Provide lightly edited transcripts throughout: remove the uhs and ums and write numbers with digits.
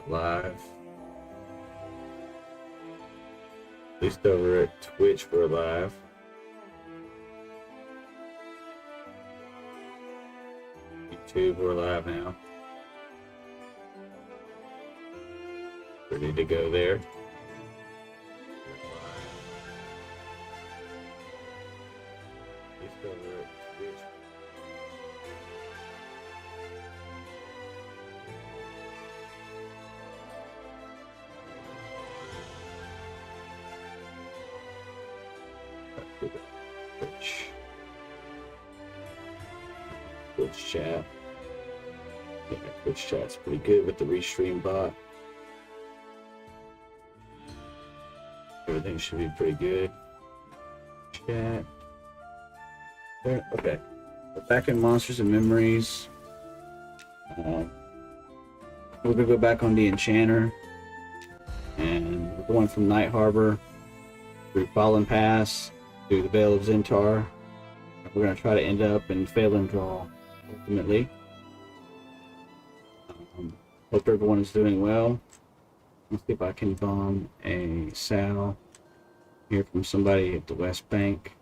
we're live. At least over at Twitch we're live. YouTube we're live now. Ready to go there. At least over at Twitch. Twitch chat. Yeah, Twitch chat's pretty good with the restream bot. Everything should be pretty good. Chat. There. Okay. We're back in Monsters and Memories. We're gonna go back on the Enchanter. And we're going from Night Harbor through Fallen Pass through the Vale of Zentar. We're going to try to end up in Phelan Draw, ultimately. Hope everyone is doing well. Let's see if I can bomb a Sal. Hear from somebody at the West Bank.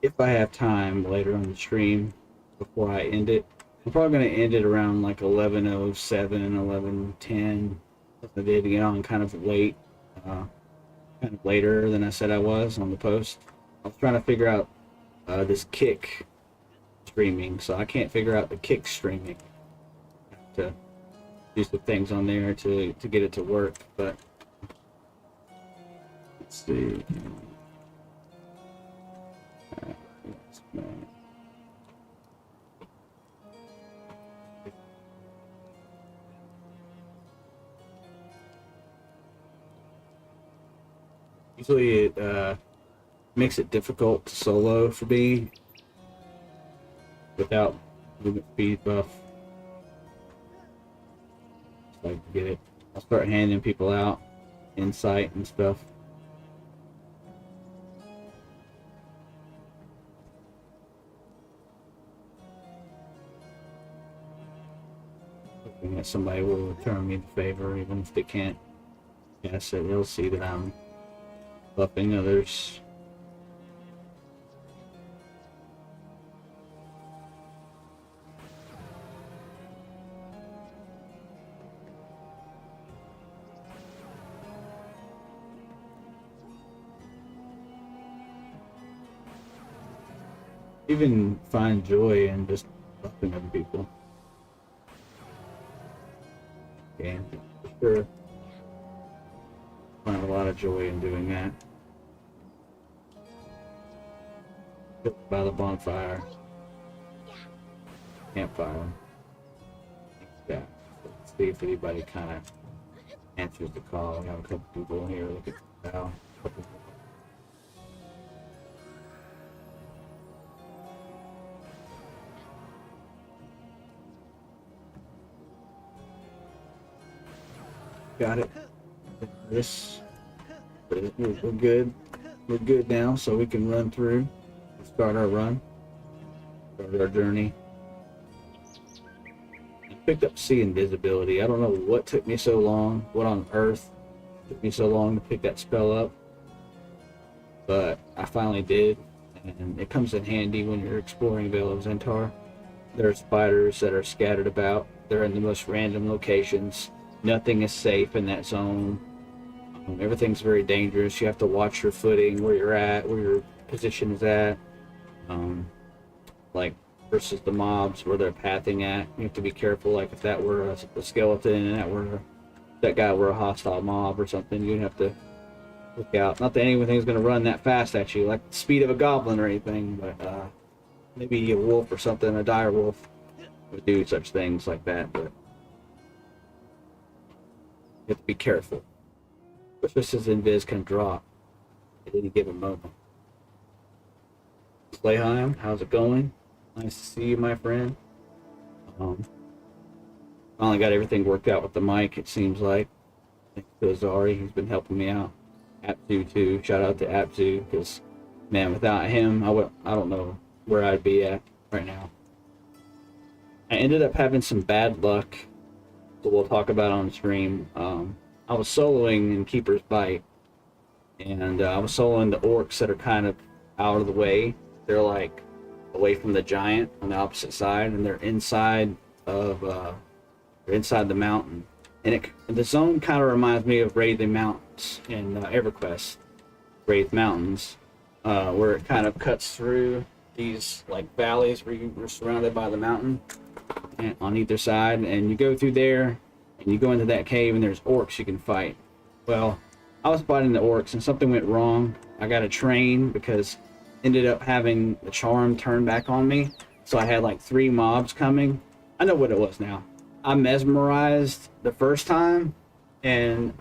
If I have time later on the stream, before I end it, I'm probably going to end it around like 11:07, 11:10. I did get on kind of late. Kind of later than I said I was on the post. I was trying to figure out this Kick streaming, so I can't figure out the Kick streaming. I have to do some things on there to get it to work, but let's see. Usually it makes it difficult to solo for me without movement speed buff. So I can get it. I'll start handing people out insight and stuff. Hoping that somebody will return me the favor, even if they can't. Yeah, so they'll see that I'm buffing others. Even find joy in just buffing other people. Yeah, for sure. Find a lot of joy in doing that. By the bonfire, campfire. Yeah, let's see if anybody kind of answers the call. We have a couple people here. Look at now. Got it. This we're good. We're good now, so we can run through. Start our run, start our journey. I picked up Sea Invisibility. I don't know what took me so long, what on earth took me so long to pick that spell up, but I finally did, and it comes in handy when you're exploring Vale of Zentar. There are spiders that are scattered about. They're in the most random locations. Nothing is safe in that zone. Everything's very dangerous. You have to watch your footing, where you're at, where your position is at. Like versus the mobs where they're pathing at. You have to be careful. Like if that were a skeleton and that guy were a hostile mob or something, you'd have to look out. Not that anything's going to run that fast at you, like the speed of a goblin or anything, but maybe a wolf or something, a dire wolf would do such things like that. But you have to be careful. Especially since Invis can drop at any given moment. Slayheim, how's it going? Nice to see you, my friend. Finally got everything worked out with the mic, it seems like. Thanks to Azari, he's been helping me out. Apzu too, shout out to Apzu, because man, without him, I don't know where I'd be at right now. I ended up having some bad luck that we'll talk about on stream. I was soloing in Keeper's Bite, and I was soloing the orcs that are kind of out of the way. They're like away from the giant on the opposite side, and they're inside the mountain. And the zone kind of reminds me of Wraith Mountains in EverQuest, Wraith Mountains, where it kind of cuts through these like valleys where you were surrounded by the mountain and on either side, and you go through there and you go into that cave and there's orcs you can fight. Well, I was fighting the orcs and something went wrong. I got a train because ended up having the charm turn back on me, so I had like 3 mobs coming. I know what it was now. I mesmerized the first time and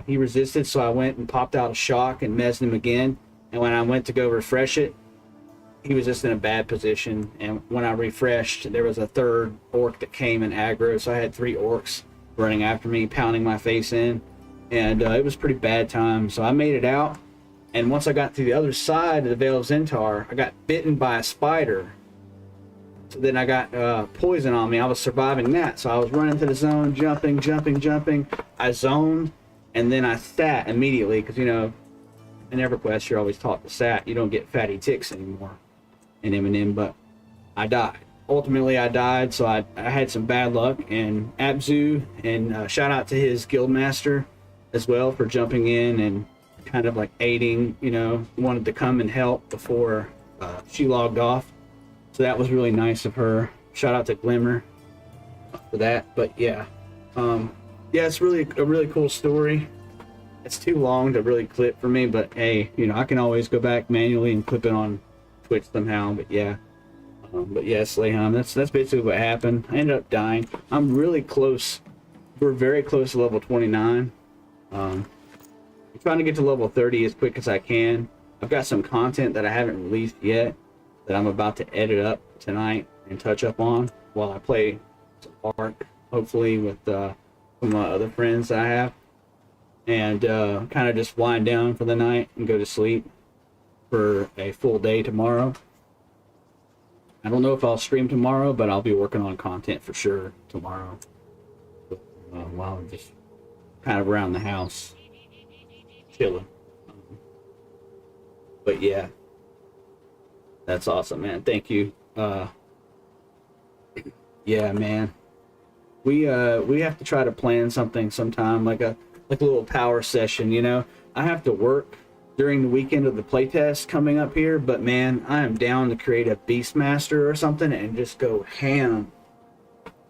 he resisted, so I went and popped out a shock and mezzed him again, and when I went to go refresh it, he was just in a bad position, and when I refreshed, there was a 3rd orc that came and aggro, so I had 3 orcs running after me, pounding my face in, and it was a pretty bad time. So I made it out, and once I got to the other side of the Vale of Zentar, I got bitten by a spider. So then I got poison on me. I was surviving that, so I was running to the zone, jumping. I zoned, and then I sat immediately, because, you know, in EverQuest, you're always taught to sat. You don't get fatty ticks anymore in M&M, but I died. Ultimately, I died, so I had some bad luck, and Abzu, and shout out to his guildmaster as well for jumping in and kind of like aiding, you know, wanted to come and help before she logged off. So that was really nice of her. Shout out to Glimmer for that. But yeah, yeah, it's really a really cool story. It's too long to really clip for me, but hey, you know, I can always go back manually and clip it on Twitch somehow. But yeah, Slayham, that's basically what happened. I ended up dying. I'm really close. We're very close to level 29. I'm trying to get to level 30 as quick as I can. I've got some content that I haven't released yet that I'm about to edit up tonight and touch up on while I play some Ark, hopefully with some of my other friends that I have, and kind of just wind down for the night and go to sleep for a full day tomorrow. I don't know if I'll stream tomorrow, but I'll be working on content for sure tomorrow while I'm just kind of around the house chilling. But yeah, that's awesome, man. Thank you. Yeah, man. We have to try to plan something sometime, like a little power session, you know. I have to work during the weekend of the playtest coming up here, but man, I am down to create a Beastmaster or something and just go ham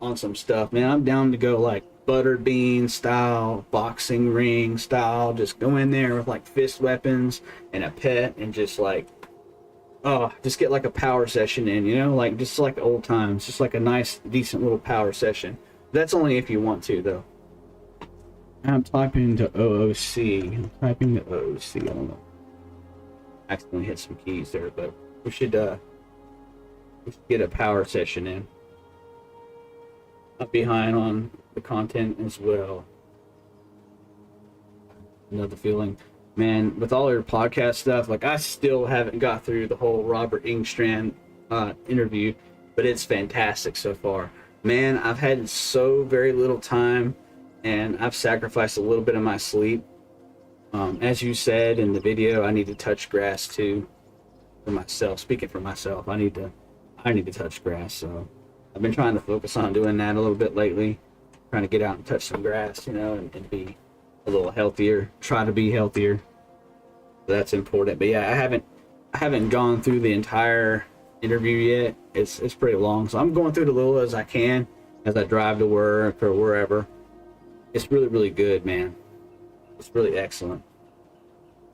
on some stuff, man. I'm down to go like buttered bean style, boxing ring style, just go in there with like fist weapons and a pet and just like, oh, just get like a power session in, you know, like just like old times, just like a nice, decent little power session. That's only if you want to, though. I'm typing to OOC. I'm typing to OOC. I don't know. Accidentally hit some keys there, but we should get a power session in. I'm behind on the content as well. Another feeling, man, with all your podcast stuff, like I still haven't got through the whole Robert Engstrand interview, but it's fantastic so far. Man, I've had so very little time, and I've sacrificed a little bit of my sleep. As you said in the video, I need to touch grass too for myself. Speaking for myself, I need to touch grass. So I've been trying to focus on doing that a little bit lately, trying to get out and touch some grass, you know, and be a little healthier. Try to be healthier. That's important. But yeah, I haven't gone through the entire interview yet. It's pretty long, so I'm going through it a little as I can as I drive to work or wherever. It's really, really good, man. It's really excellent.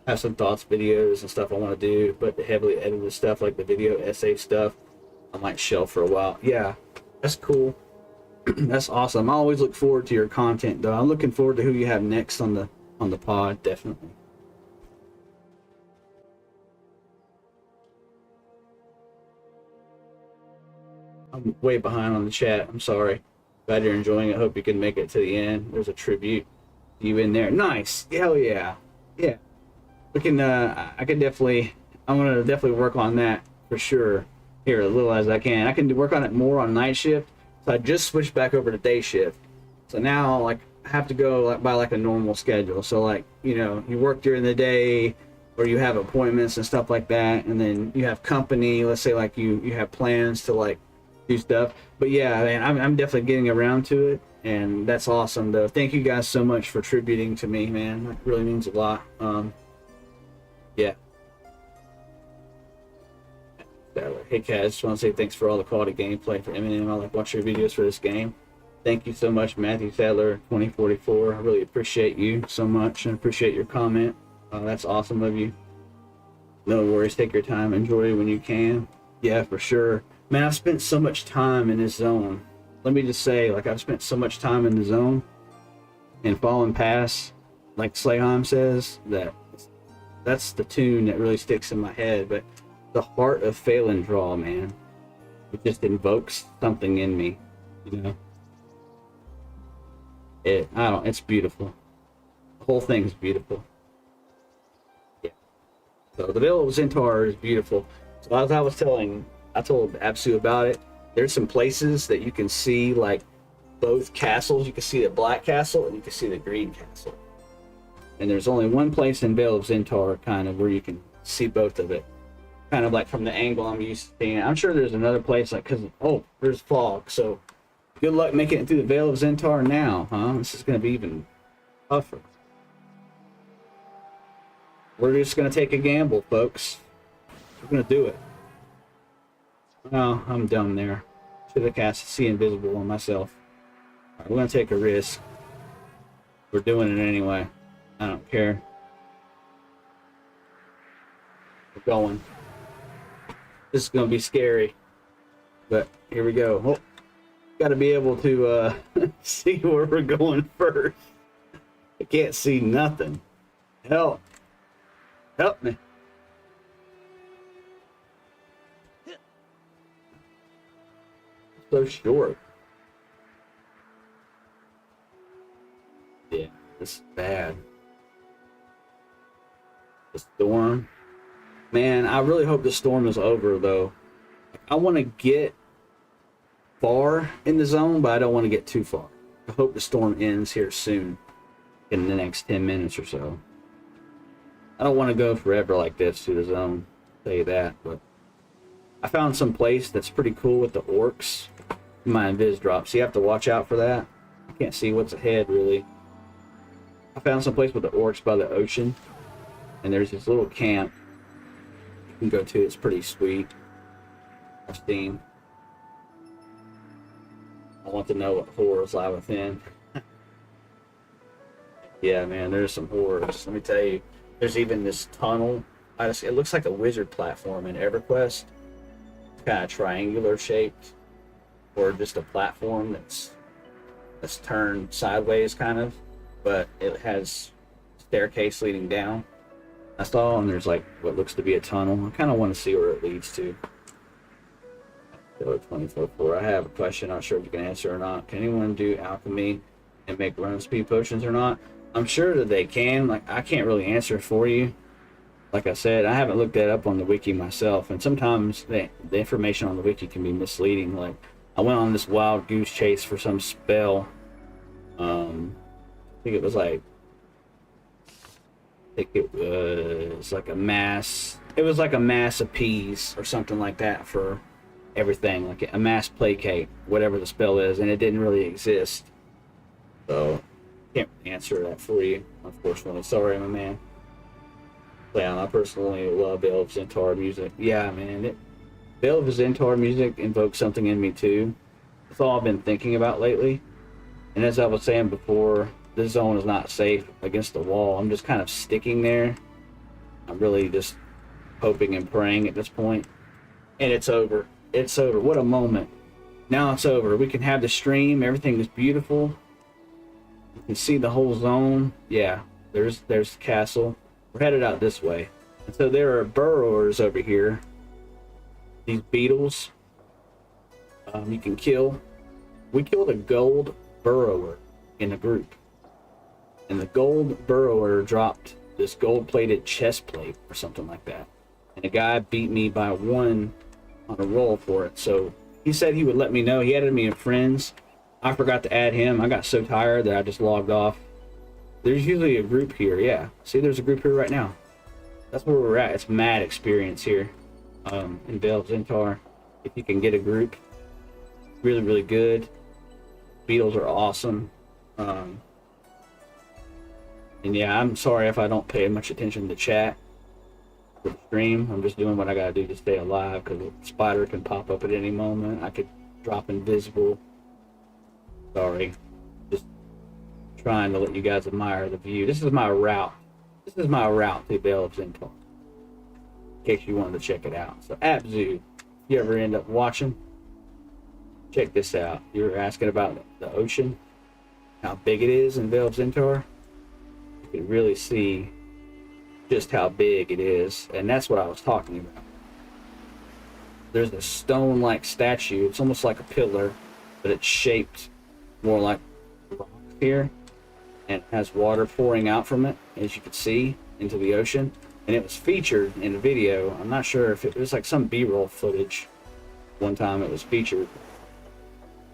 I have some thoughts, videos, and stuff I want to do, but the heavily edited stuff, like the video essay stuff, I might shelf for a while. Yeah, that's cool. That's awesome. I always look forward to your content, though. I'm looking forward to who you have next on the pod, definitely. I'm way behind on the chat. I'm sorry. Glad you're enjoying it. Hope you can make it to the end. There's a tribute to you in there. Nice. Hell yeah. Yeah. We can. I can definitely. I'm gonna definitely work on that for sure. Here, as little as I can. I can work on it more on night shift. So I just switched back over to day shift. So now like I have to go like by like a normal schedule. So like, you know, you work during the day or you have appointments and stuff like that, and then you have company, let's say like you have plans to like do stuff. But yeah, man, I'm definitely getting around to it, and that's awesome though. Thank you guys so much for tributing to me, man. That really means a lot. Yeah. Hey Kaz, just want to say thanks for all the quality gameplay for Eminem. I like watching your videos for this game. Thank you so much, Matthew Sadler 2044. I really appreciate you so much and appreciate your comment. That's awesome of you. No worries, take your time, enjoy it when you can. Yeah, for sure. Man, I've spent so much time in this zone. Let me just say, like, I've spent so much time in the zone and Fallen Pass, like Slayheim says, that's the tune that really sticks in my head. But the Heart of Phelan draw, man, it just invokes something in me, you know. It's beautiful. The whole thing's beautiful. Yeah. So the Veil of Centaur is beautiful. So as I told Absu about it, there's some places that you can see like both castles. You can see the black castle and you can see the green castle. And there's only one place in Veil of Centaur kind of where you can see both of it. Kind of like from the angle I'm used to seeing. I'm sure there's another place like, there's fog. So good luck making it through the Veil of Centaur now, huh? This is going to be even tougher. We're just going to take a gamble, folks. We're going to do it. Oh, I'm dumb there. Should have cast See Invisible on myself. All right, we're going to take a risk. We're doing it anyway. I don't care. We're going. This is going to be scary. But here we go. Oh, got to be able to see where we're going first. I can't see nothing. Help. Help me. So short. Yeah, this is bad. The storm. Man, I really hope the storm is over though. I want to get far in the zone, but I don't want to get too far. I hope the storm ends here soon, in the next 10 minutes or so. I don't want to go forever like this through the zone, I'll tell you that, but I found some place that's pretty cool with the orcs. My invis drops, so you have to watch out for that. I can't see what's ahead really. I found some place with the orcs by the ocean, and there's this little camp you can go to. It's pretty sweet. I've seen. I want to know what horrors lie within. Yeah, man, there's some horrors. Let me tell you. There's even this tunnel. It looks like a wizard platform in EverQuest. It's kind of triangular shaped, or just a platform that's turned sideways, kind of, but it has staircase leading down. I saw, and there's like what looks to be a tunnel. I kind of want to see where it leads to. 24/4. I have a question. Not sure if you can answer or not. Can anyone do alchemy and make run speed potions or not? I'm sure that they can. Like, I can't really answer for you. Like I said, I haven't looked that up on the wiki myself, and sometimes the information on the wiki can be misleading. Like, I went on this wild goose chase for some spell. I think it was like, like a mass. It was like a mass appease or something like that for everything, like a mass placate, whatever the spell is, and it didn't really exist. So can't answer that for you, unfortunately. Sorry, my man. Yeah, I personally love Veil of Centaur music. Yeah, man, Veil of Centaur music invokes something in me too. That's all I've been thinking about lately. And as I was saying before, this zone is not safe against the wall. I'm just kind of sticking there. I'm really just hoping and praying at this point. And it's over. It's over. What a moment. Now it's over. We can have the stream. Everything is beautiful. You can see the whole zone. Yeah, there's the castle. We're headed out this way. And so there are burrowers over here. These beetles you can kill. We killed a gold burrower in a group. And the gold burrower dropped this gold-plated chest plate or something like that. And a guy beat me by 1 on a roll for it. So He said he would let me know. He added me in friends. I forgot to add him. I got so tired that I just logged off. There's usually a group here. Yeah. See, there's a group here right now. That's where we're at. It's mad experience here in Vale of Zentar. If you can get a group, really, really good. Beetles are awesome. And yeah, I'm sorry if I don't pay much attention to chat for the stream. I'm just doing what I gotta do to stay alive because a spider can pop up at any moment. I could drop invisible. Sorry. Just trying to let you guys admire the view. This is my route. This is my route to Vale of Zentar. In case you wanted to check it out. So Abzu, if you ever end up watching, check this out. You were asking about the ocean, how big it is in Vale of Zentar. You can really see just how big it is, and that's what I was talking about. There's a stone-like statue. It's almost like a pillar, but it's shaped more like rock here, and it has water pouring out from it, as you can see, into the ocean. And it was featured in a video. I'm not sure if it was like some B-roll footage. One time it was featured.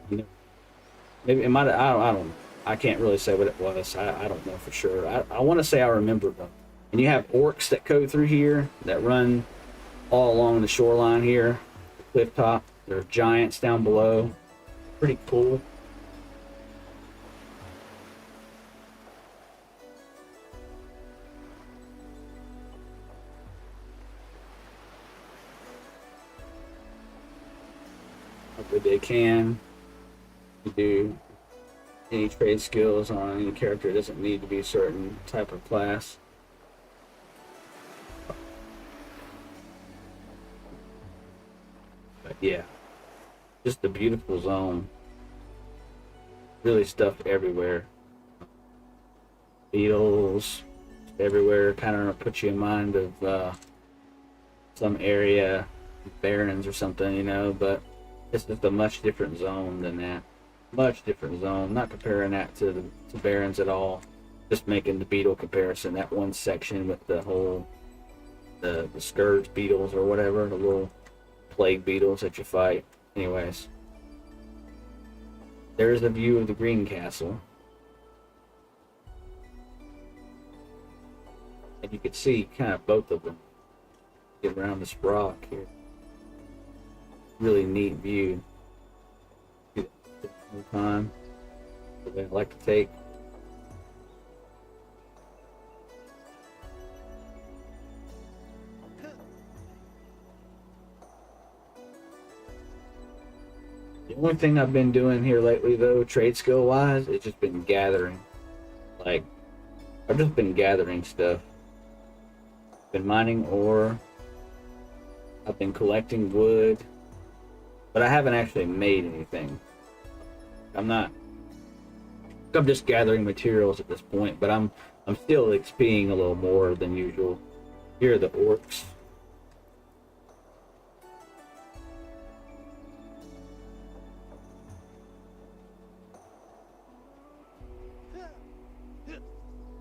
You know, maybe it might. I don't know. I can't really say what it was. I don't know for sure. I want to say I remember them. And you have orcs that go through here that run all along the shoreline here, the cliff top. There are giants down below. Pretty cool. Hopefully they can. You do any trade skills on any character. It doesn't need to be a certain type of class. But yeah, just a beautiful zone. Really stuff everywhere. Beetles everywhere. Kind of puts you in mind of some area, barrens or something, you know. But it's just a much different zone than that. Much different zone. Not comparing that to barrens at all. Just making the beetle comparison. That one section with the whole the scourge beetles or whatever, the little plague beetles that you fight. Anyways, there's a view of the green castle, and you can see kind of both of them. Get around this rock here. Really neat view. Time that I like to take. The only thing I've been doing here lately, though, trade skill wise, it's just been gathering. Like, I've just been gathering stuff. Been mining ore. I've been collecting wood, but I haven't actually made anything. I'm just gathering materials at this point, but I'm still XPing a little more than usual. Here are the orcs.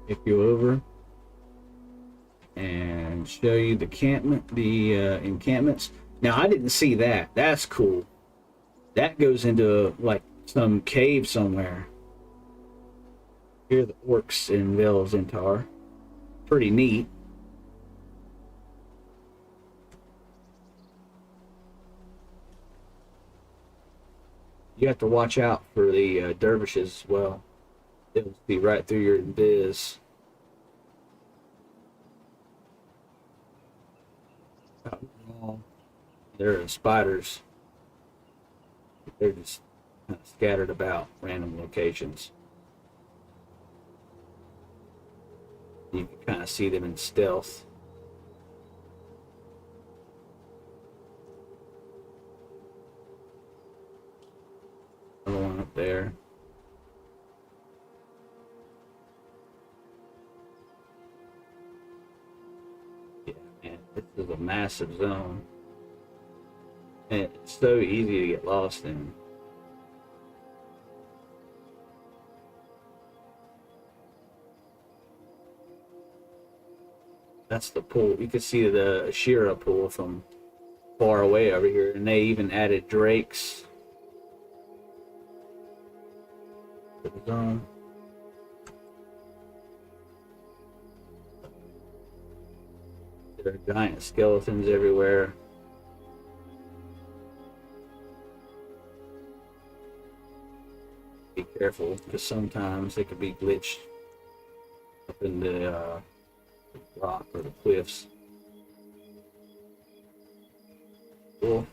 Take you over and show you the encampments. Now I didn't see that. That's cool. That goes into like some cave somewhere. Here are the orcs in Vale of Zentar. Pretty neat. You have to watch out for the dervishes as well. They'll be right through your biz. There are spiders. They're just kind of scattered about random locations. You can kind of see them in stealth. Another one up there. Yeah, man, this is a massive zone. And it's so easy to get lost in. That's the pool. You can see the Ashira pool from far away over here, and they even added drakes to the zone. There are giant skeletons everywhere. Be careful, because sometimes they could be glitched up in the rock or the cliffs. Wolf.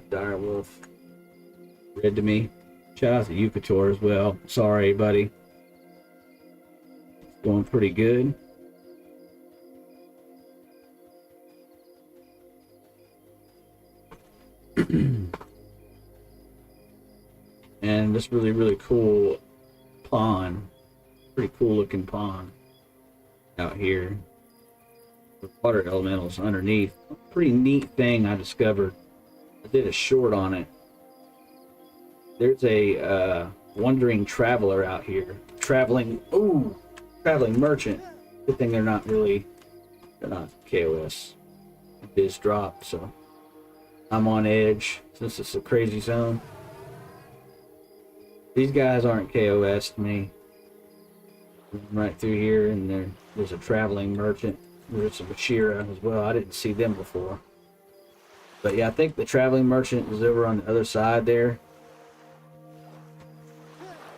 Dire wolf. Read to me. Shout out to Yukator as well. Sorry, buddy. It's going pretty good. And this really cool pond. Pretty cool looking pond out here. The water elementals underneath. Pretty neat thing I discovered. I did a short on it. There's a wandering traveler out here. Traveling merchant. Good thing they're not KOS. Biz drop, so I'm on edge since it's a crazy zone. These guys aren't KOS to me. Right through here, and there's a traveling merchant. There's a Ashira as well. I didn't see them before. But yeah, I think the traveling merchant is over on the other side there.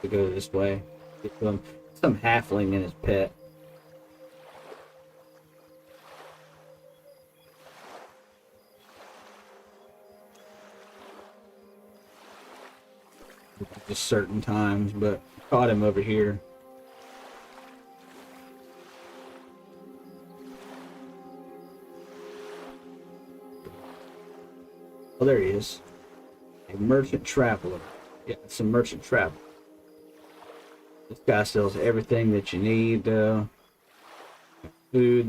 To go this way. Get some halfling and his pet. Just certain times, but caught him over here. Oh, there he is. A merchant traveler. Yeah, it's a merchant traveler. This guy sells everything that you need. Food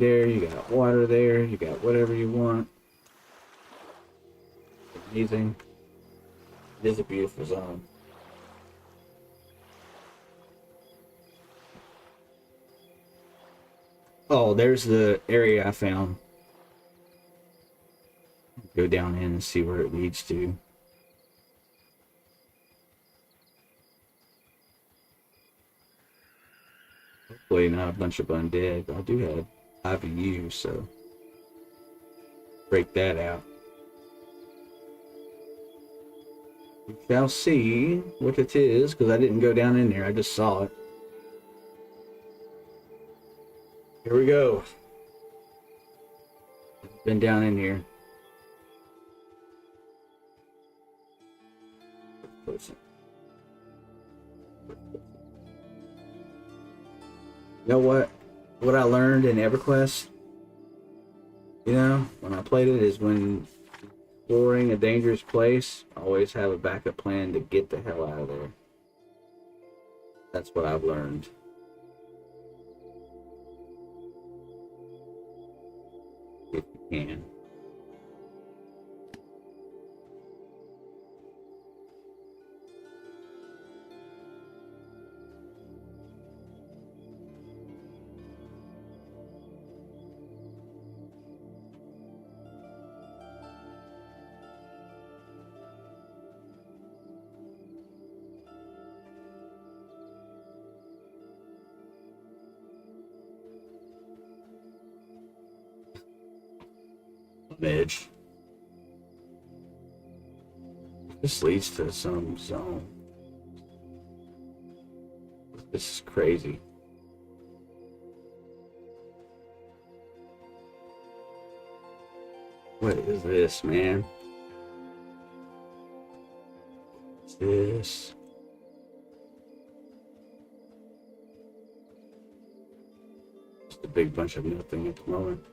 there, you got water there, you got whatever you want. Amazing. It is a beautiful zone. Oh, there's the area I found. Go down in and see where it leads to. Hopefully not a bunch of undead, but I do have IVU, so break that out. We shall see what it is, because I didn't go down in there, I just saw it. Here we go. Been down in here. You know what I learned in EverQuest, when I played it, is when exploring a dangerous place, always have a backup plan to get the hell out of there. That's what I've learned. If you can. Edge. This leads to some zone. This is crazy. What is this, man? What's this? Just a big bunch of nothing at the moment.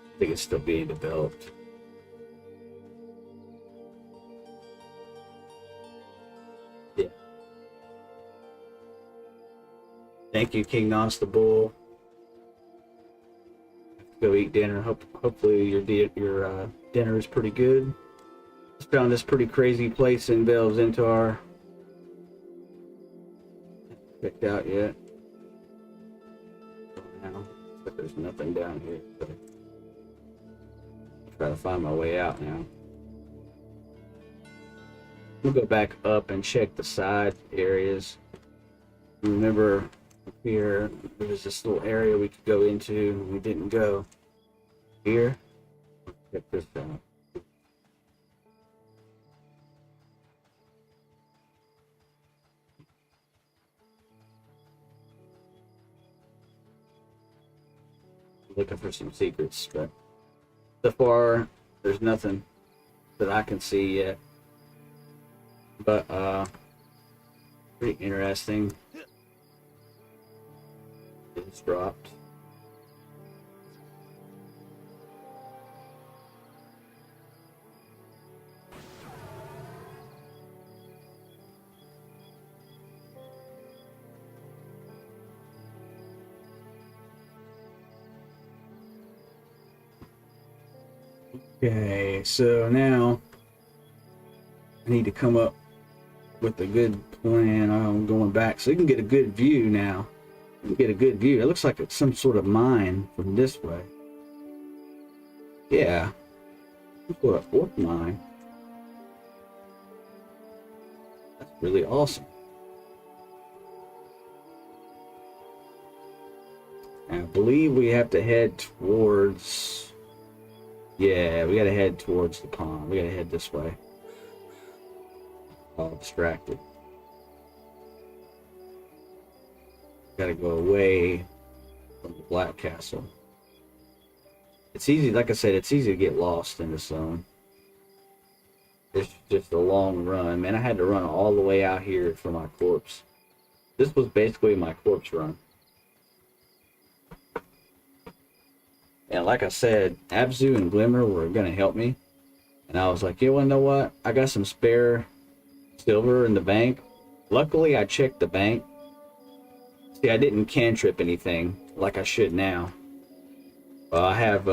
I think it's still being developed. Yeah. Thank you, King Nos the Bull. Go eat dinner. Hopefully your dinner is pretty good. Just found this pretty crazy place in Bell's Intar. Checked out yet. Now, but there's nothing down here. So I'll try to find my way out now. We'll go back up and check the side areas. Remember up here, there was this little area we could go into and we didn't go. Here, check this out. Looking for some secrets, but so far there's nothing that I can see yet. But pretty interesting. It's dropped. Okay, so now I need to come up with a good plan. I'm going back so you can get a good view now. You can get a good view. It looks like it's some sort of mine from this way. Yeah, some sort of fork mine. That's really awesome. And I believe we have to head towards... Yeah, we gotta head towards the pond. We gotta head this way. All distracted. Gotta go away from the Black Castle. It's easy, like I said, it's easy to get lost in this zone. It's just a long run. Man, I had to run all the way out here for my corpse. This was basically my corpse run. And like I said, Abzu and Glimmer were going to help me. And I was like, you know what? I got some spare silver in the bank. Luckily, I checked the bank. See, I didn't cantrip anything like I should now. I have,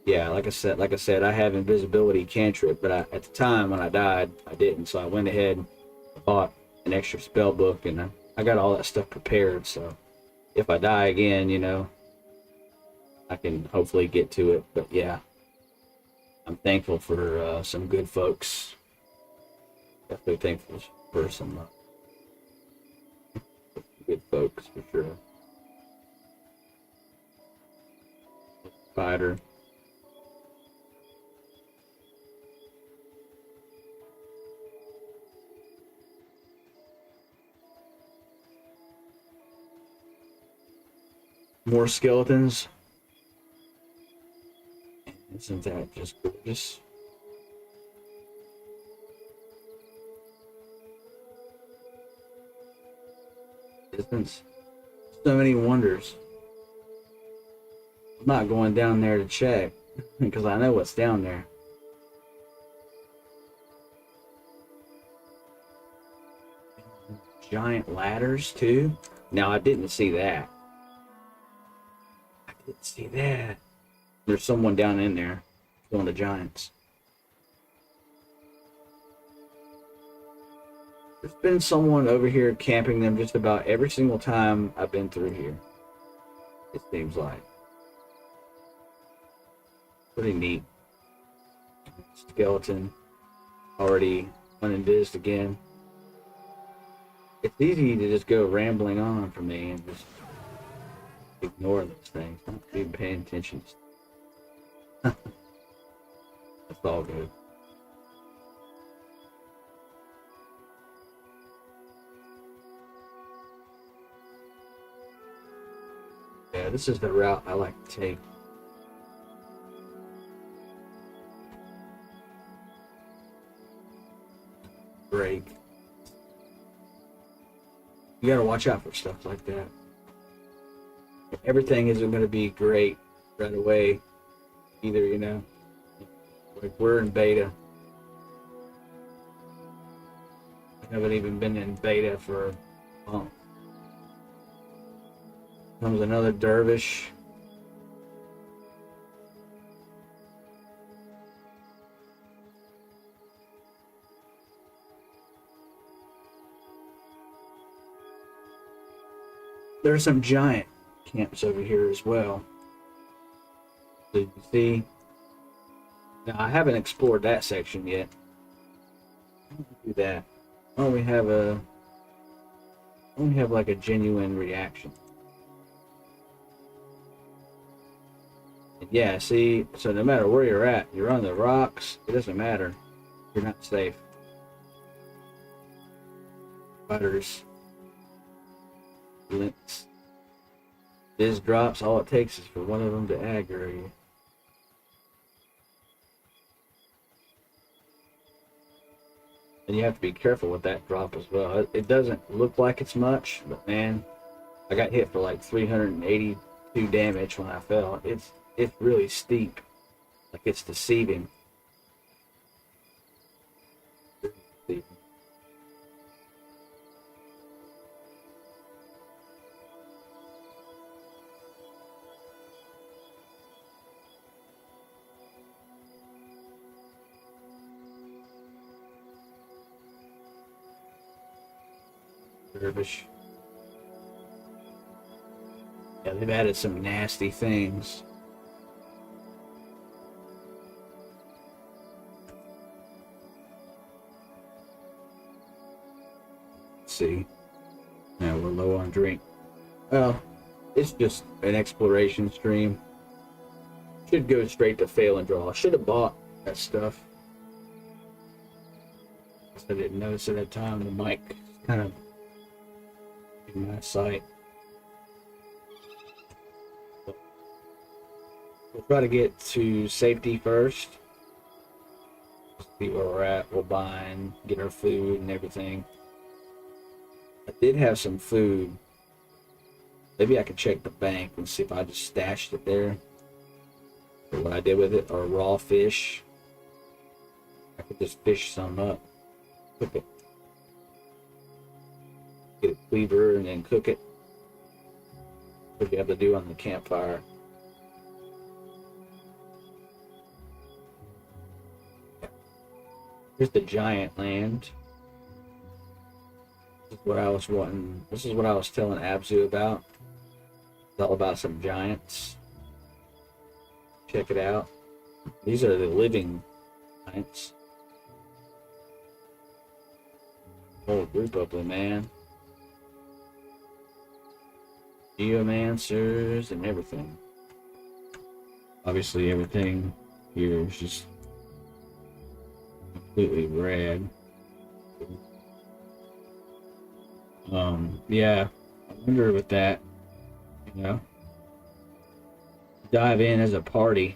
yeah, like I said, I have invisibility cantrip. But at the time when I died, I didn't. So I went ahead and bought an extra spell book. And I got all that stuff prepared. So if I die again, you know, I can hopefully get to it. But yeah, I'm thankful for some good folks. Definitely thankful for some good folks for sure. Spider. More skeletons. Isn't that just gorgeous? Isn't so many wonders. I'm not going down there to check because I know what's down there. Giant ladders too. Now I didn't see that. I didn't see that. There's someone down in there, one of the giants. There's been someone over here camping them just about every single time I've been through here. It seems like. Pretty neat. Skeleton. Already uninvised again. It's easy to just go rambling on for me and just ignore those things. Not even paying attention. That's all good. Yeah, this is the route I like to take. Break. You gotta watch out for stuff like that. Everything isn't gonna be great right away either, you know. Like we're in beta. I haven't even been in beta for a month. Comes another dervish. there's some giant camps over here as well. So you see, now I haven't explored that section yet. Do that. Oh, we have like a genuine reaction. And yeah, see, so no matter where you're at, you're on the rocks, it doesn't matter. You're not safe. Butters. Links. This drops, all it takes is for one of them to aggro you. And you have to be careful with that drop as well. It doesn't look like it's much, but man, I got hit for like 382 damage when I fell. It's really steep. Like it's deceiving. Dervish. Yeah, they've added some nasty things. Let's see. Now we're low on drink. Well, it's just an exploration stream. Should go straight to fail and draw. I should have bought that stuff. I didn't notice at that time. The mic kind of in my sight. We'll try to get to safety first. See where we're at. We'll buy and get our food and everything. I did have some food. Maybe I could check the bank and see if I just stashed it there. Or what I did with it. Or raw fish. I could just fish some up. Cook it. Get a cleaver and then cook it. What you have to do on the campfire. Here's the giant land. This is what I was wanting. This is what I was telling Abzu about. It's all about some giants. Check it out. These are the living giants. Whole group of them, man. Geomancers and everything. Obviously, everything here is just completely red. Yeah, I wonder with that, you know, dive in as a party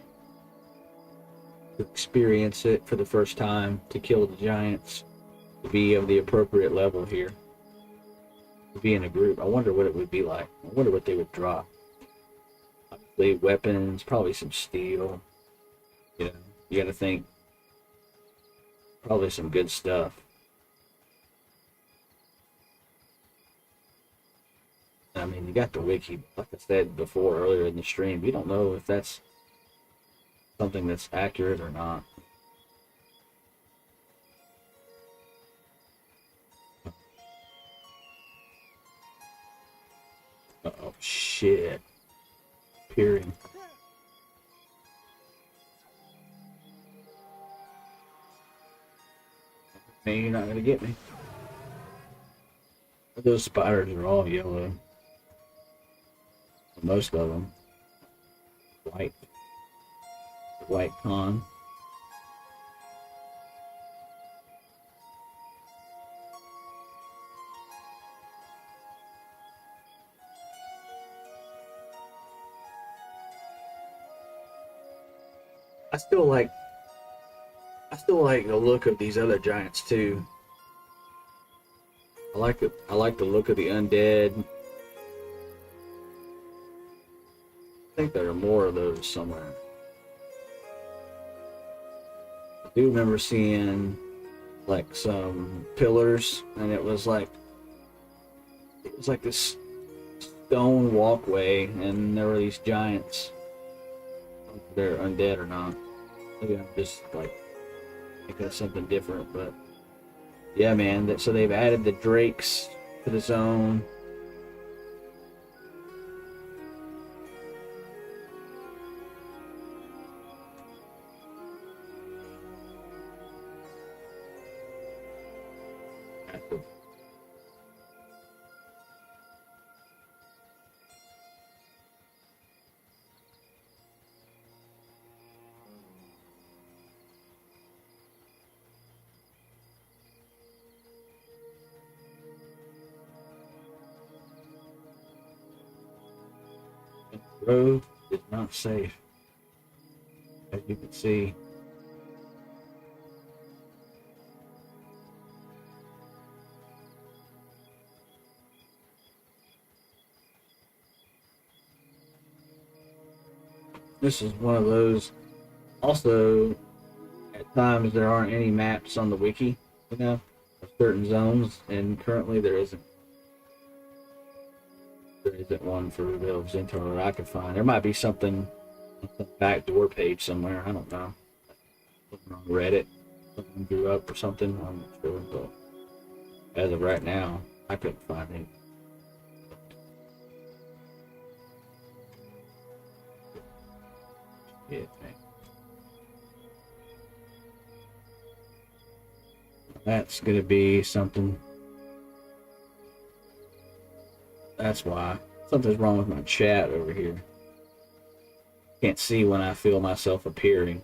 to experience it for the first time, to kill the giants, to be of the appropriate level here, to be in a group. I wonder what it would be like. I wonder what they would drop. Obviously, weapons, probably some steel. You know, you got to think. Probably some good stuff. I mean, you got the wiki, like I said before earlier in the stream. You don't know if that's something that's accurate or not. Oh shit. Peering. Man, you're not gonna get me. Those spiders are all yellow. Most of them. White. White con. I still like the look of these other giants too. I like the look of the undead. I think there are more of those somewhere. I do remember seeing like some pillars, and it was like this stone walkway, and there were these giants. I don't know if they're undead or not. Maybe I'm just like thinking of something different, but yeah, man. So they've added the drakes to the zone. The road is not safe, as you can see. This is one of those. Also, at times there aren't any maps on the wiki, of certain zones, and currently there isn't. There isn't one for Reveal of Zentor that I could find. There might be something on the backdoor page somewhere. I don't know. On Reddit, something grew up or something. I'm not sure, but as of right now, I couldn't find it. Yeah, that's gonna be something. That's why something's wrong with my chat over here. Can't see when I feel myself appearing.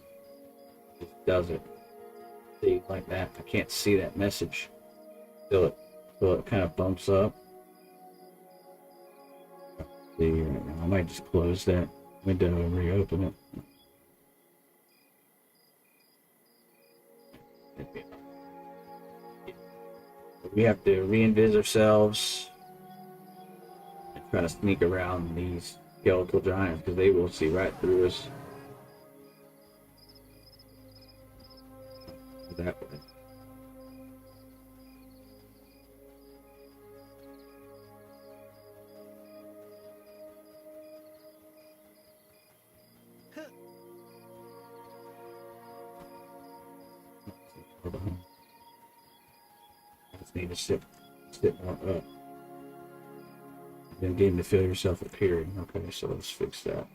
It doesn't see like that. I can't see that message. Till it kind of bumps up. See right now. I might just close that window and reopen it. We have to re-invis ourselves and try to sneak around these skeletal giants because they will see right through us. That way. I just need to sit more up. Then getting to feel yourself appearing. Okay, so let's fix that.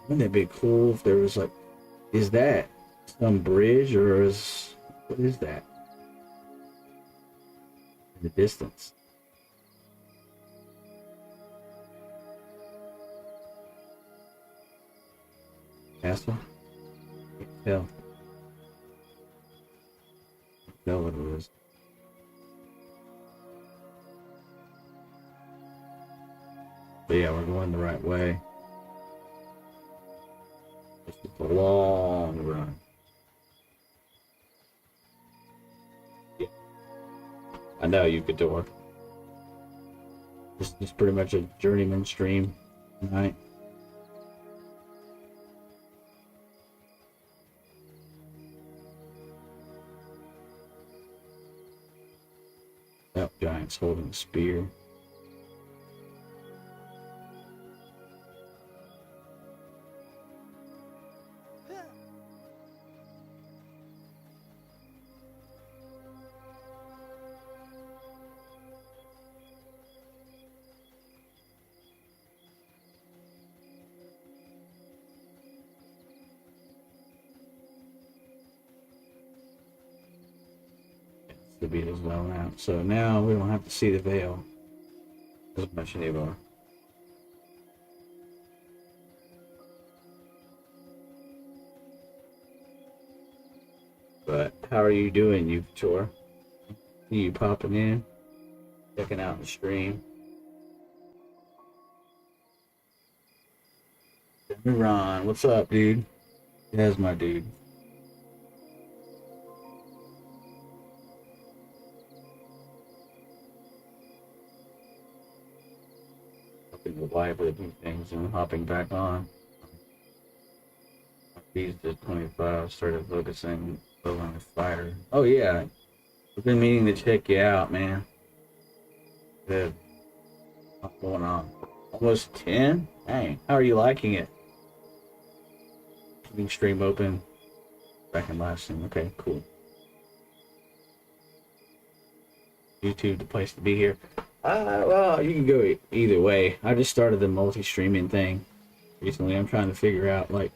Wouldn't it be cool if there was like, is that some bridge or what is that? In the distance. Castle? Can't tell. Can't tell what it is. But yeah, we're going the right way. It's just a long run. Yeah. I know you could do it. This is pretty much a journeyman stream tonight. That giant's holding a spear. To be as well out. So now we don't have to see the veil as much anymore. But how are you doing, Yukator? You popping in, checking out the stream. Ron, what's up, dude? That's my dude. The library things and hopping back on. These just 25 started focusing on the fire. Oh yeah, I've been meaning to check you out, man. Good. What's going on? Almost 10? Dang, how are you liking it? Keeping stream open. Back in last stream. Okay, cool. YouTube, the place to be here. Well, you can go either way. I just started the multi-streaming thing recently. I'm trying to figure out like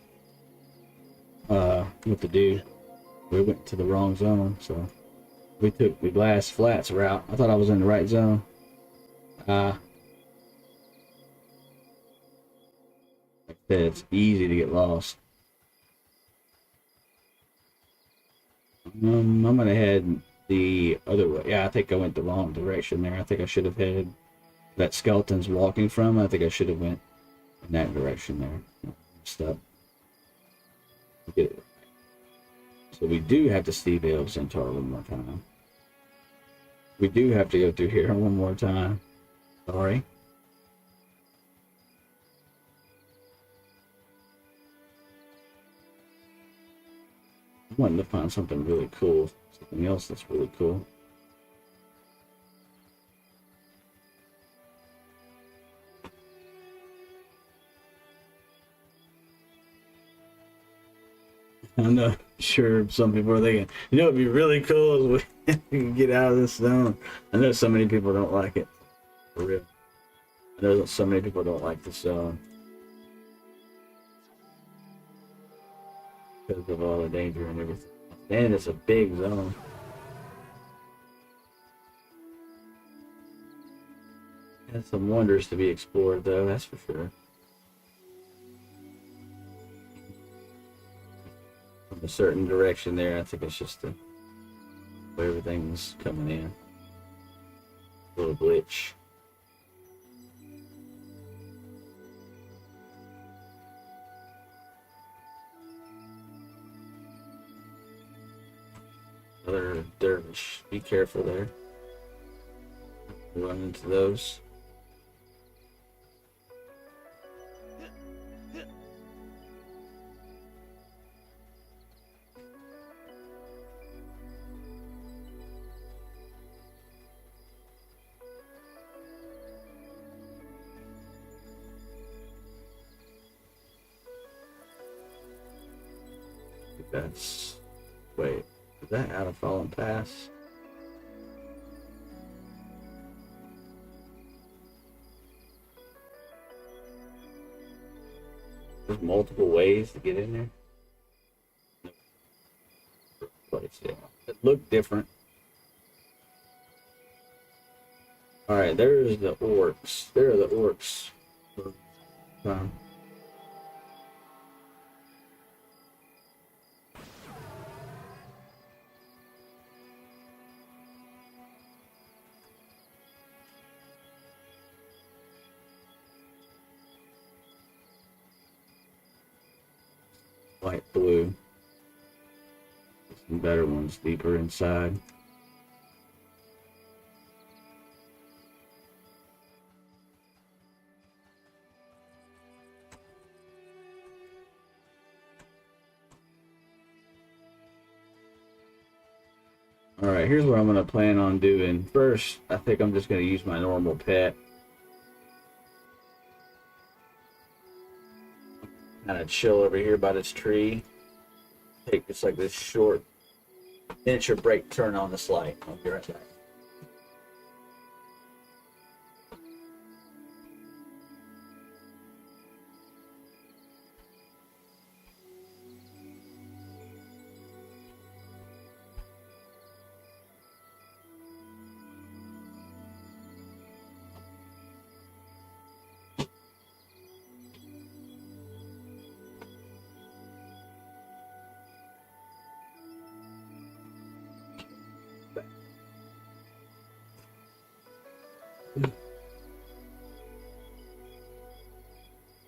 what to do. We went to the wrong zone, so we took the glass flats route. I thought I was in the right zone. Like I said, it's easy to get lost. I'm gonna head the other way. Yeah, I think I went the wrong direction there. I think I should have headed that skeleton's walking from. I think I should have went in that direction there. Stop. Get it. So we do have to see the Veil Centaur one more time. We do have to go through here one more time. Sorry. I wanted to find something really cool. Something else that's really cool. I'm not sure some people are thinking, you know, it'd be really cool if we can get out of this zone. I know so many people don't like it. For real. I know so many people don't like this zone. Because of all the danger and everything. And it's a big zone. Has some wonders to be explored, though, that's for sure. From a certain direction there, I think it's just the way everything's coming in. A little glitch. Another dervish. Be careful there. Run into those. That's... Wait, is that out of Fallen Pass? There's multiple ways to get in there. Place, yeah. It looked different. Alright, there's the orcs. There are the orcs. Light blue. Some better ones deeper inside. Alright, here's what I'm going to plan on doing. First, I think I'm just going to use my normal pet. Kind of chill over here by this tree. Take just like this short miniature break, turn on this light. I'll be right back.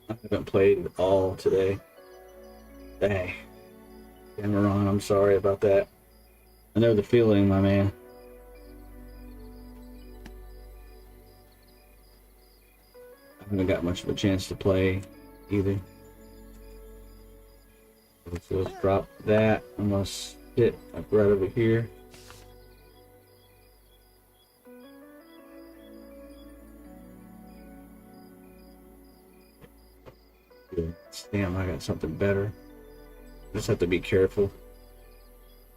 I haven't played at all today. Dang. Cameron, I'm sorry about that. I know the feeling, my man. I haven't got much of a chance to play either. So let's drop that. I'm gonna sit like right over here. Damn, I got something better. Just have to be careful.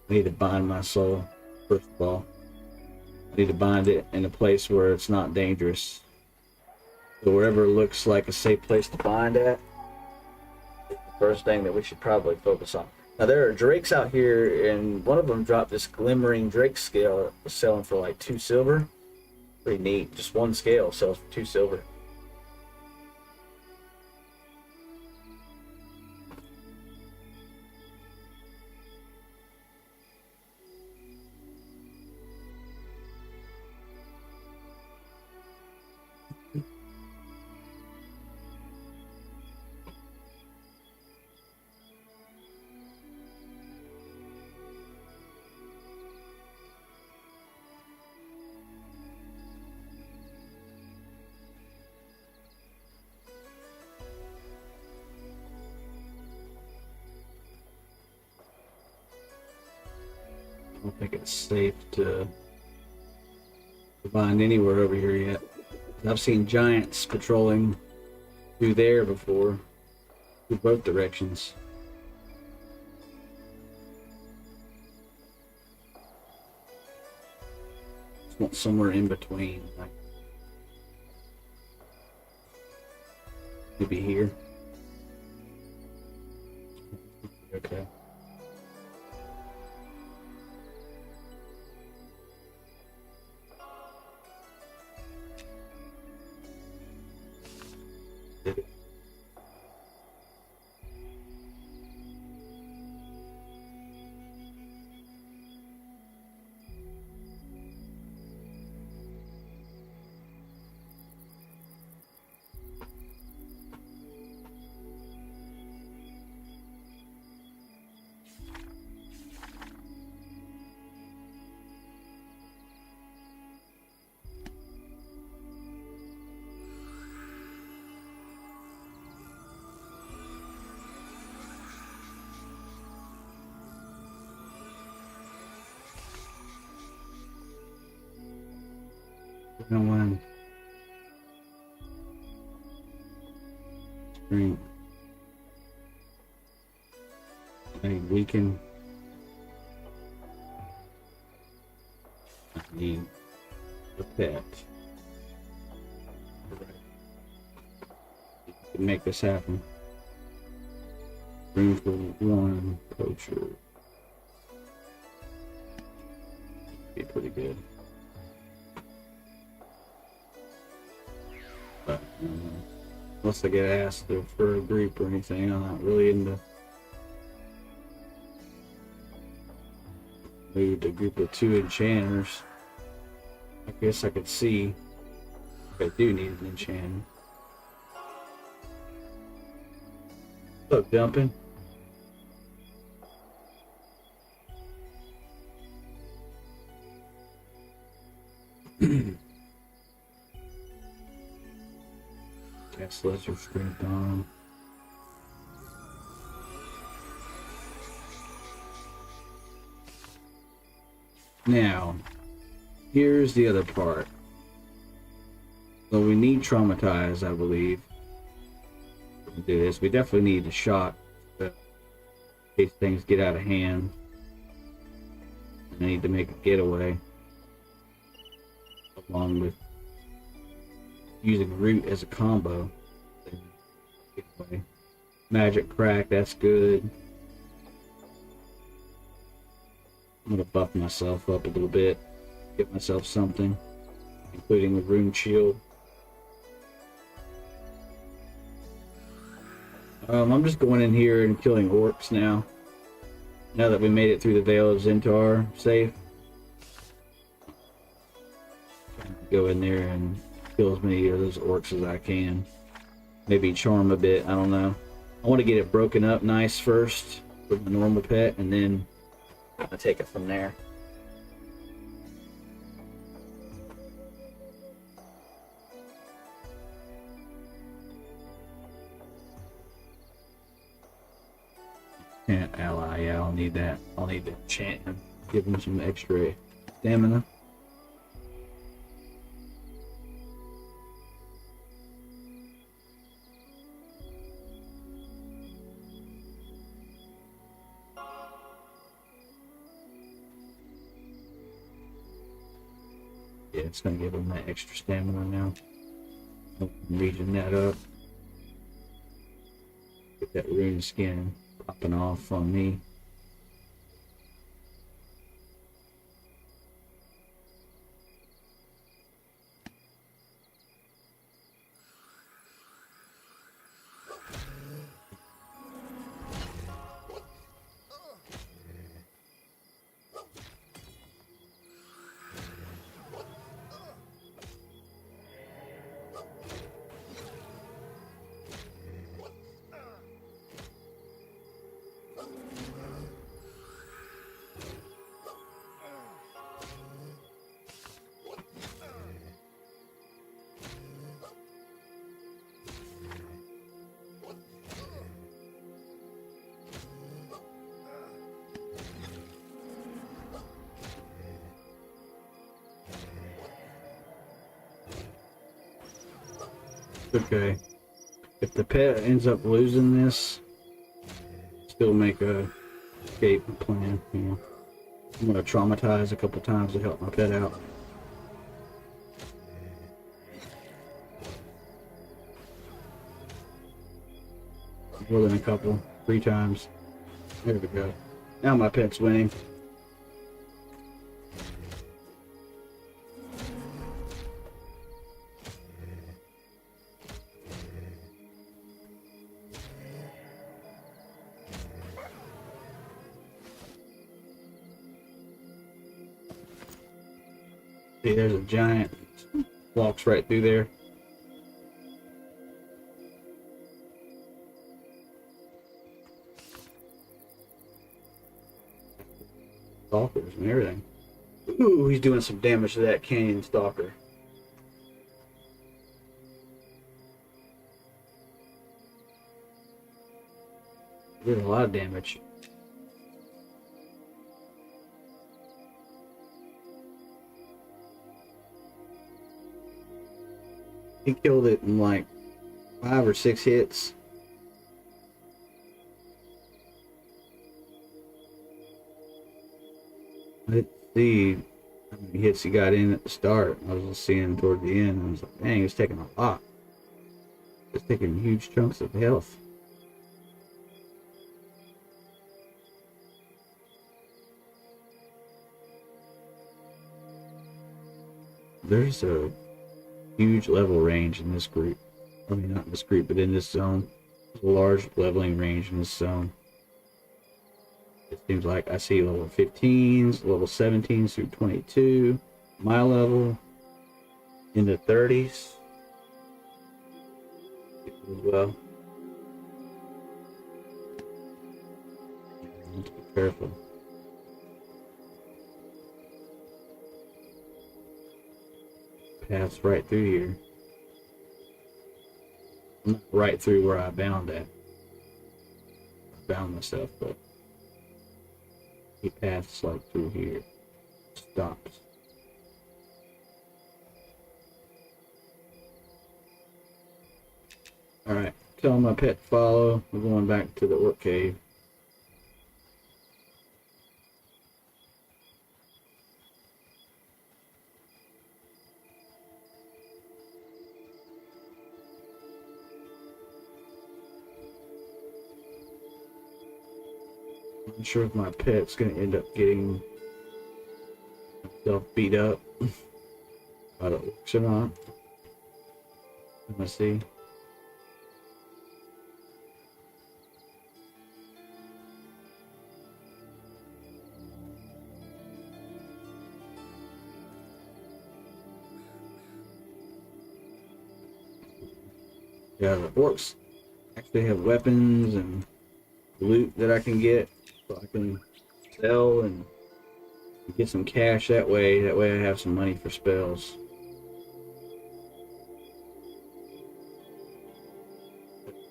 I need to bind my soul, first of all. I need to bind it in a place where it's not dangerous. So wherever looks like a safe place to bind at, is the first thing that we should probably focus on. Now there are drakes out here, and one of them dropped this glimmering drake scale that was selling for like 2 silver. Pretty neat. Just one scale sells for 2 silver. I don't think it's safe to bind anywhere over here yet. I've seen giants patrolling through there before, through both directions. Just want somewhere in between, like maybe here. Okay. No one. Strength. I weaken. I need a pet. To make this happen. Room for one poacher. Be pretty good. But unless I get asked for a group or anything, I'm not really into maybe a group of 2 enchanters. I guess I could see if I do need an enchanter. What's up, Dumping? Cast lesser strength on. Now, here's the other part. So we need traumatize, I believe, to do this. We definitely need a shot in case things get out of hand. I need to make a getaway, along with using root as a combo. Magic crack, that's good. I'm gonna buff myself up a little bit, get myself something, including the rune shield. I'm just going in here and killing orcs now. Now that we made it through the Vale of Zentar safe. Go in there and kill as many of those orcs as I can. Maybe charm a bit, I don't know. I want to get it broken up nice first with the normal pet, and then I'll take it from there. Can't ally, yeah, I'll need that. I'll need to enchant him, give him some extra stamina. Yeah, it's gonna give him that extra stamina now. Regen that up. Get that rune skin popping off on me. Okay. If the pet ends up losing this, still make a escape plan. You know, I'm gonna traumatize a couple times to help my pet out. More than a couple, 3 times. There we go. Now my pet's winning. See, there's a giant. Walks right through there. Stalkers and everything. Ooh, he's doing some damage to that canyon stalker. Did a lot of damage. He killed it in like 5 or 6 hits. Let's see how many hits he got in at the start. I was just seeing toward the end. I was like, dang, he's taking a lot. It's taking huge chunks of health. There's a huge level range in this group. I mean, not in this group, but in this zone. There's a large leveling range in this zone. It seems like I see level 15s, level 17s through 22. My level in the 30s as well. Let's be careful. Pass right through here. Not right through where I bound at. I bound myself, but he passed like through here. Stops. Alright, tell my pet to follow. We're going back to the orc cave. I'm not sure if my pet's gonna end up getting himself beat up by the orcs or not. Let's see. Yeah, the orcs actually have weapons and loot that I can get, so I can sell and get some cash that way. That way I have some money for spells.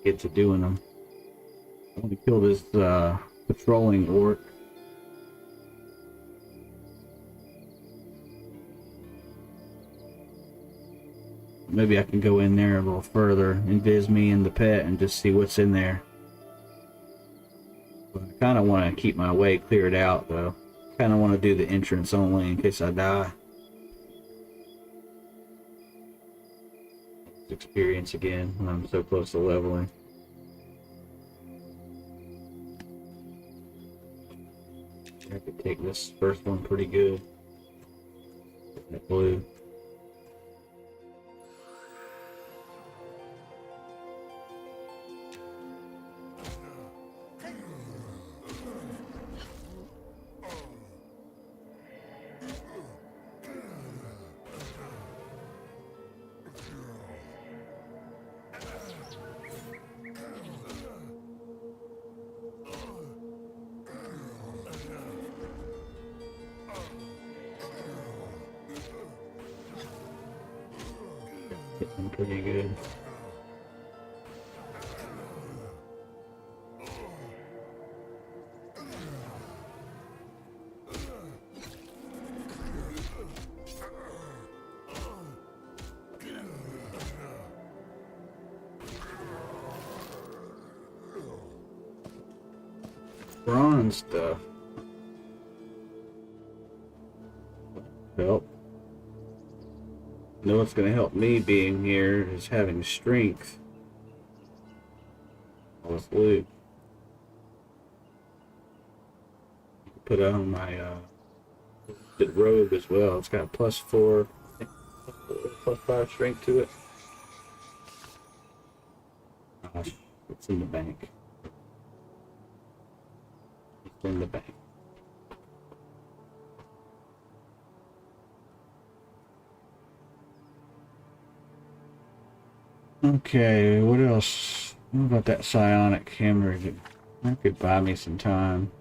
Get to doing them. I want to kill this patrolling orc. Maybe I can go in there a little further, invis me and the pet, and just see what's in there. But I kind of want to keep my way cleared out, though. Kind of want to do the entrance only in case I die. experience again when I'm so close to leveling. I could take this first one pretty good. That blue. Hitting pretty good. Bronze stuff. Help. Know what's going to help me being here is having strength. All this loot. Put on my robe as well. It's got +4, +5 strength to it. Gosh, it's in the bank. It's in the bank. Okay, what else? What about that psionic hemorrhage? That could buy me some time.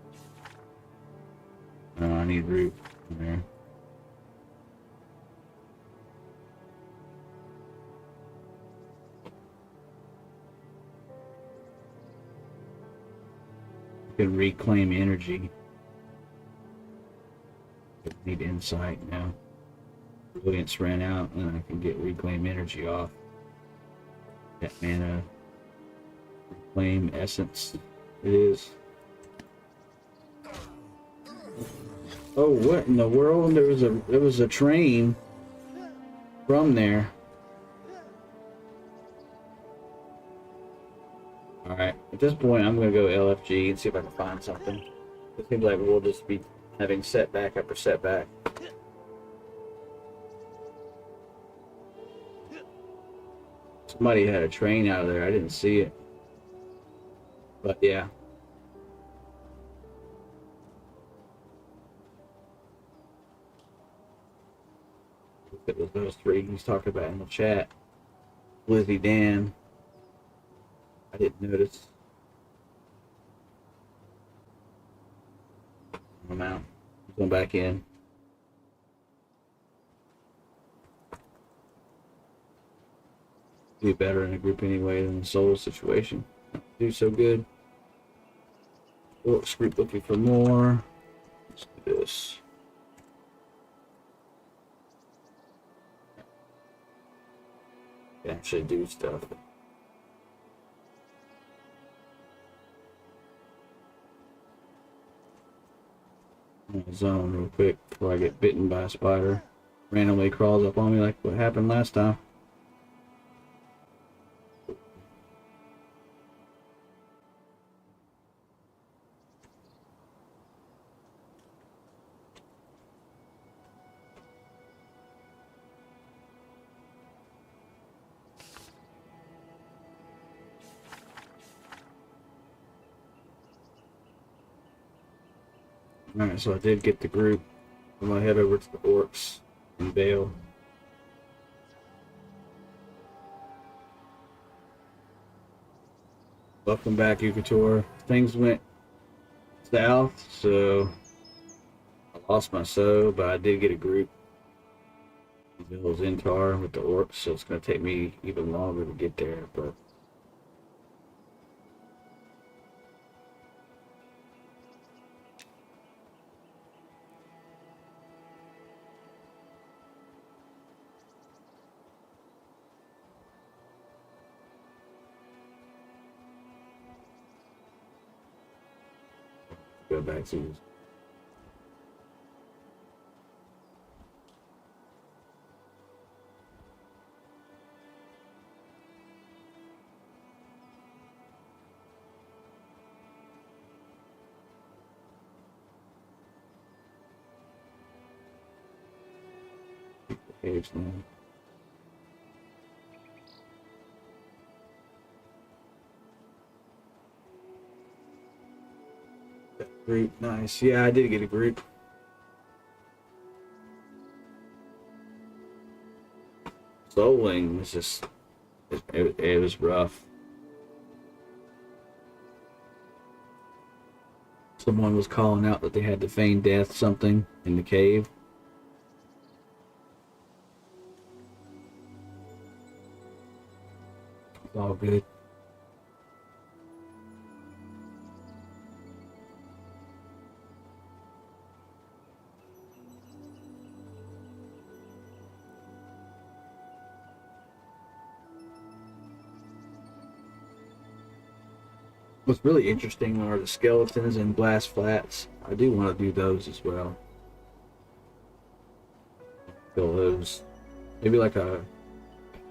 No, I need root there. I can reclaim energy. I need insight now. Brilliance ran out, and I can get reclaim energy off. That mana. Reclaim essence. It is. Oh, what in the world? There was a train from there. Alright, at this point I'm gonna go LFG and see if I can find something. It seems like we'll just be having setback after setback. Somebody had a train out of there, I didn't see it. But yeah. It was those three he's talking about in the chat. Lizzie Dan. I didn't notice. I'm out. I'm going back in. Do better in a group anyway than the solo situation. Do so good. Orcs group looking for more. Let's do this. Can actually do stuff. Zone real quick before I get bitten by a spider. Randomly crawls up on me like what happened last time. Alright, so I did get the group. I'm gonna head over to the orcs and bail. Welcome back, Yukator. Things went south, so I lost my soul, but I did get a group. Bill Zentar with the orcs, so it's gonna take me even longer to get there, but go back to this. caves now. Group, nice. Yeah, I did get a group. Souling was just, it was rough. Someone was calling out that they had to feign death something in the cave. It's all good. What's really interesting are the skeletons and blast flats. I do want to do those as well. Kill those. Maybe like a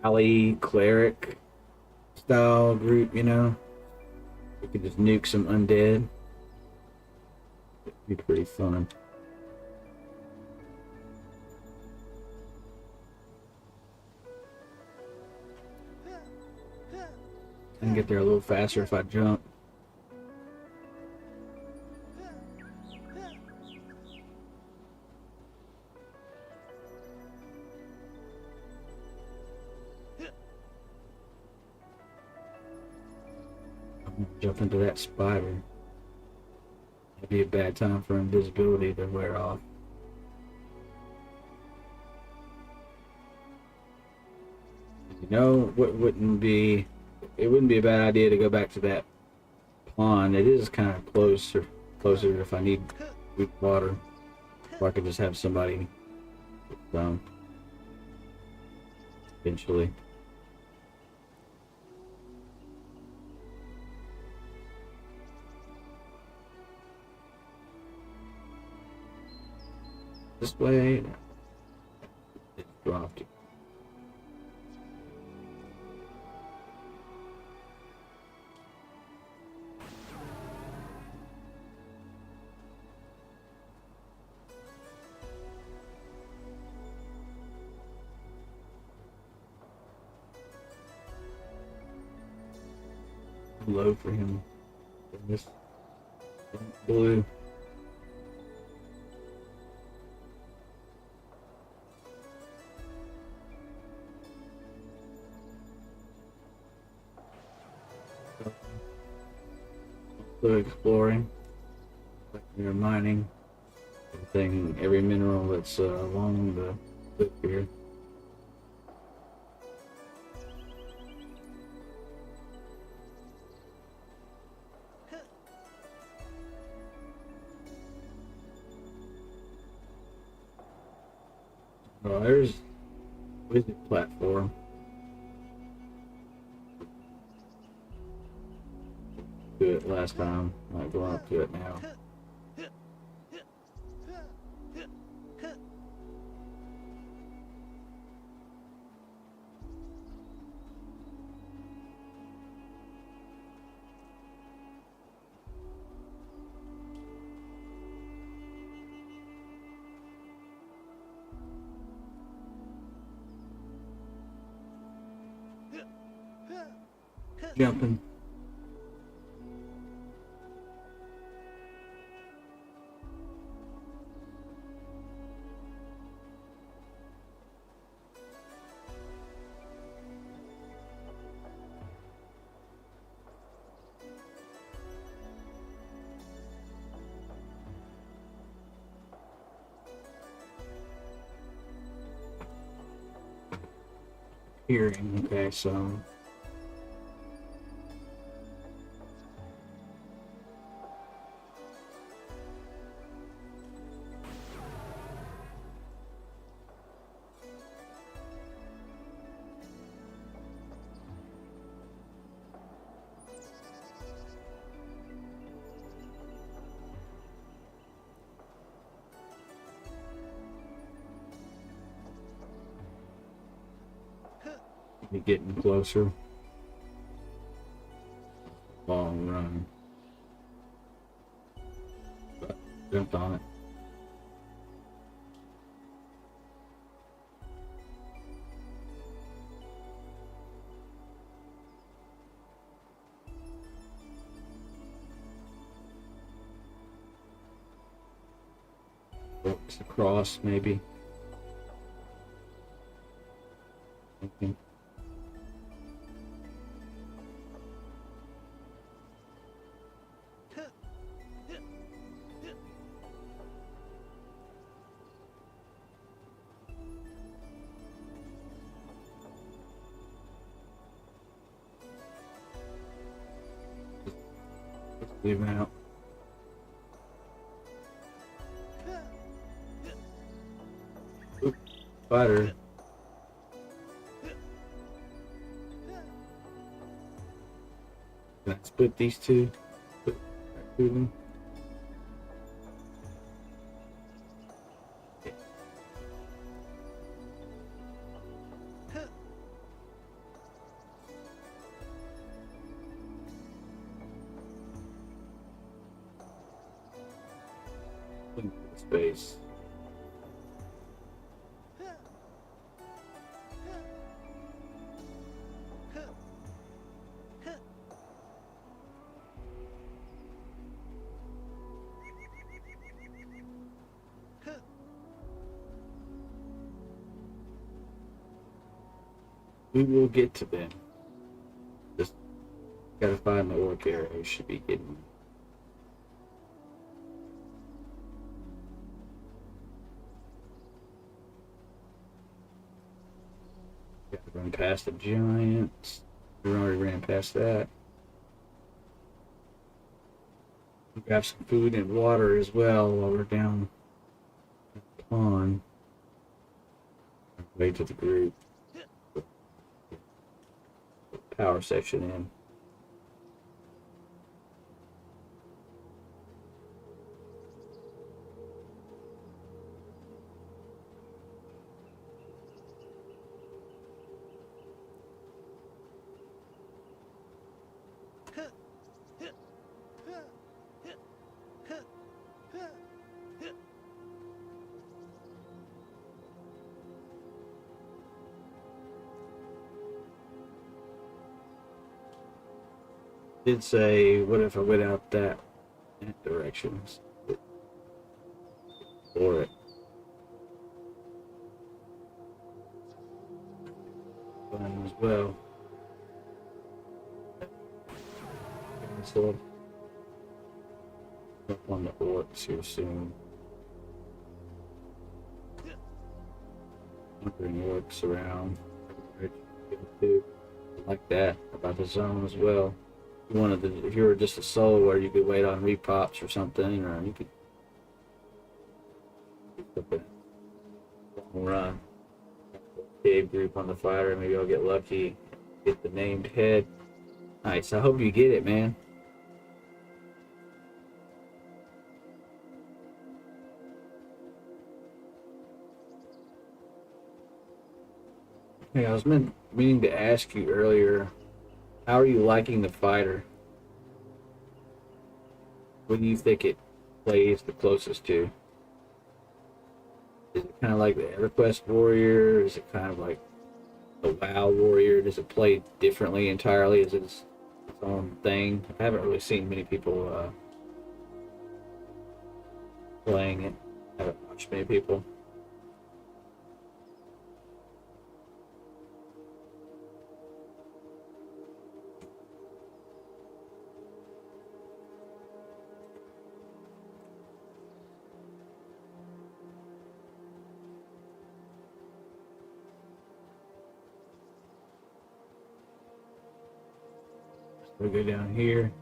alley cleric style group, you know? We could just nuke some undead. It'd be pretty fun. I can get there a little faster if I jump. Jump into that spider. It'd be a bad time for invisibility to wear off. You know what wouldn't be? It wouldn't be a bad idea to go back to that pond. It is kind of closer if I need good water, or I could just have somebody eventually. This way, it dropped. Low for him. This blue. Also exploring, like you're mining, everything, every mineral that's along the cliff here. Oh, there's the platform. Do it last time. I'm not going up to it now. Jumping. Hearing, okay, so you're getting closer. Long run. But jumped on it. It's a cross, maybe. Okay. Leave it out. Oop, spider. Can I split these two? Put that through them. Space. We will get to them. Just gotta find the orc area. We should be getting. Gotta run past the giants. We already ran past that. We grab some food and water as well while we're down the pond. Wait to the group. Power section in. Did say, what if I went out that direction for it? Fun as well. So, up on the orcs here soon. Bring orcs around. I like that about the zone as well. You wanted to, if you were just a solo where you could wait on repops or something, or you could run cave group on the fighter. Maybe I'll get lucky, get the named head. Nice. I hope you get it, man. Hey, I was meaning to ask you earlier. How are you liking the fighter? What do you think it plays the closest to? Is it kind of like the EverQuest Warrior? Is it kind of like the WoW Warrior? Does it play differently entirely? Is it its own thing? I haven't really seen many people playing it. I haven't watched many people. We go down here.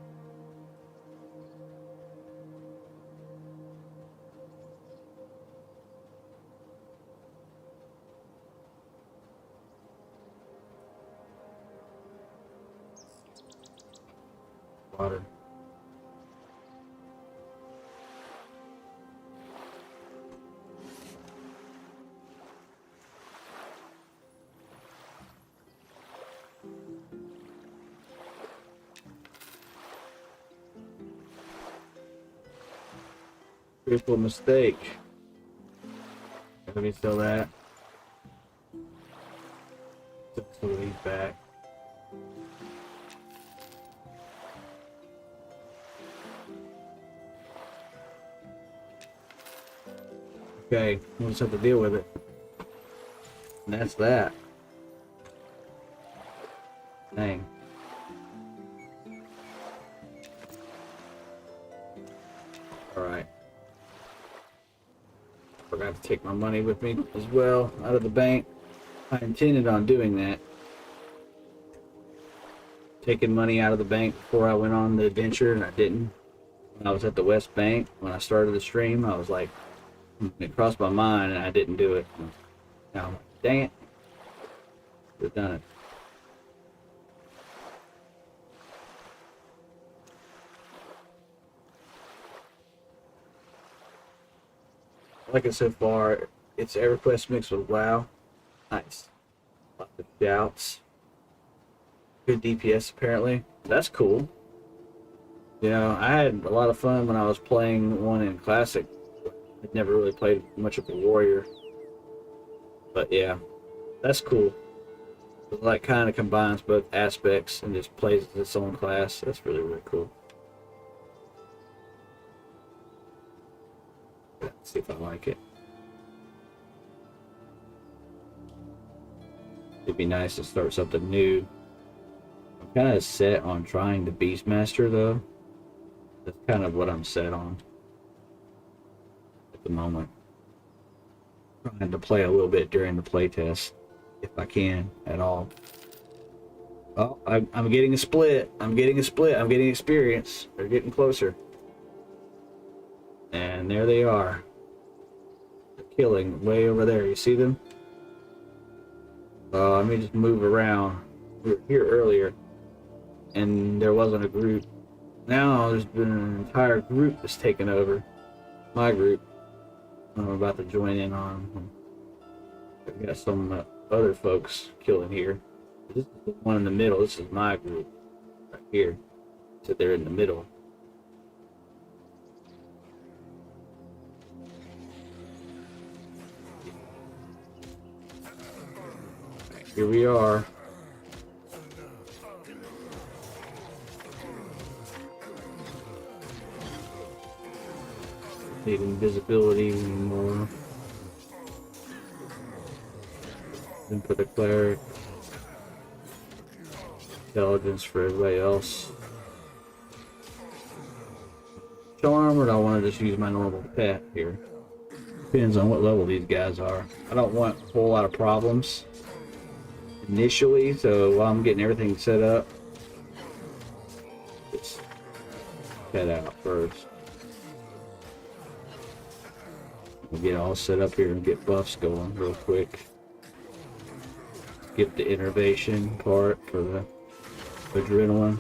Water. Critical mistake. Let me fill that. Took the lead back. Okay, we'll just have to deal with it. And that's that. Dang. Alright. Forgot to take my money with me as well out of the bank. I intended on doing that. Taking money out of the bank before I went on the adventure, and I didn't. When I was at the West Bank, when I started the stream, I was like, it crossed my mind, and I didn't do it. Now I'm like, dang it. Should have done it. I like it so far. It's EverQuest mixed with WoW. Nice. Lots of shouts. Good DPS apparently. That's cool. You know, I had a lot of fun when I was playing one in Classic. I'd never really played much of a warrior. But yeah, that's cool. It like kind of combines both aspects and just plays its own class. That's really, really cool. Let's see if I like it. It'd be nice to start something new. I'm kind of set on trying the Beastmaster though. That's kind of what I'm set on at the moment. Trying to play a little bit during the playtest, if I can at all. Oh, I'm getting a split. I'm getting a split. I'm getting experience. They're getting closer. And there they are. They're killing way over there. You see them? Let me just move around. We were here earlier, and there wasn't a group. Now there's been an entire group that's taken over. My group. I'm about to join in on. We got some other folks killing here. This is the one in the middle. This is my group right here. So they're in the middle. Here we are. Need invisibility anymore. Then for the cleric. Intelligence for everybody else. Charm, or do I want to just use my normal pet here? Depends on what level these guys are. I don't want a whole lot of problems initially, so while I'm getting everything set up, let's head out first. We'll get all set up here and get buffs going real quick. Skip the innervation part for the adrenaline.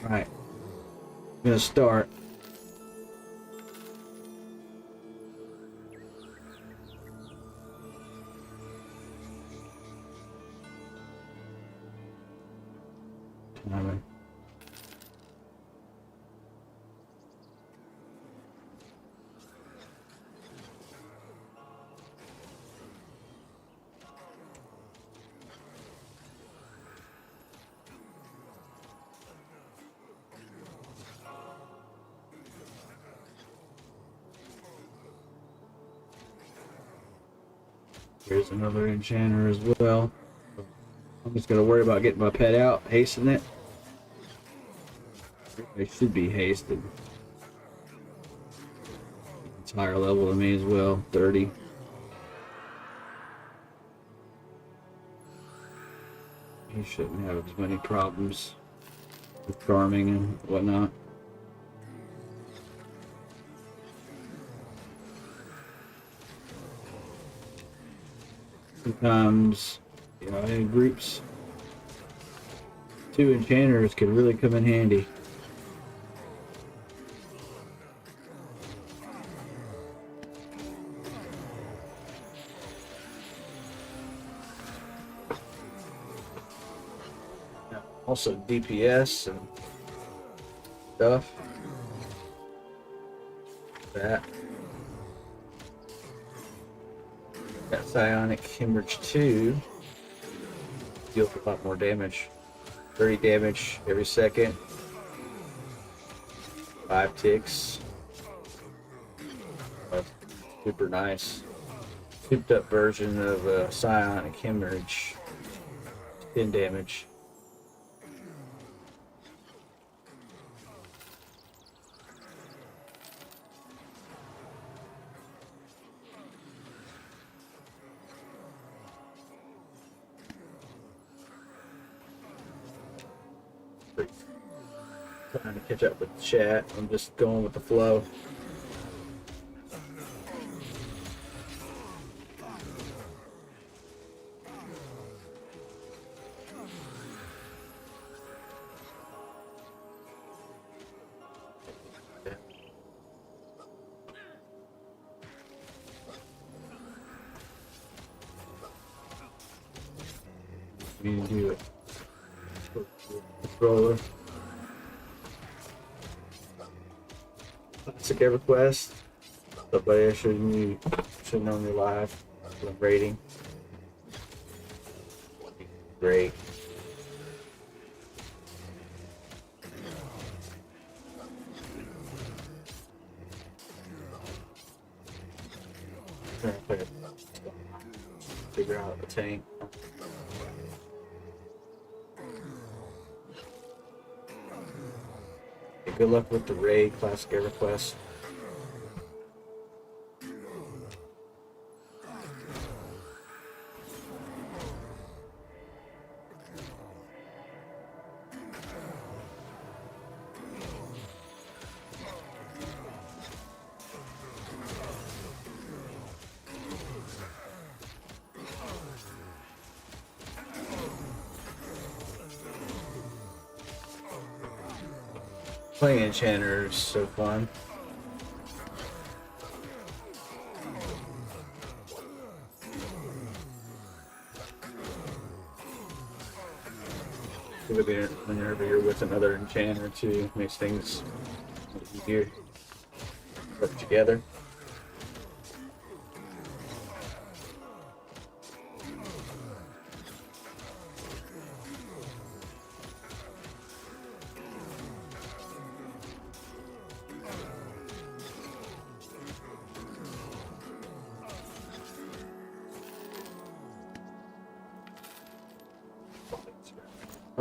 Alright. I'm gonna start. Timing. Here's another enchanter as well. I'm just gonna worry about getting my pet out, hastening it. They should be hasted. It's higher level than me as well, 30. He shouldn't have as many problems with farming and whatnot. Sometimes, you know, in groups, 2 enchanters could really come in handy. Also DPS and stuff. That. Got Psionic Hemorrhage 2. Deals a lot more damage. 30 damage every second. 5 ticks. A super nice, souped up version of psionic hemorrhage. 10 damage. Trying to catch up with the chat. I'm just going with the flow. You do it. Controller. Classic EverQuest. Somebody I should know in your live. Rating. Great. Figure out the tank. Good luck with the raid, Classic EverQuest. Playing Enchanter is so fun. Whenever you're with another Enchanter too, makes things easier. Work together.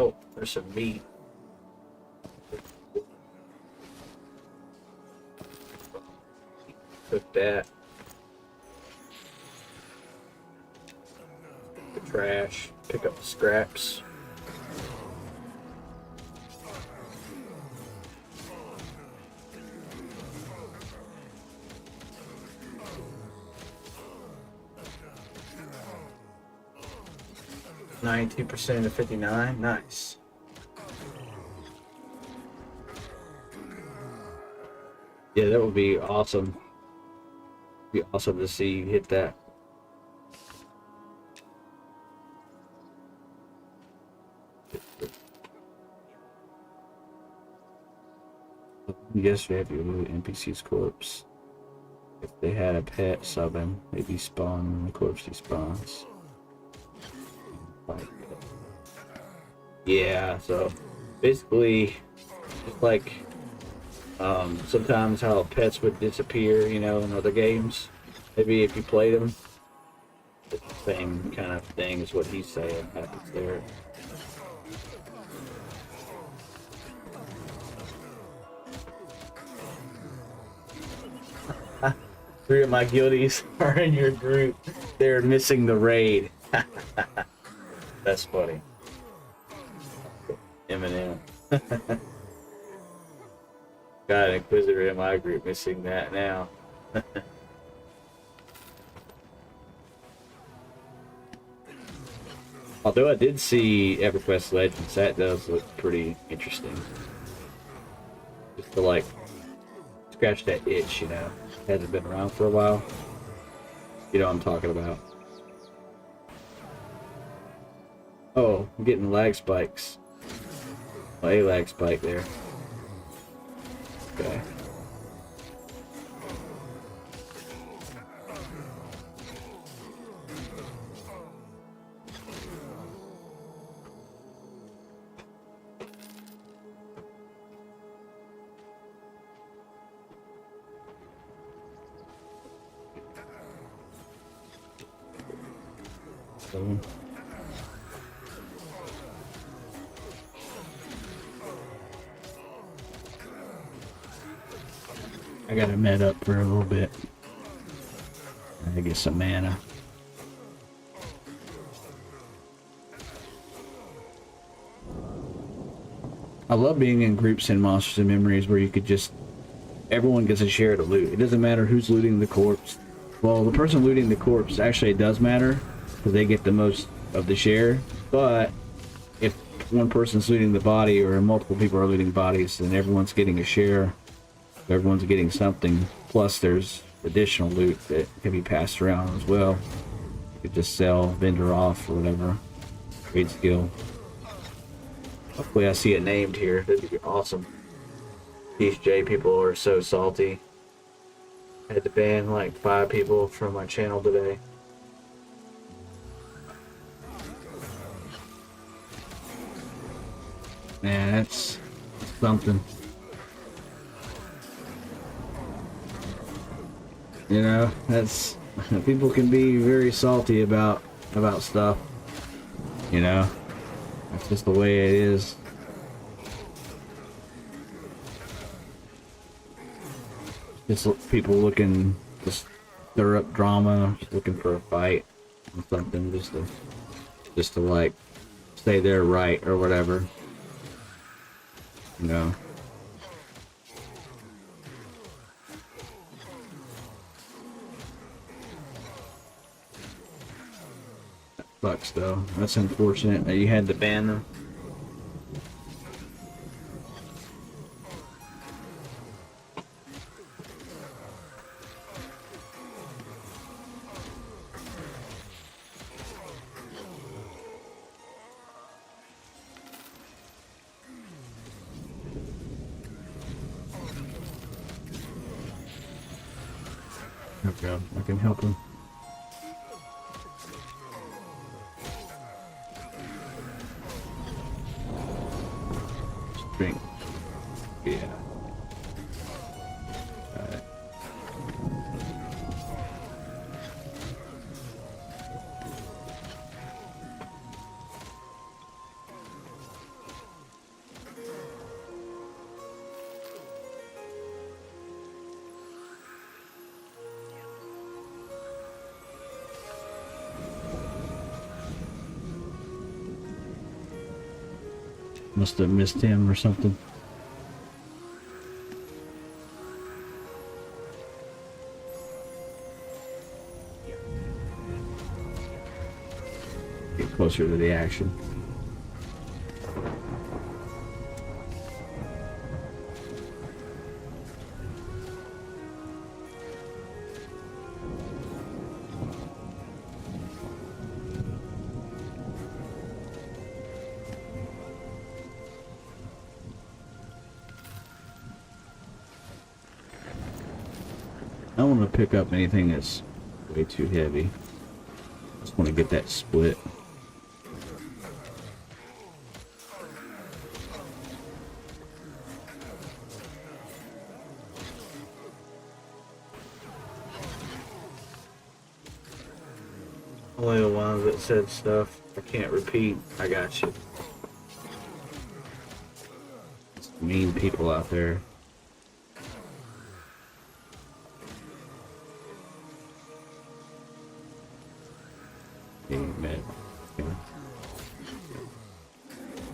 Oh, there's some meat. Cook that. The trash. Pick up the scraps. %to 59. Nice. Yeah, that would be awesome. Be awesome to see you hit that. Yes, we have your NPC's corpse. If they had a pet, sub him. They despawn when the corpse despawns. Yeah, so basically, just like sometimes how pets would disappear, you know, in other games. Maybe if you played them, it's the same kind of thing as what he's saying happens there. Three of my guilties are in your group. They're missing the raid. That's funny. Eminem. Got an Inquisitor in my group missing that now. Although I did see EverQuest Legends, that does look pretty interesting. Just to like scratch that itch, you know. Hasn't been around for a while. You know what I'm talking about. Oh, I'm getting lag spikes. Oh, a lag spike there. Okay. So, I got it met up for a little bit. I get some mana. I love being in groups in Monsters and Memories where you could just, everyone gets a share of the loot. It doesn't matter who's looting the corpse. Well, the person looting the corpse, actually it does matter because they get the most of the share. But if one person's looting the body or multiple people are looting bodies, then everyone's getting a share. Everyone's getting something. Plus there's additional loot that can be passed around as well. You could just sell, vendor off, or whatever. Trade skill. Hopefully I see it named here. That'd be awesome. These J people are so salty. I had to ban like 5 people from my channel today. Man, that's something. You know, that's, people can be very salty about stuff. You know, that's just the way it is. Just people looking to stir up drama, looking for a fight or something, just to like say they're right or whatever. You know. That sucks though. That's unfortunate that you had to ban them. Okay, I can help him. Drink. Yeah. Alright. Must have missed him or something. Get closer to the action. I don't want to pick up anything that's way too heavy. Just want to get that split. Only the ones that said stuff I can't repeat. I got you. It's mean people out there. Amen. Yeah.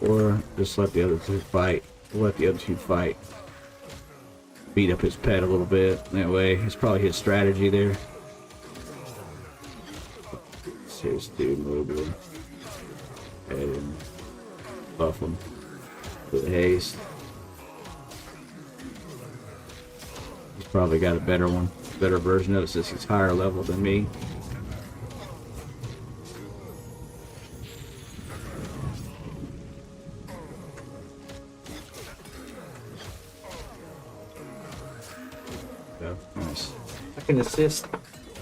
Or just let the other two fight. Let the other two fight. Beat up his pet a little bit. That way, it's probably his strategy there. Here's dude mobile. Head and buff him with haste. He's probably got a better one, better version of it since he's higher level than me. So, nice. I can assist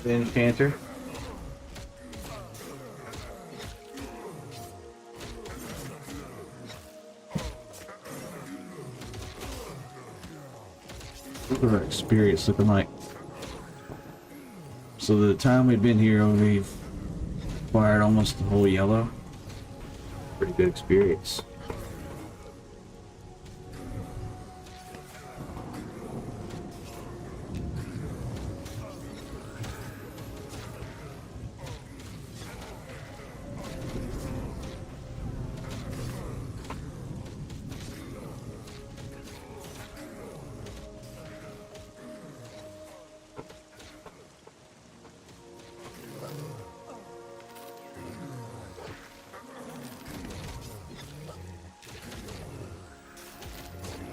the enchanter. Look at our experience looking like. So the time we've been here, we've acquired almost the whole yellow. Pretty good experience.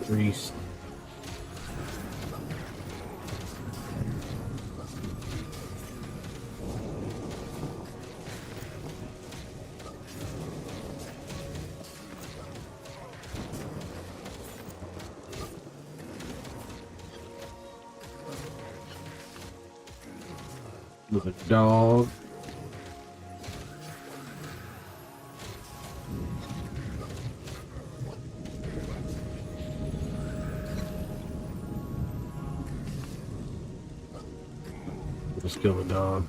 Priest. With a dog. Let's kill the dog.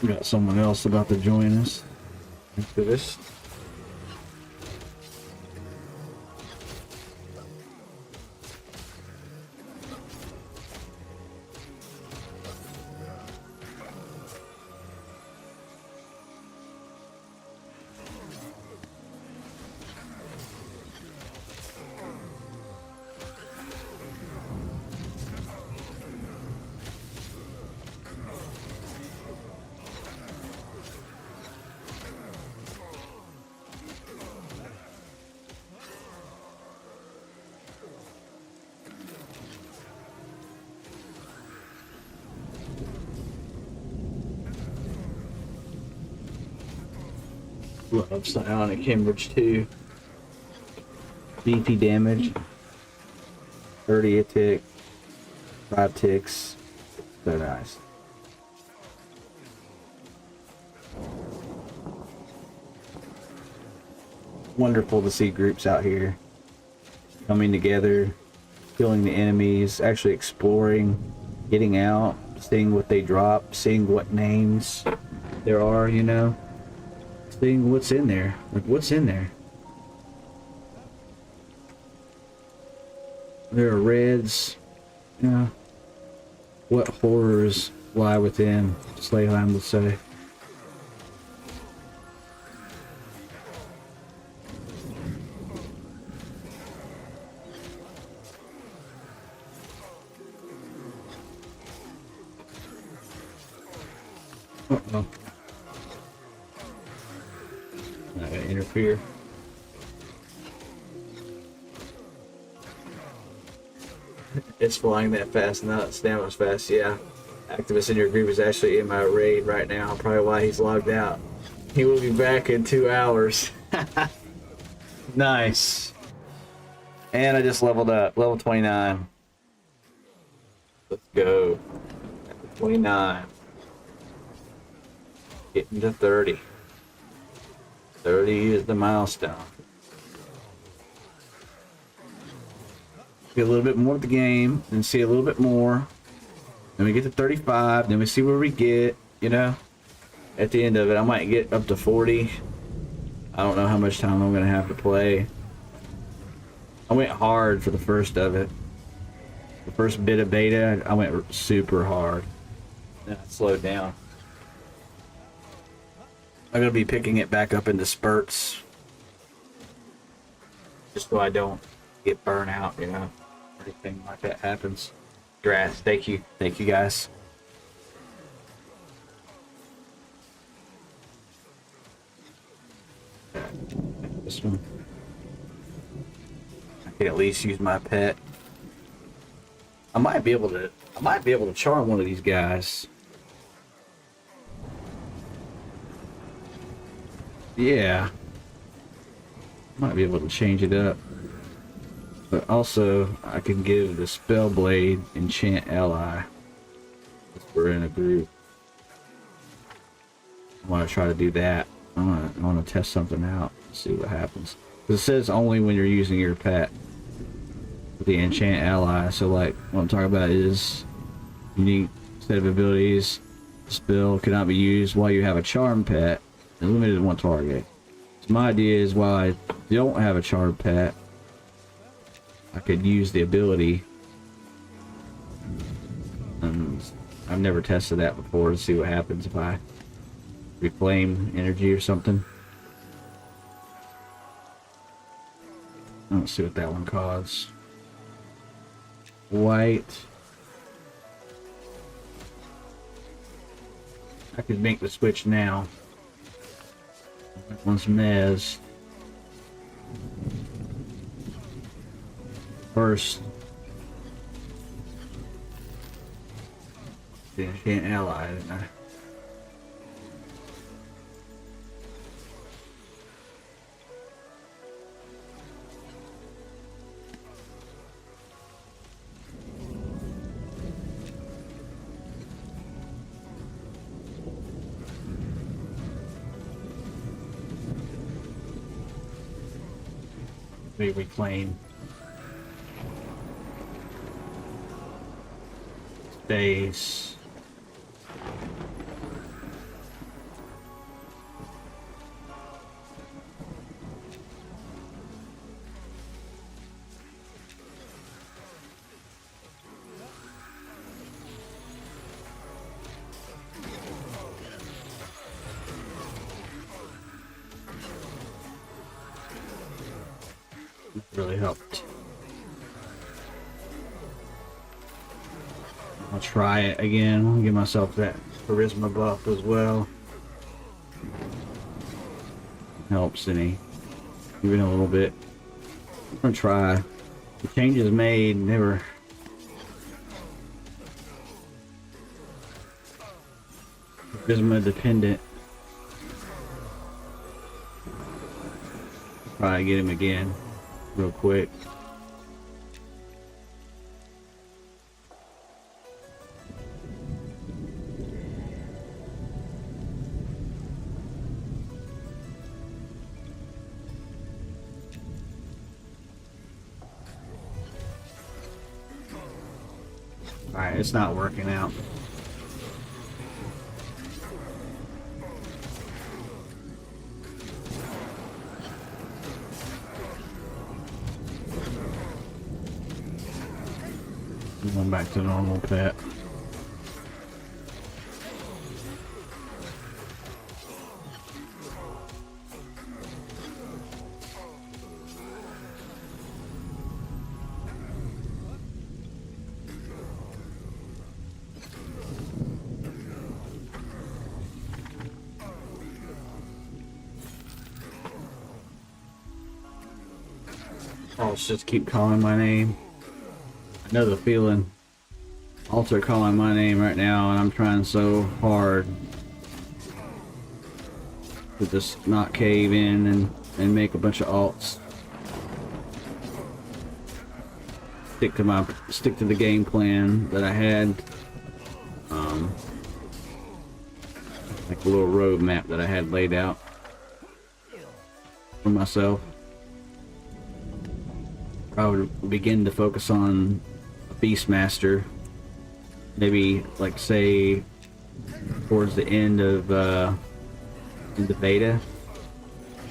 We got someone else about to join us after this. Love psionic hemorrhage too. BP damage. 30 a tick. 5 ticks. So nice. Wonderful to see groups out here coming together, killing the enemies, actually exploring, getting out, seeing what they drop, seeing what names there are, you know. Seeing what's in there. Like, what's in there? There are reds. Yeah. What horrors lie within, Slayheim would say. Uh-oh. Not gonna interfere. It's flying that fast, not stamina's fast, yeah. Activist in your group is actually in my raid right now, probably why he's logged out. He will be back in 2 hours. Nice. And I just leveled up, level 29. Let's go. 29. Getting to 30. 30 is the milestone. Get a little bit more of the game, and see a little bit more. Then we get to 35, then we see where we get, you know. At the end of it, I might get up to 40. I don't know how much time I'm going to have to play. I went hard for the first of it. The first bit of beta, I went super hard. Then I slowed down. I'm going to be picking it back up into spurts. Just so I don't get burnt out, you know. Anything like that happens. Grass, thank you. Thank you, guys. This one. I can at least use my pet. I might be able to charm one of these guys. Yeah. Might be able to change it up. But also, I can give the spell blade enchant ally. If we're in a group. I want to try to do that. I want to test something out. See what happens. Because it says only when you're using your pet. The enchant ally. So like what I'm talking about is unique set of abilities. Spell cannot be used while you have a charm pet and limited to one target. So my idea is while I don't have a charm pet, I could use the ability. And I've never tested that before to see what happens if I reclaim energy or something. Let's see what that one costs. White. I could make the switch now. That one's Mez. First, the enchant ally, didn't I? They reclaim. Space. Really helped. I'll try it again. I'll give myself that charisma buff as well. Helps any, even a little bit. I'm gonna try. The changes made never. Charisma dependent. Try to get him again, real quick. Alright, it's not working out. Going back to normal pet. Oh, let's just keep calling my name. I know the feeling. Also calling my name right now, and I'm trying so hard to just not cave in and make a bunch of alts. Stick to the game plan that I had. Like a little roadmap that I had laid out for myself. I would begin to focus on a Beastmaster. Maybe, like, say, towards the end of the beta.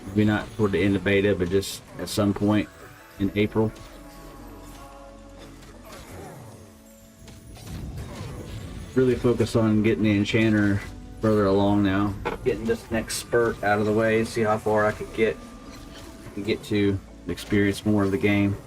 Maybe not toward the end of beta, but just at some point in April. Really focus on getting the Enchanter further along now. Getting this next spurt out of the way, see how far I could get to experience more of the game.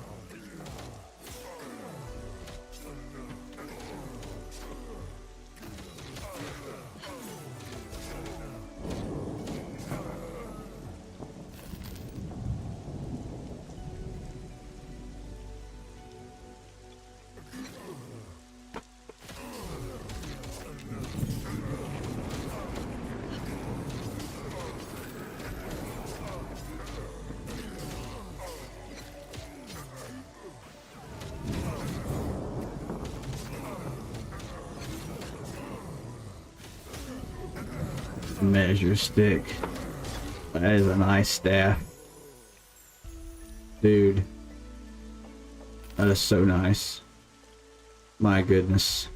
Measure stick. That is a nice staff. Dude. That is so nice. My goodness.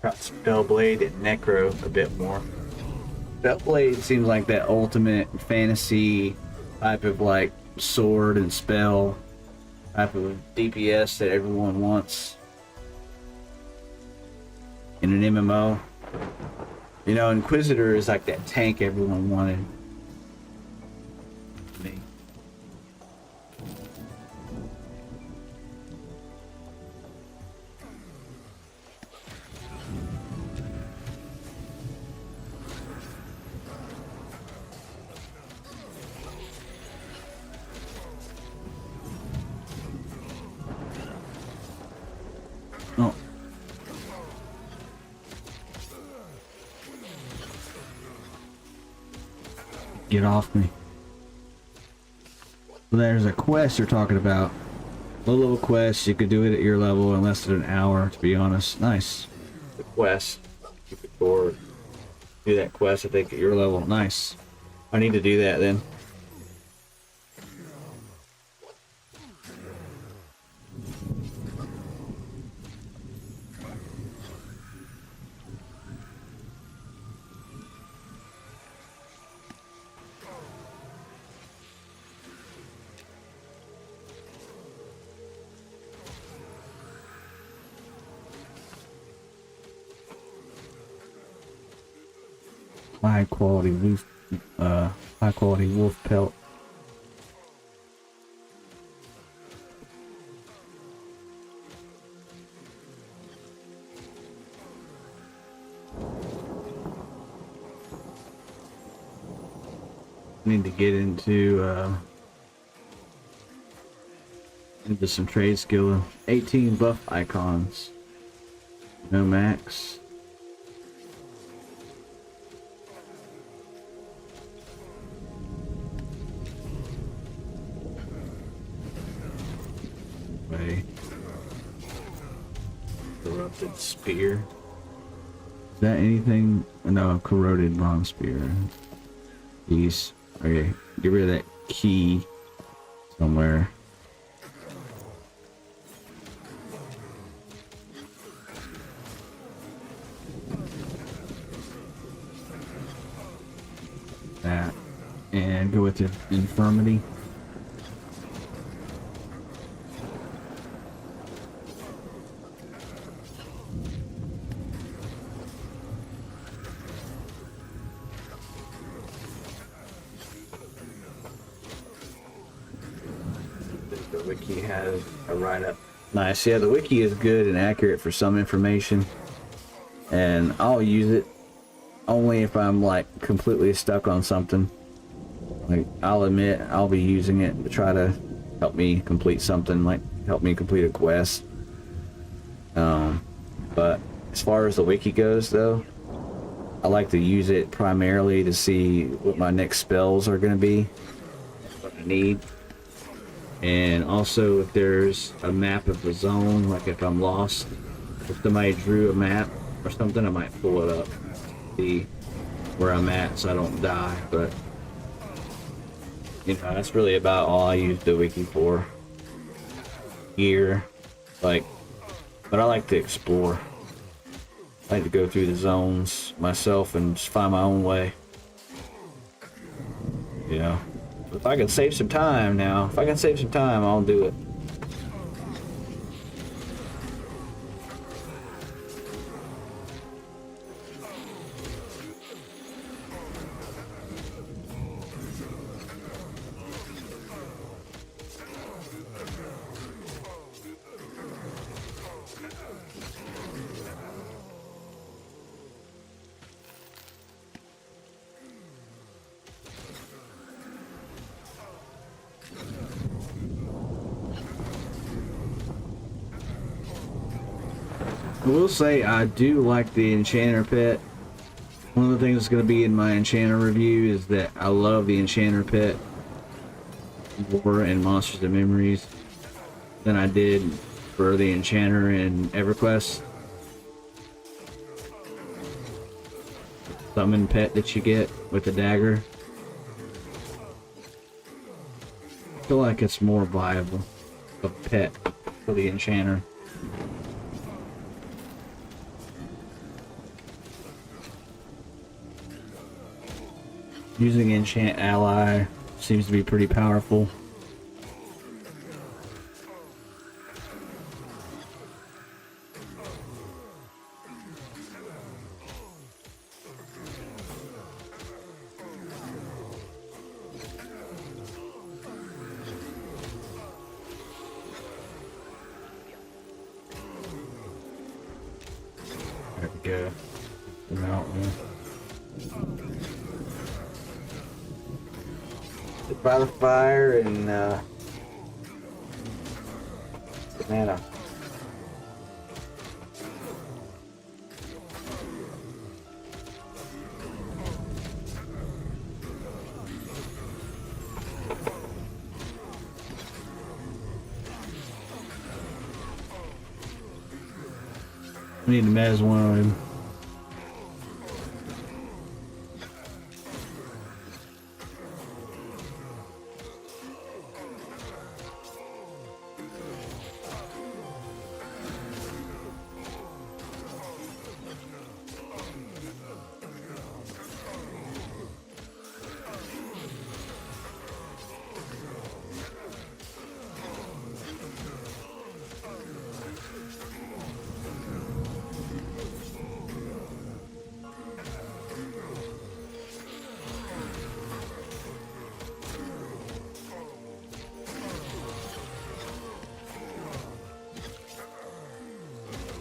Got Spellblade and Necro a bit more. Spellblade seems like that ultimate fantasy type of like sword and spell type of DPS that everyone wants in an MMO. You know, Inquisitor is like that tank everyone wanted. Me. Oh. Get off me. There's a quest you're talking about. Low level quest, you could do it at your level in less than an hour, to be honest. Nice. The quest. Keep it bored. Do that quest, I think, at your level. Nice. I need to do that then. High quality wolf pelt. Need to get into some trade skill. 18 buff icons. No max. Corrupted spear. Is that anything? No, corroded bronze spear. These. Okay, get rid of that key somewhere. That. And go with the infirmity. Wiki has a write-up. Nice. Yeah, the wiki is good and accurate for some information, and I'll use it only if I'm like completely stuck on something. Like, I'll admit I'll be using it to try to help me complete something, like help me complete a quest. But as far as the wiki goes though, I like to use it primarily to see what my next spells are going to be, what I need. And also if there's a map of the zone, like if I'm lost, if somebody drew a map or something, I might pull it up, see where I'm at so I don't die. But you know, that's really about all I use the wiki for. Gear, like, but I like to explore. I like to go through the zones myself and just find my own way. You know, if I can save some time now, I'll do it. I will say I do like the Enchanter pet. One of the things that's going to be in my Enchanter review is that I love the Enchanter pet more in Monsters and Memories than I did for the Enchanter in EverQuest. Summon pet that you get with the dagger. I feel like it's more viable of pet for the Enchanter. Using Enchant Ally seems to be pretty powerful. There we go. The mountain. By the fire and banana. I need to mez one of him.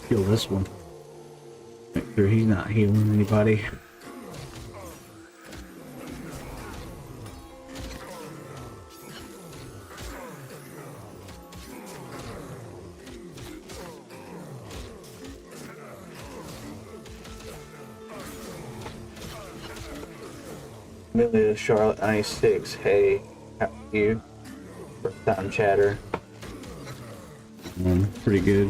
Kill this one. Make sure he's not healing anybody. Amelia Charlotte 96. Hey, how are you? First time chatter. Pretty good.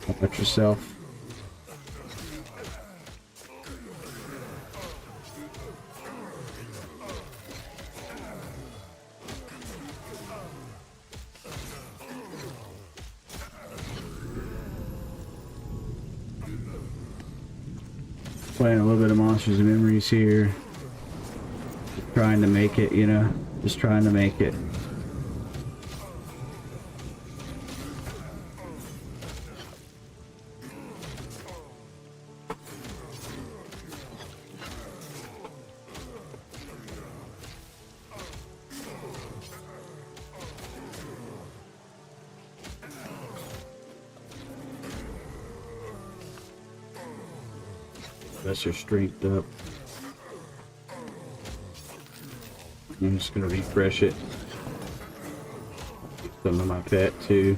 How about yourself? Playing a little bit of Monsters and Memories here. Just trying to make it, you know, just trying to make it. That's your strength up. I'm just gonna refresh it. Some of my pet too.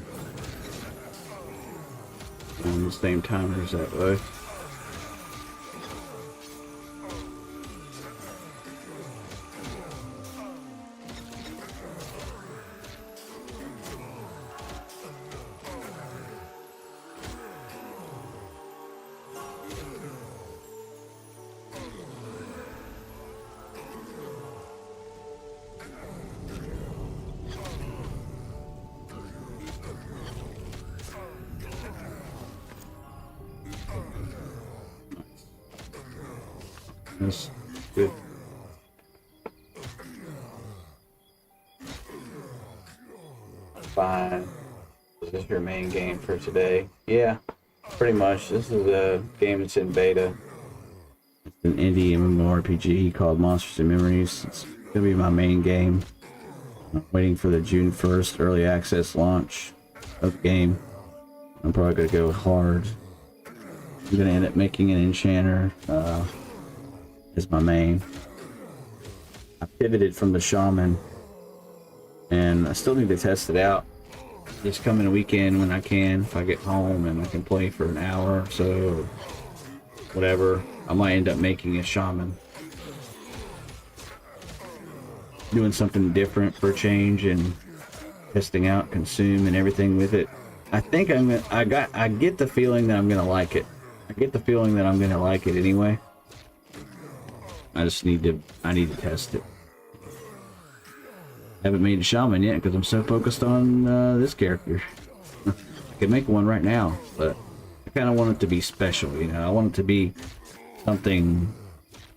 On the same timers that way. That's good. Fine. This is your main game for today. Yeah, pretty much. This is a game that's in beta. It's an indie MMORPG called Monsters and Memories. It's gonna be my main game. I'm waiting for the June 1st early access launch of the game. I'm probably gonna go hard. I'm gonna end up making an Enchanter as my main. I pivoted from the Shaman and I still need to test it out. this coming weekend when I can, if I get home and I can play for an hour or so, or whatever, I might end up making a shaman. Doing something different for a change and testing out consume and everything with it. I think I get the feeling that I'm gonna like it. I get the feeling that I'm gonna like it anyway. I need to test it. Haven't made a shaman yet because I'm so focused on this character. I could make one right now, but I kind of want it to be special, you know. I want it to be something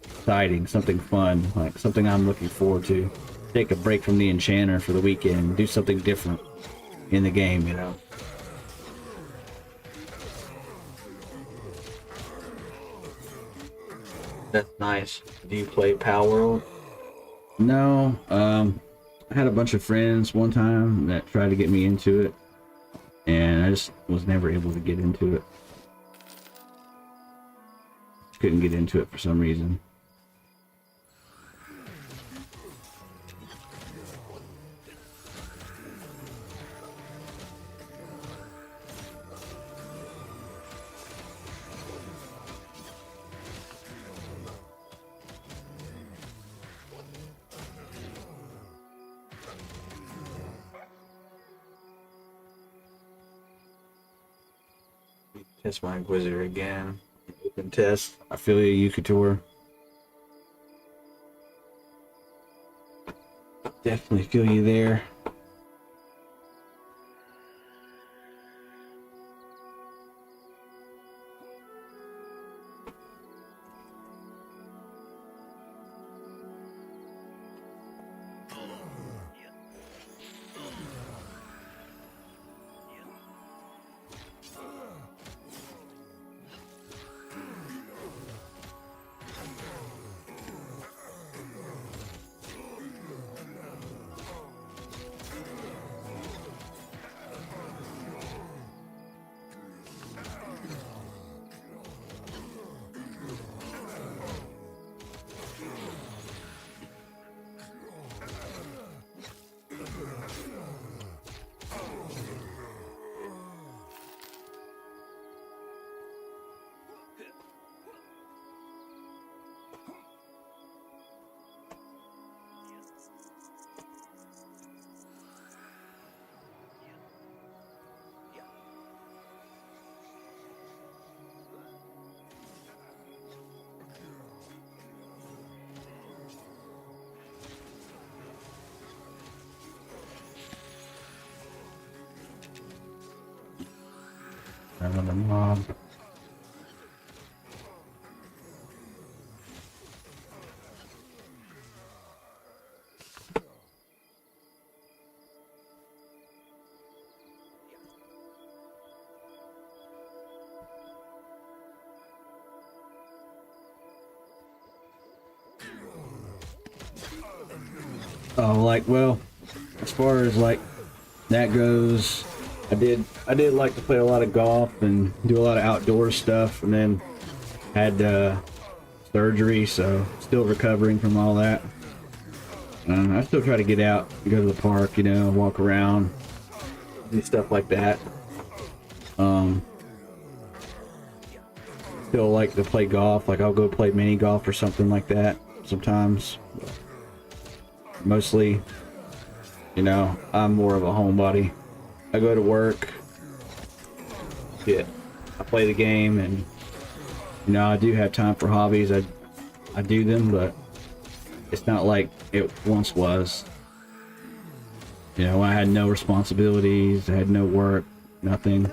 exciting, something fun, like something I'm looking forward to. Take a break from the enchanter for the weekend, do something different in the game, you know. That's nice. Do you play Power World? No. I had a bunch of friends one time that tried to get me into it, and I just was never able to get into it. Couldn't get into it for some reason. Test my Inquisitor again. Open test. I feel you, Yukator. Definitely feel you there. Another mob. Oh, like, well, as far as like that goes, I did like to play a lot of golf and do a lot of outdoor stuff, and then had surgery, so still recovering from all that. I still try to get out, go to the park, you know, walk around, do stuff like that. Still like to play golf, like I'll go play mini golf or something like that sometimes. Mostly, you know, I'm more of a homebody. I go to work, I play the game, and you know, I do have time for hobbies. I do them, but it's not like it once was. You know, I had no responsibilities, I had no work, nothing.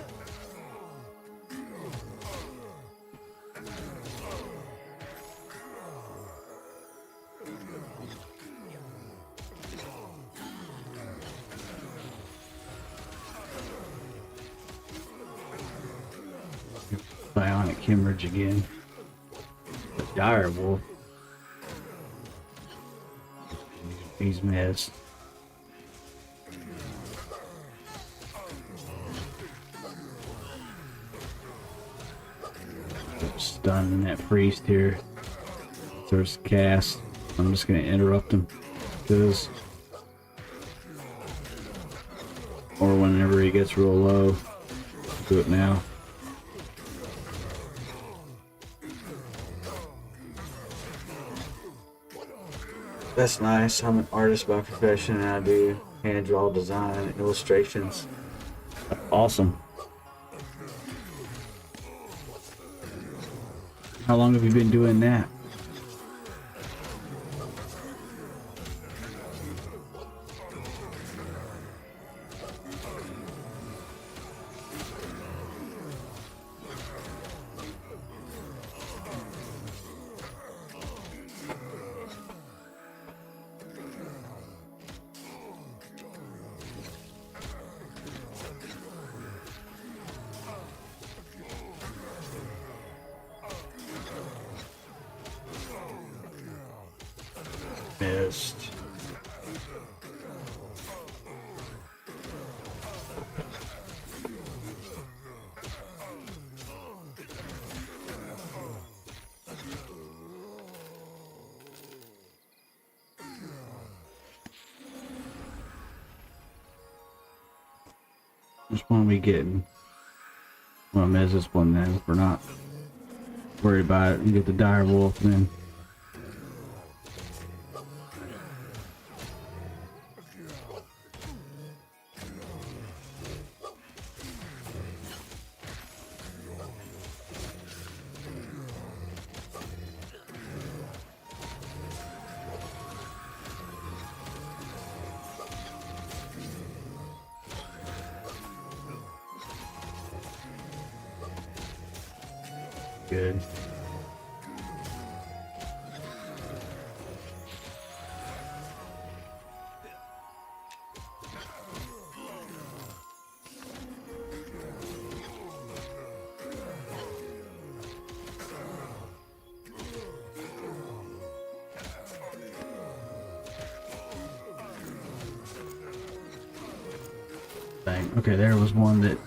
Bionic hemorrhage again. The dire wolf. He's missed. Stunning that priest here. There's cast. I'm just gonna interrupt him because, or when whenever he gets real low. Do it now. That's nice. I'm an artist by profession and I do hand draw design and illustrations. Awesome. How long have you been doing that? Missed. Which one are we getting? Well, miss this one then if we're not worried about it. And get the dire wolf then. Good. Dang. Okay, there was one that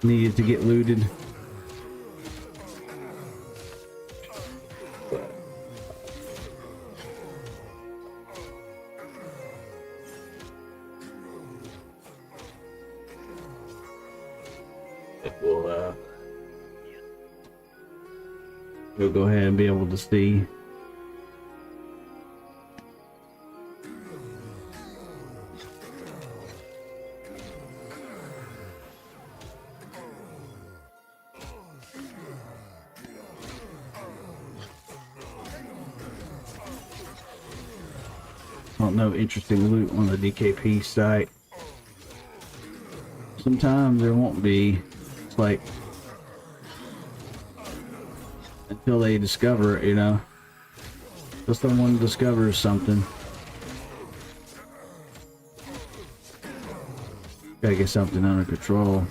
needed to get looted. We'll go ahead and be able to see. Well, no interesting loot on the DKP site. Sometimes there won't be. It's like until they discover it, you know. Until someone discovers something. Gotta get something under control.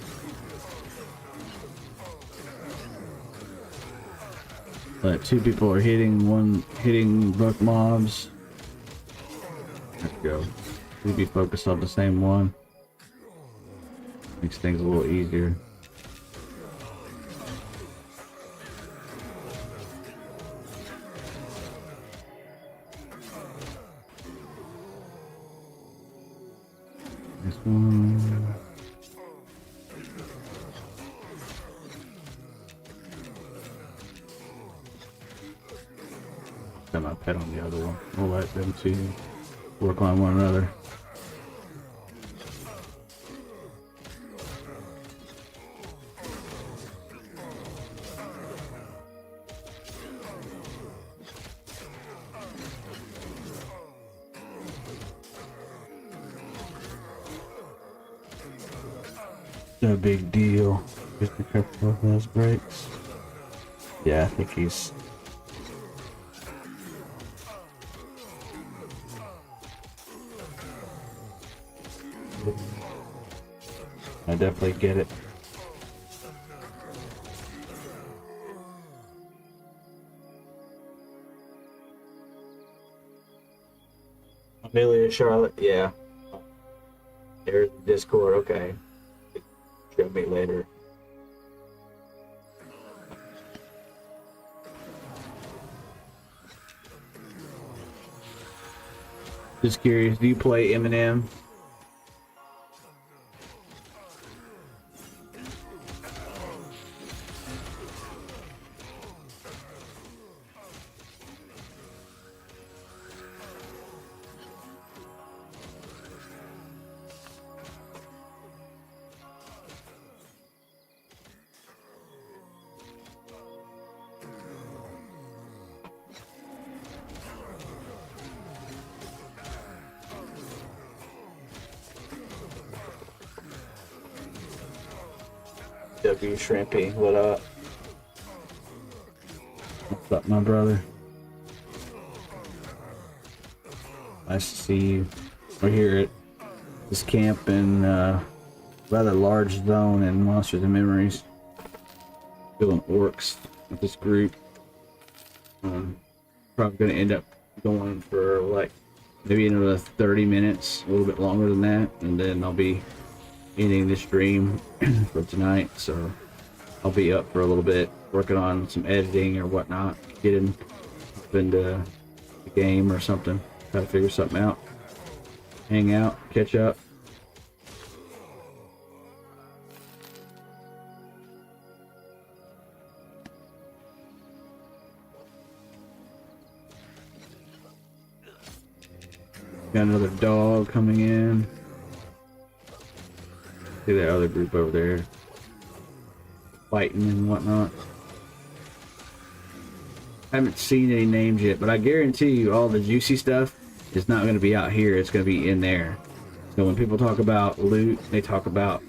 Like 2 people are hitting book mobs. Let's go. We'll be focused on the same one. Makes things a little easier. This one. Set my pet on the other one. We'll let them two work on one another. No big deal. Just be careful of those brakes. Yeah, I think he's. I definitely get it. Amelia Charlotte, yeah. There's Discord, okay. Show me later. Just curious, do you play Eminem? W Shrimpy, what up? What's up, my brother? Nice to see you. We're here at this camp in rather large zone in Monsters and Memories. Doing orcs with this group. Probably gonna end up going for like maybe another 30 minutes, a little bit longer than that, and then I'll be ending this stream for tonight. So I'll be up for a little bit, working on some editing or whatnot, getting up into the game or something, try to figure something out, hang out, catch up. Got another dog coming in. See that other group over there fighting and whatnot. I haven't seen any names yet, but I guarantee you all the juicy stuff is not going to be out here. It's going to be in there. So when people talk about loot, they talk about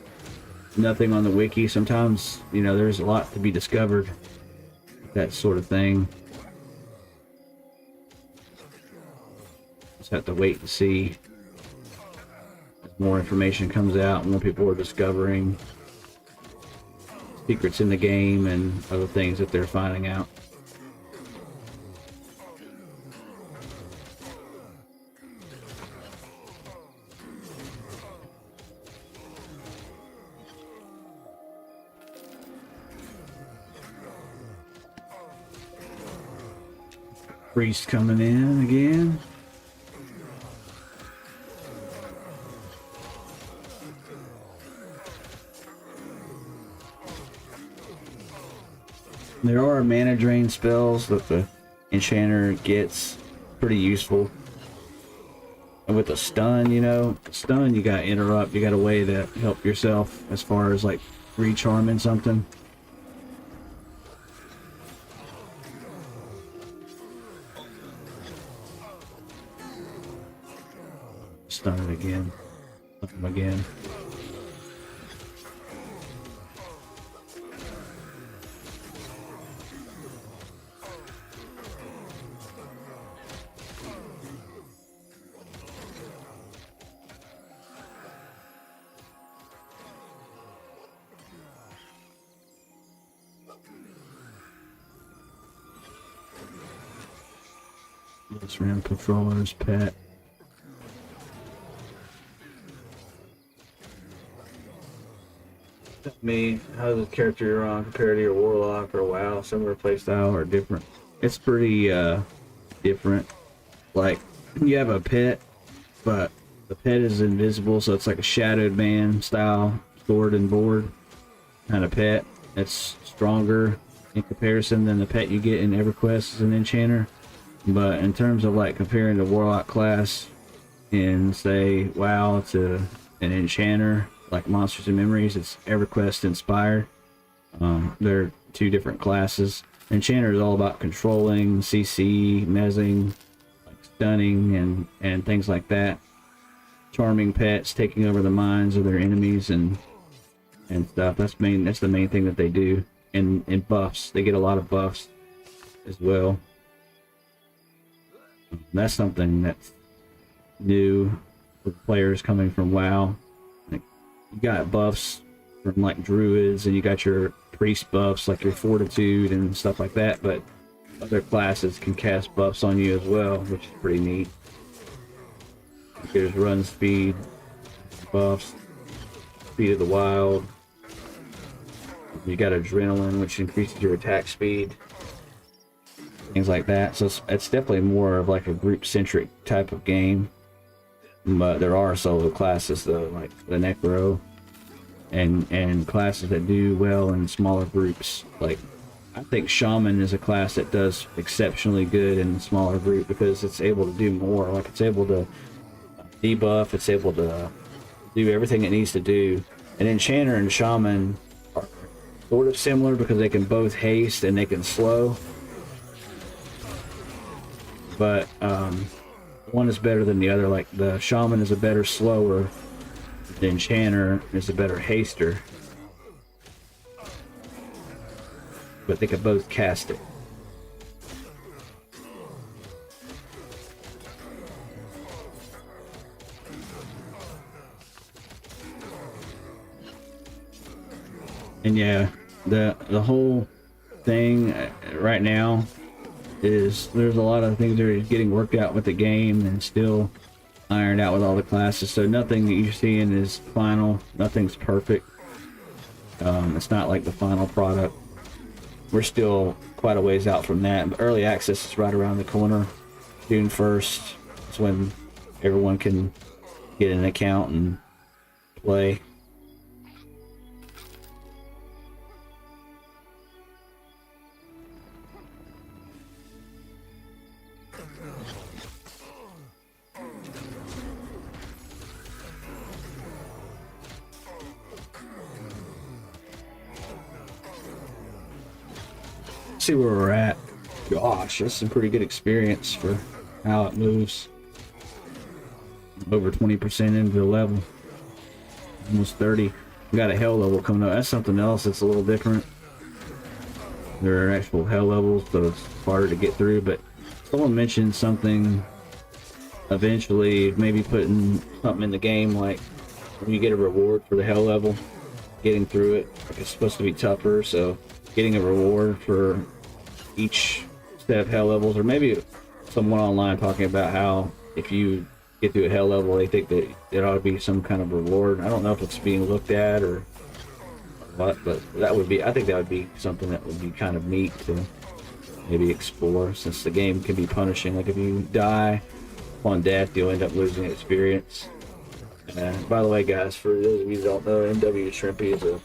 nothing on the wiki. Sometimes, you know, there's a lot to be discovered. That sort of thing. Just have to wait and see. As more information comes out, more people are discovering secrets in the game and other things that they're finding out. Priest coming in again. There are mana drain spells that the enchanter gets, pretty useful. And with a stun, you know, stun you gotta interrupt, you got a way to help yourself as far as like recharming something. Stun it again. Stun him again. This ram controller's pet. Me, how does the character you're on compare to your warlock or WoW? Similar playstyle or different? It's pretty different. Like, you have a pet, but the pet is invisible, so it's like a shadowed man style sword and board kind of pet. It's stronger in comparison than the pet you get in EverQuest as an enchanter. But in terms of like comparing the warlock class in say WoW to an enchanter like Monsters and Memories, it's EverQuest inspired. They're two different classes. Enchanter is all about controlling, CC, mezzing, like stunning and things like that. Charming pets, taking over the minds of their enemies and stuff. That's the main thing that they do. And buffs. They get a lot of buffs as well. That's something that's new for players coming from WoW. Like, you got buffs from like druids, and you got your priest buffs like your fortitude and stuff like that, but other classes can cast buffs on you as well, which is pretty neat. There's run speed buffs, speed of the wild. You got adrenaline, which increases your attack speed. Things like that. So it's definitely more of like a group-centric type of game. But there are solo classes though, like the Necro, and classes that do well in smaller groups. Like, I think Shaman is a class that does exceptionally good in a smaller group because it's able to do more. Like, it's able to debuff, it's able to do everything it needs to do. And Enchanter and Shaman are sort of similar because they can both haste and they can slow. But one is better than the other. Like, the Shaman is a better slower, the Enchanter is a better haster. but they could both cast it. And yeah, the whole thing right now is there's a lot of things that are getting worked out with the game and still ironed out with all the classes. So nothing that you're seeing is final. Nothing's perfect. It's not like the final product. We're still quite a ways out from that. But early access is right around the corner. June 1st is when everyone can get an account and play. See where we're at. Gosh, that's a pretty good experience for how it moves. Over 20% into the level. Almost 30. We got a hell level coming up. That's something else that's a little different. There are actual hell levels, so it's harder to get through, but someone mentioned something eventually, maybe putting something in the game like when you get a reward for the hell level, getting through it. Like it's supposed to be tougher, so getting a reward for each set of hell levels, or maybe someone online talking about how if you get through a hell level, they think that it ought to be some kind of reward. I don't know if it's being looked at or what, but that would be, I think that would be something that would be kind of neat to maybe explore, since the game can be punishing. Like if you die upon death, you'll end up losing experience. And by the way, guys, for those of you who don't know, MW Shrimpy is a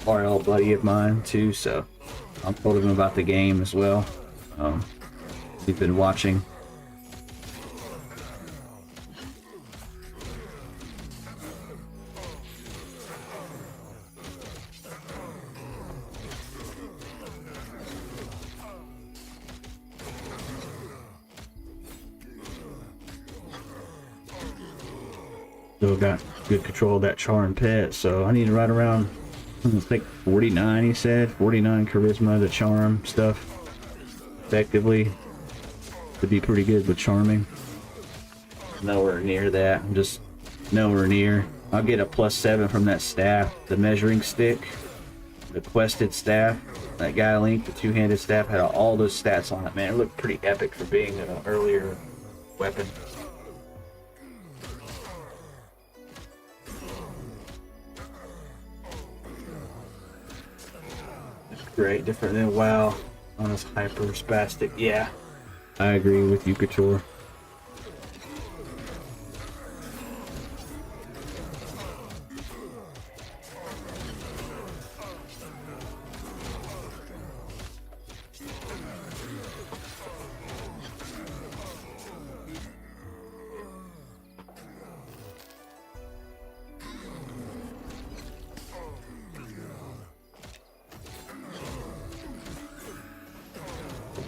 RL buddy of mine too, so I told him about the game as well. He's been watching. Still got good control of that charm pet, so I need to ride around. I think 49, he said. 49 charisma to charm stuff effectively to be pretty good with charming. Nowhere near that. I'm just nowhere near. I'll get a +7 from that staff, the measuring stick, the quested staff. That guy Link, the two-handed staff, had all those stats on it, man. It looked pretty epic for being an earlier weapon. Great, different than WoW on this hyper spastic. Yeah, I agree with you, Couture.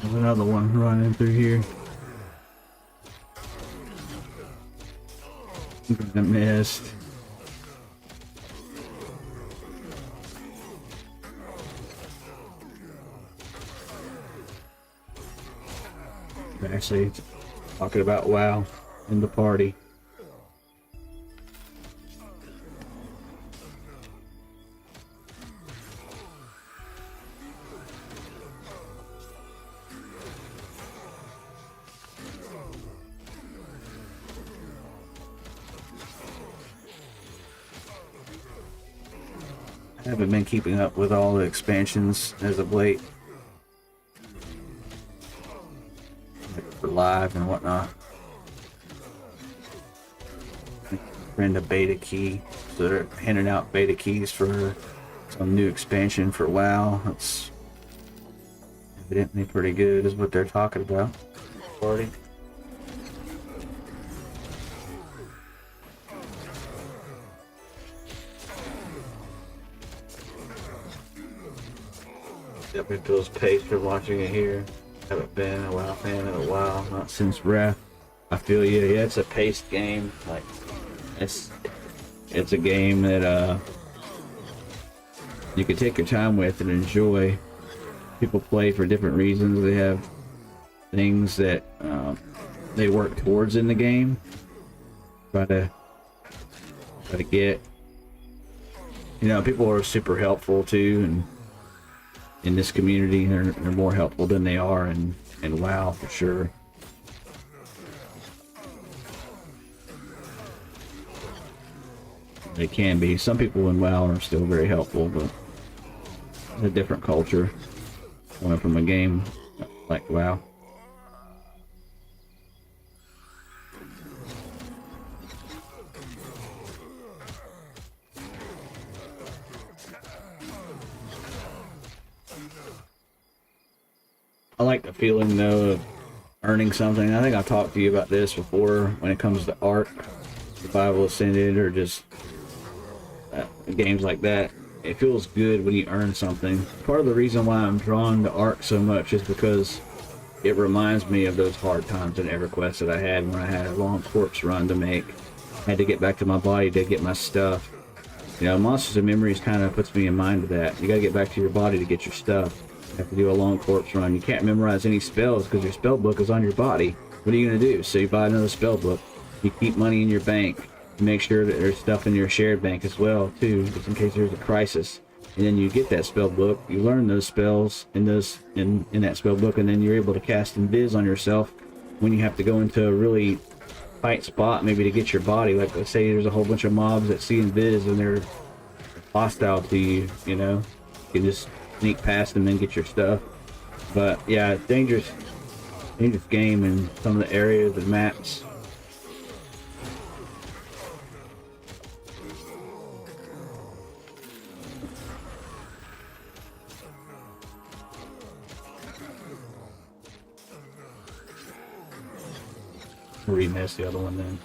There's another one running through here. I missed. Actually, talking about WoW in the party. I haven't been keeping up with all the expansions as of late. For live and whatnot. Friend a beta key. So they're handing out beta keys for some new expansion for WoW. That's evidently pretty good is what they're talking about. Party. Yep, it feels paced for watching it here. Haven't been a WoW fan in a while, not since Wrath. I feel you. Yeah, it's a paced game. Like it's a game that you can take your time with and enjoy. People play for different reasons. They have things that they work towards in the game. Try to get. You know, people are super helpful too, and in this community, they're more helpful than they are in WoW for sure. They can be. Some people in WoW are still very helpful, but it's a different culture coming from a game like WoW. I like the feeling though of earning something. I think I've talked to you about this before when it comes to Ark, Survival Ascended, or just games like that. It feels good when you earn something. Part of the reason why I'm drawn to Ark so much is because it reminds me of those hard times in EverQuest that I had when I had a long corpse run to make. I had to get back to my body to get my stuff. You know, Monsters and Memories kind of puts me in mind of that. You gotta get back to your body to get your stuff. You have to do a long corpse run. You can't memorize any spells because your spell book is on your body. What are you gonna do? So you buy another spell book. You keep money in your bank. You make sure that there's stuff in your shared bank as well, too, just in case there's a crisis. And then you get that spell book. You learn those spells in that spell book, and then you're able to cast Invis on yourself when you have to go into a really tight spot, maybe to get your body. Like, let's say there's a whole bunch of mobs that see Invis and they're hostile to you, you know? You can just sneak past them and get your stuff. But yeah, dangerous game in some of the areas and maps. Remess the other one then.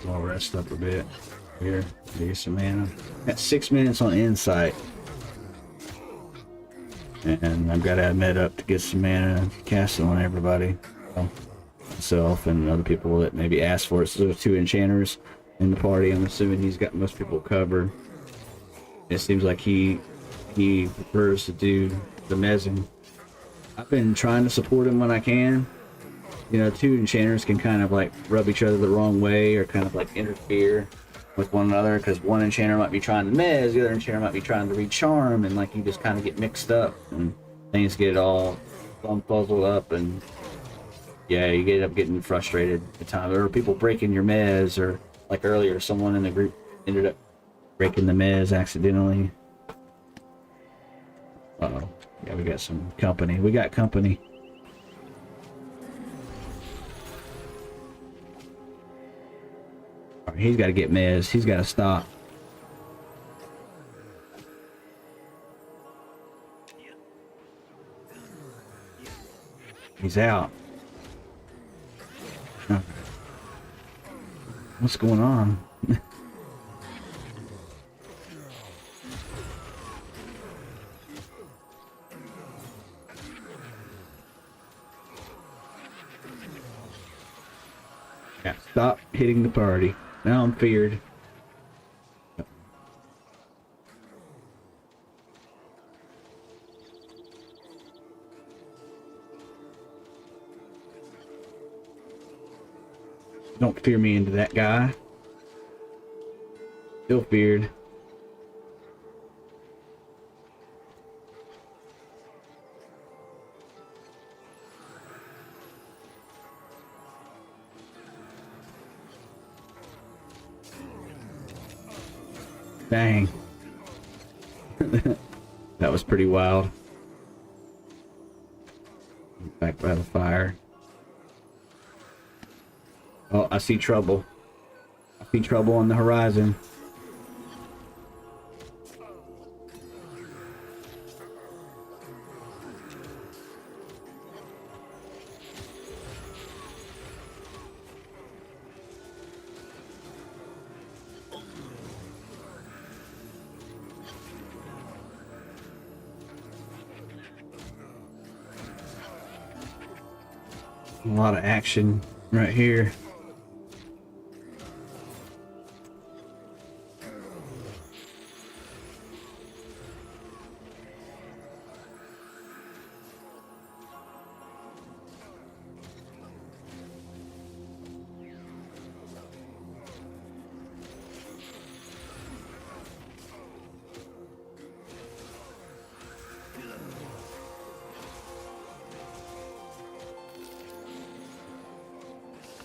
I'll rest up a bit here. Get some mana. Got 6 minutes on Insight, and I've got to add med up to get some mana, cast it on everybody, well, myself and other people that maybe ask for it. So there's 2 enchanters in the party. I'm assuming he's got most people covered. It seems like he prefers to do the mezzing. I've been trying to support him when I can. You know, 2 enchanters can kind of like rub each other the wrong way, or kind of like interfere with one another, because one enchanter might be trying to mez, the other enchanter might be trying to read charm, and like you just kind of get mixed up and things get all puzzled up, and yeah, you get up getting frustrated at times, or people breaking your mez, or like earlier someone in the group ended up breaking the mez accidentally. Uh-oh. Yeah, we got some company. We got company. He's got to get mez. He's got to stop. He's out. What's going on? Yeah, stop hitting the party. Now I'm feared. Don't fear me into that guy. Still feared. Dang. That was pretty wild. Back by the fire. Oh, I see trouble. I see trouble on the horizon. A lot of action right here.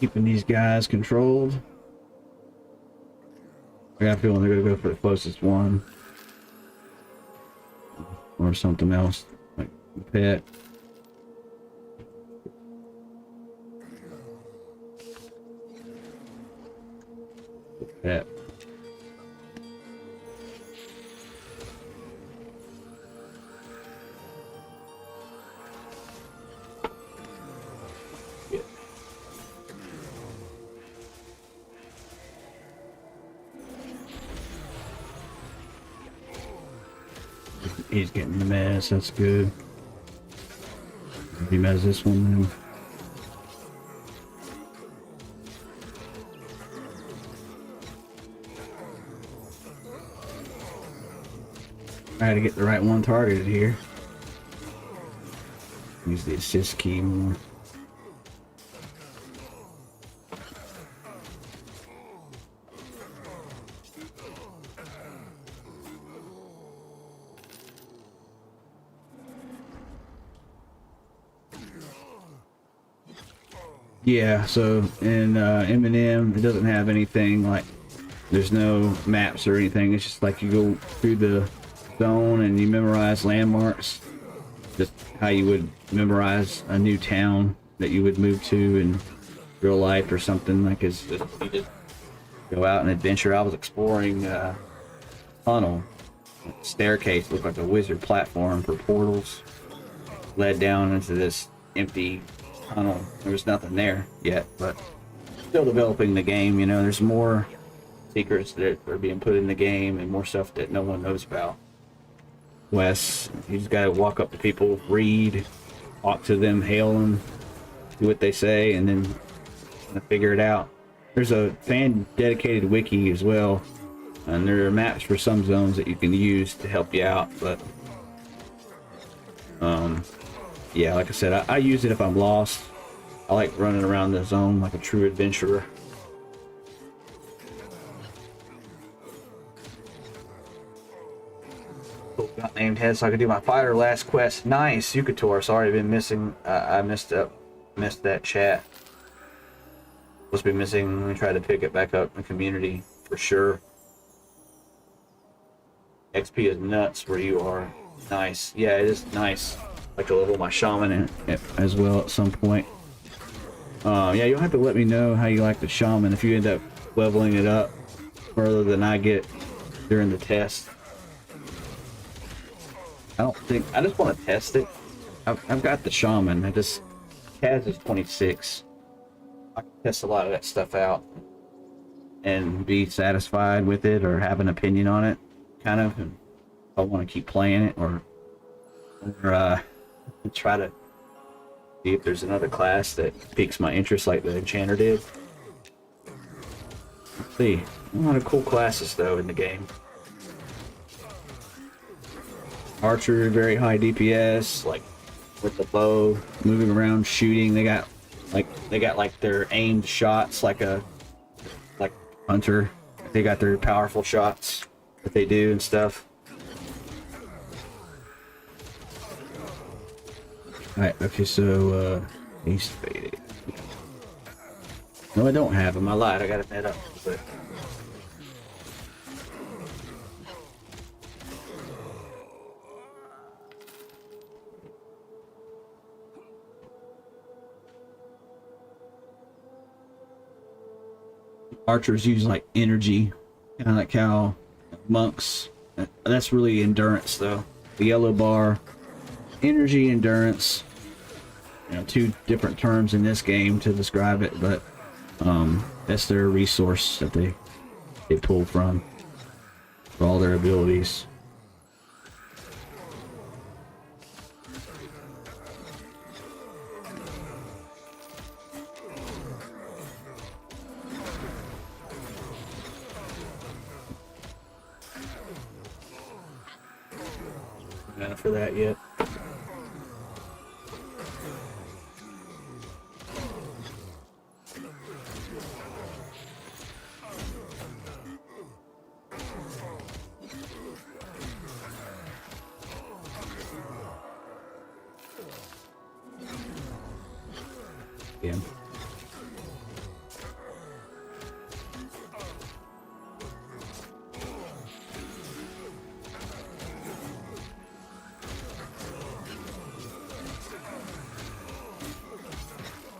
Keeping these guys controlled. I got a feeling they're gonna go for the closest one. Or something else. Like pet. Pet. He's getting the mess, that's good. He mess this one then. I had to get the right one targeted here. Use the assist key more. Yeah, so in M&M, it doesn't have anything like, there's no maps or anything. It's just like you go through the zone and you memorize landmarks, just how you would memorize a new town that you would move to in real life or something. Like, it's just, you just go out and adventure. I was exploring tunnel, staircase looked like a wizard platform for portals, led down into this empty tunnel. There was nothing there yet, but still developing the game. You know, there's more secrets that are being put in the game and more stuff that no one knows about. Wes, you just gotta walk up to people, read, talk to them, hail them, do what they say, and then figure it out. There's a fan dedicated wiki as well, and there are maps for some zones that you can use to help you out, but yeah, like I said, I use it if I'm lost. I like running around the zone like a true adventurer. Got named head so I could do my fighter last quest. Nice, Yukator. Sorry, I've been missing. I missed that chat. Supposed to be missing. Let me try to pick it back up in the community for sure. XP is nuts where you are. Nice. Yeah, it is nice. Like to level my shaman in as well at some point. Yeah, you'll have to let me know how you like the shaman if you end up leveling it up further than I get during the test. I just want to test it. I've got the shaman. Kaz is 26. I can test a lot of that stuff out and be satisfied with it or have an opinion on it, kind of. And I want to keep playing it or try to see if there's another class that piques my interest like the enchanter did. Let's see. A lot of cool classes though in the game. Archer, very high DPS, like with the bow, moving around, shooting. They got like their aimed shots like hunter. They got their powerful shots that they do and stuff. Alright, okay, so he's faded. No, I don't have him. I lied. I got him head up. But archers use like energy, kind of like how monks. That's really endurance, though. The yellow bar, energy, endurance. You know, two different terms in this game to describe it, but that's their resource that they pull from for all their abilities. mana for that yet. Yeah.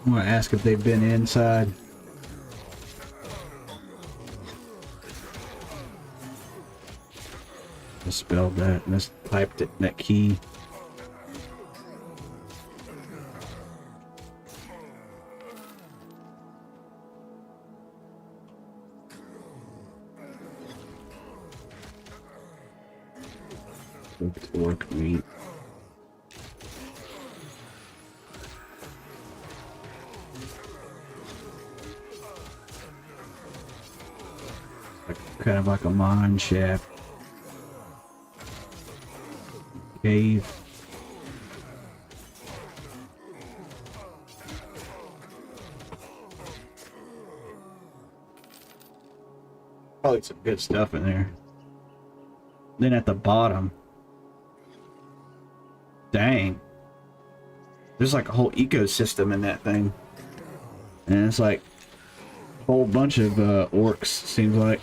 I want to ask if they've been inside. Misspelled that, mistyped it, that key. Orc meat. Kind of like a mine shaft. Cave. Probably some good stuff in there. Then at the bottom, dang, there's like a whole ecosystem in that thing, and it's like a whole bunch of orcs. Seems like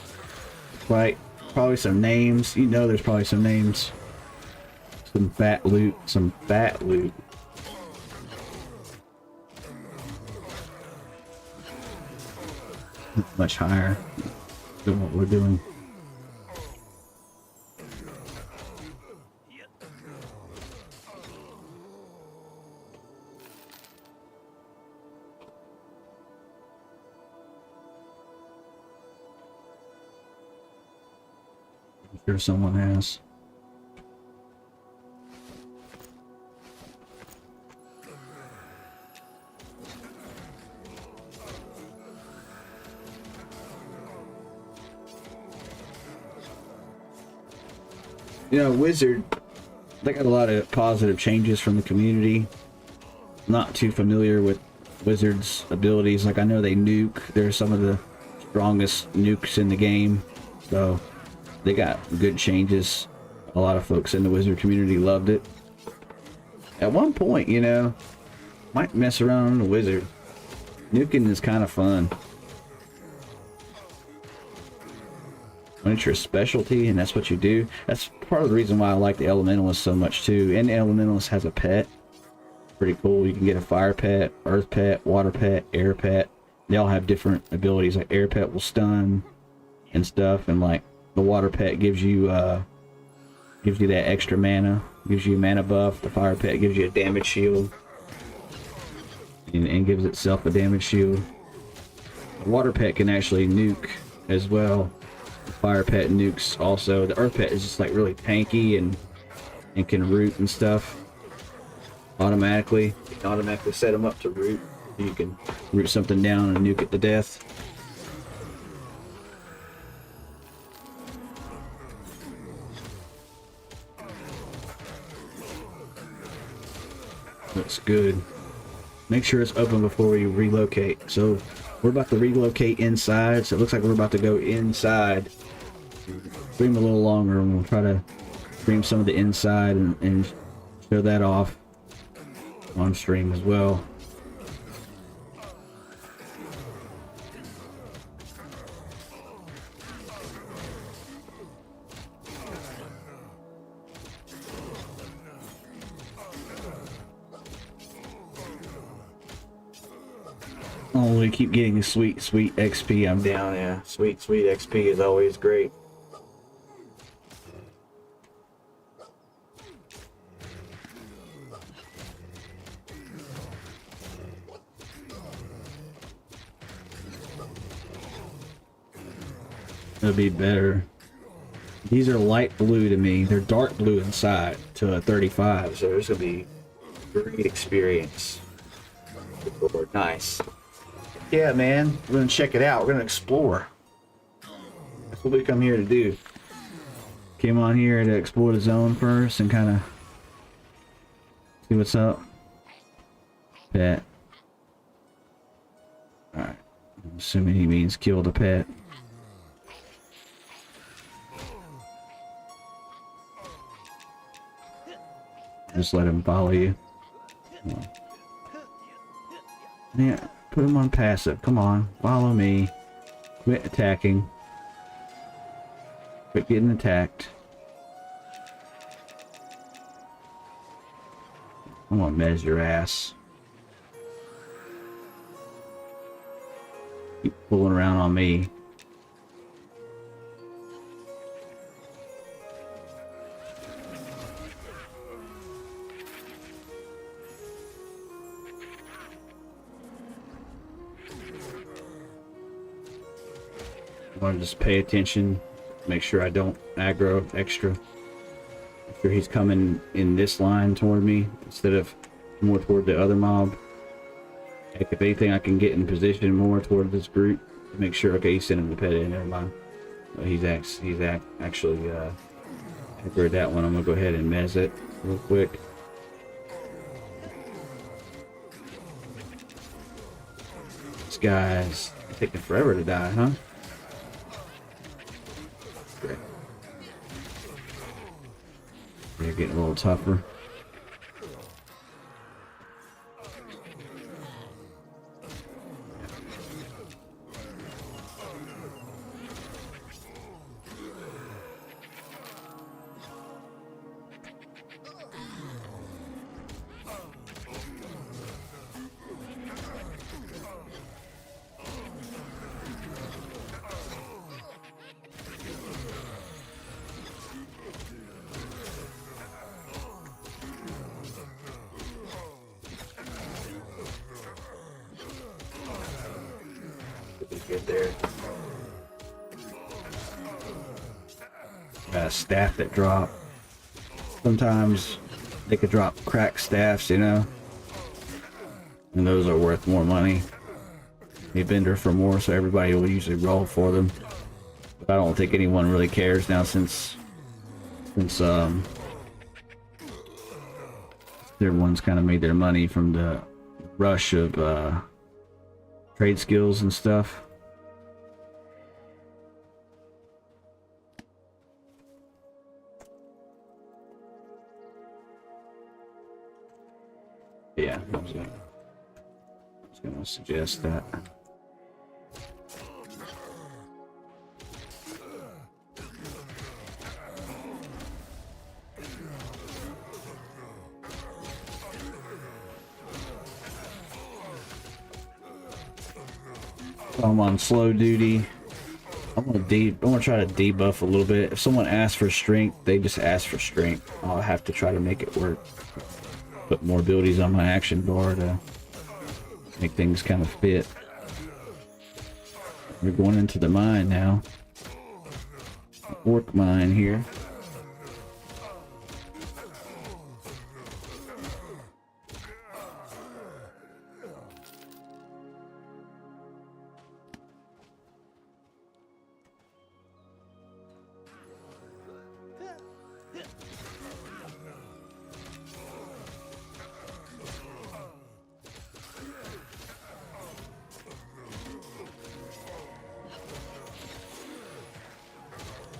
probably some names. You know, there's probably some names. Some fat loot. Some fat loot. Much higher than what we're doing. I'm sure someone has. You know, Wizard, they got a lot of positive changes from the community. Not too familiar with Wizard's abilities. Like, I know they nuke. They're some of the strongest nukes in the game. So, they got good changes. A lot of folks in the Wizard community loved it. At one point, you know, might mess around on the Wizard. Nuking is kind of fun. When it's your specialty and that's what you do, that's part of the reason why I like the Elementalist so much too. And the Elementalist has a pet. Pretty cool. You can get a fire pet, earth pet, water pet, air pet. They all have different abilities. Like air pet will stun and stuff, and like the water pet gives you that extra mana, gives you a mana buff. The fire pet gives you a damage shield and gives itself a damage shield. The water pet can actually nuke as well. The fire pet nukes also. The earth pet is just like really tanky and can root and stuff automatically. You can automatically set them up to root. You can root something down and nuke it to death. Looks good. Make sure it's open before we relocate. So we're about to relocate inside, so it looks like we're about to go inside. Stream a little longer, and we'll try to stream some of the inside and show that off on stream as well. Oh, we keep getting the sweet XP. I'm down, yeah. Sweet XP is always great. It'll be better. These are light blue to me. They're dark blue inside to a 35, so this will be a great experience. Nice. Yeah, man, we're gonna check it out. We're gonna explore. That's what we come here to do. Came on here to explore the zone first and kind of See what's up? Pet. Alright. I'm assuming he means kill the pet. Just let him follow you. Yeah, put him on passive. Come on, follow me. Quit attacking. Quit getting attacked. I'm gonna mez your ass. Keep pulling around on me. I want to just pay attention, make sure I don't aggro extra. Make sure he's coming in this line toward me instead of more toward the other mob. Heck, if anything, I can get in position more toward this group. Make sure. Okay, he's sending the pet in. Never mind. He's actually aggroed that one. I'm gonna go ahead and mez it real quick. This guy's taking forever to die, huh? Great. They're getting a little tougher. Get there. Got a staff that drop. Sometimes they could drop cracked staffs, you know, and those are worth more money. They vendor for more, so everybody will usually roll for them. But I don't think anyone really cares now since everyone's kind of made their money from the rush of trade skills and stuff. Yeah, I was gonna suggest that. I'm on slow duty. I'm gonna try to debuff a little bit. If someone asks for strength, they just ask for strength. I'll have to try to make it work. Put more abilities on my action bar to make things kind of fit. We're going into the mine now. Orc mine here.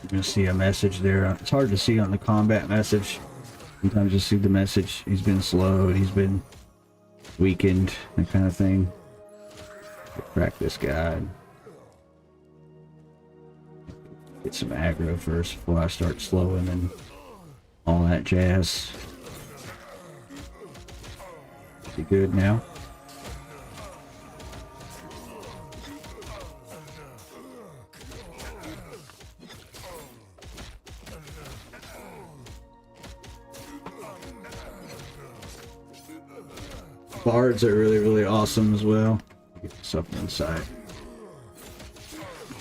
You're gonna see a message there. It's hard to see on the combat message. Sometimes you see the message. He's been slowed. He's been weakened. That kind of thing. Crack this guy. Get some aggro first before I start slowing and all that jazz. Is he good now? Bards are really awesome as well. Get something inside.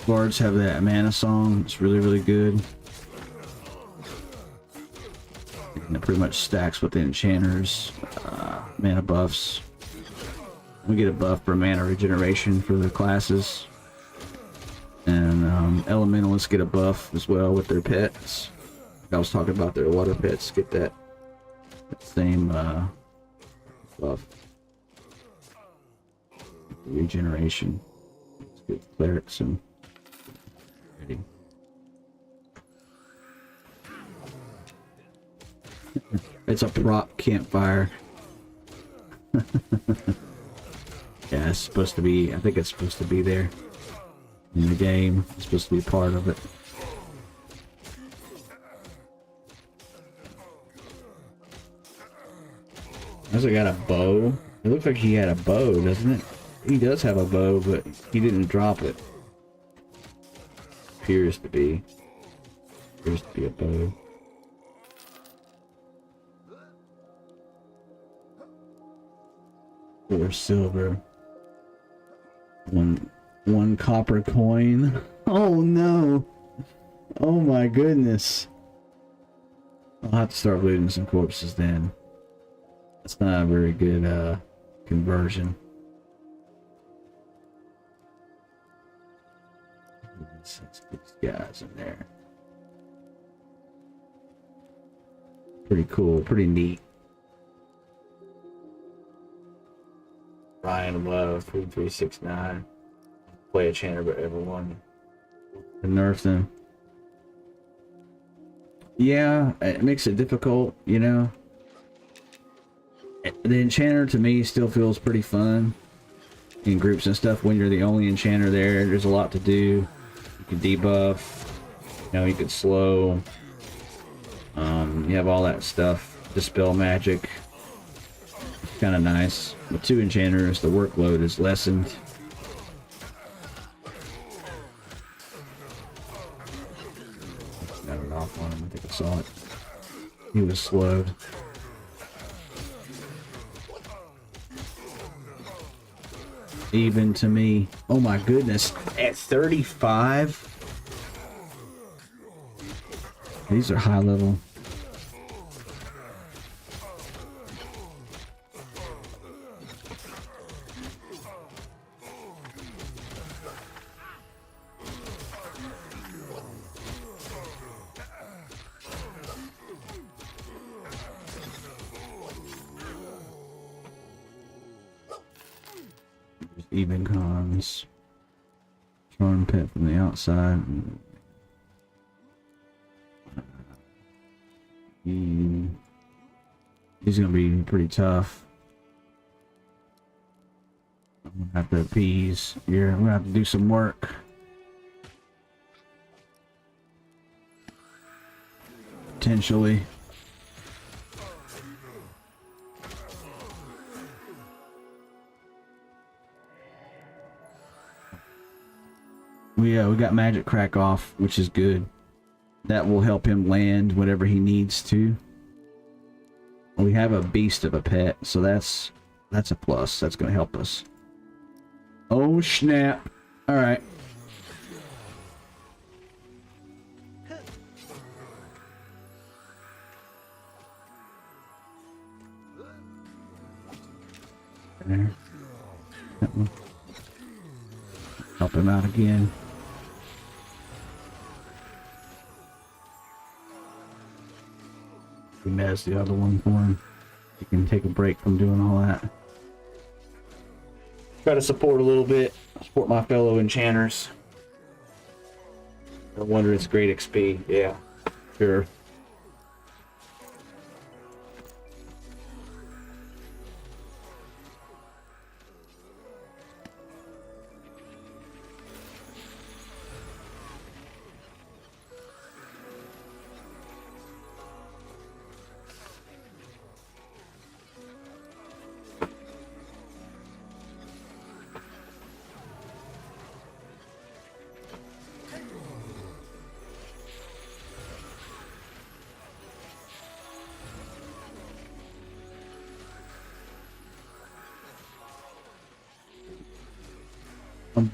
Bards have that mana song. It's really good. And it pretty much stacks with the enchanters mana buffs. We get a buff for mana regeneration for the classes, and elementalists get a buff as well with their pets. Like I was talking about their water pets get that same buff. Regeneration. Let's get clerics and ready. It's a prop campfire. Yeah, it's supposed to be, I think it's supposed to be there in the game. It's supposed to be part of it. Also got a bow. It looks like he had a bow, doesn't it? He does have a bow, but he didn't drop it. Appears to be a bow. Or silver. One copper coin. Oh no! Oh my goodness! I'll have to start looting some corpses then. That's not a very good conversion. Let's get these guys in there. Pretty cool, pretty neat. Ryan Love, 3369. Play a chanter, but everyone nerfs them. Yeah, it makes it difficult, you know. The enchanter to me still feels pretty fun in groups and stuff. When you're the only enchanter there, there's a lot to do. You can debuff, you know, you can slow. You have all that stuff. Dispel magic. Kind of nice. With two enchanters, the workload is lessened. Got it off on him. I think I saw it. He was slowed. Even to me. Oh my goodness. At 35? These are high level. Even cons. Charm pet from the outside. He's gonna be pretty tough. I'm gonna have to appease here. I'm gonna have to do some work. Potentially. We got magic crack off, which is good. That will help him land whatever he needs to. We have a beast of a pet, so that's a plus. That's gonna help us. Oh snap! All right. There. That one. Help him out again. We messed the other one for him. He can take a break from doing all that. Try to support a little bit. Support my fellow enchanters. No wonder it's great XP. Yeah, sure.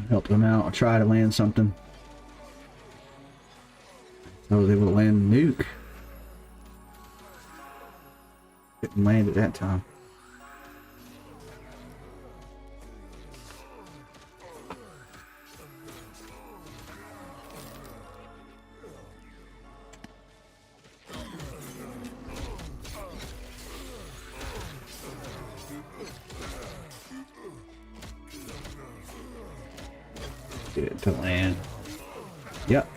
Help them out. I'll try to land something. I was able to land a nuke. Didn't land at that time. get it to land. Yep.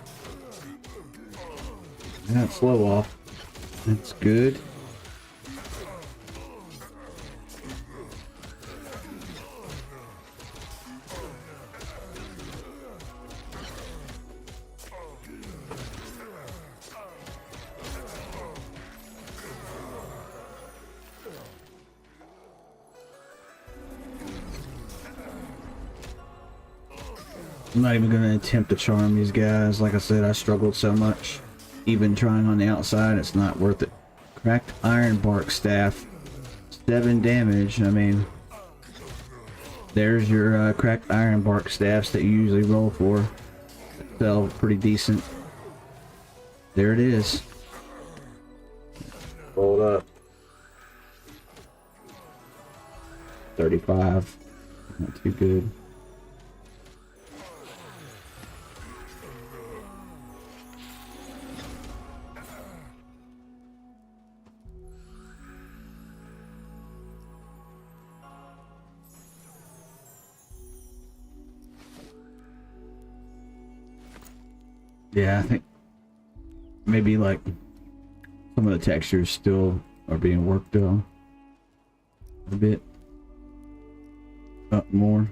That's slow off. That's good. I'm not even going to attempt to charm these guys. Like I said, I struggled so much. Even trying on the outside, it's not worth it. Cracked iron bark staff. 7 damage. I mean, there's your cracked iron bark staffs that you usually roll for. Fell pretty decent. There it is. Rolled up. 35. Not too good. Yeah, I think maybe like some of the textures still are being worked on a bit up more.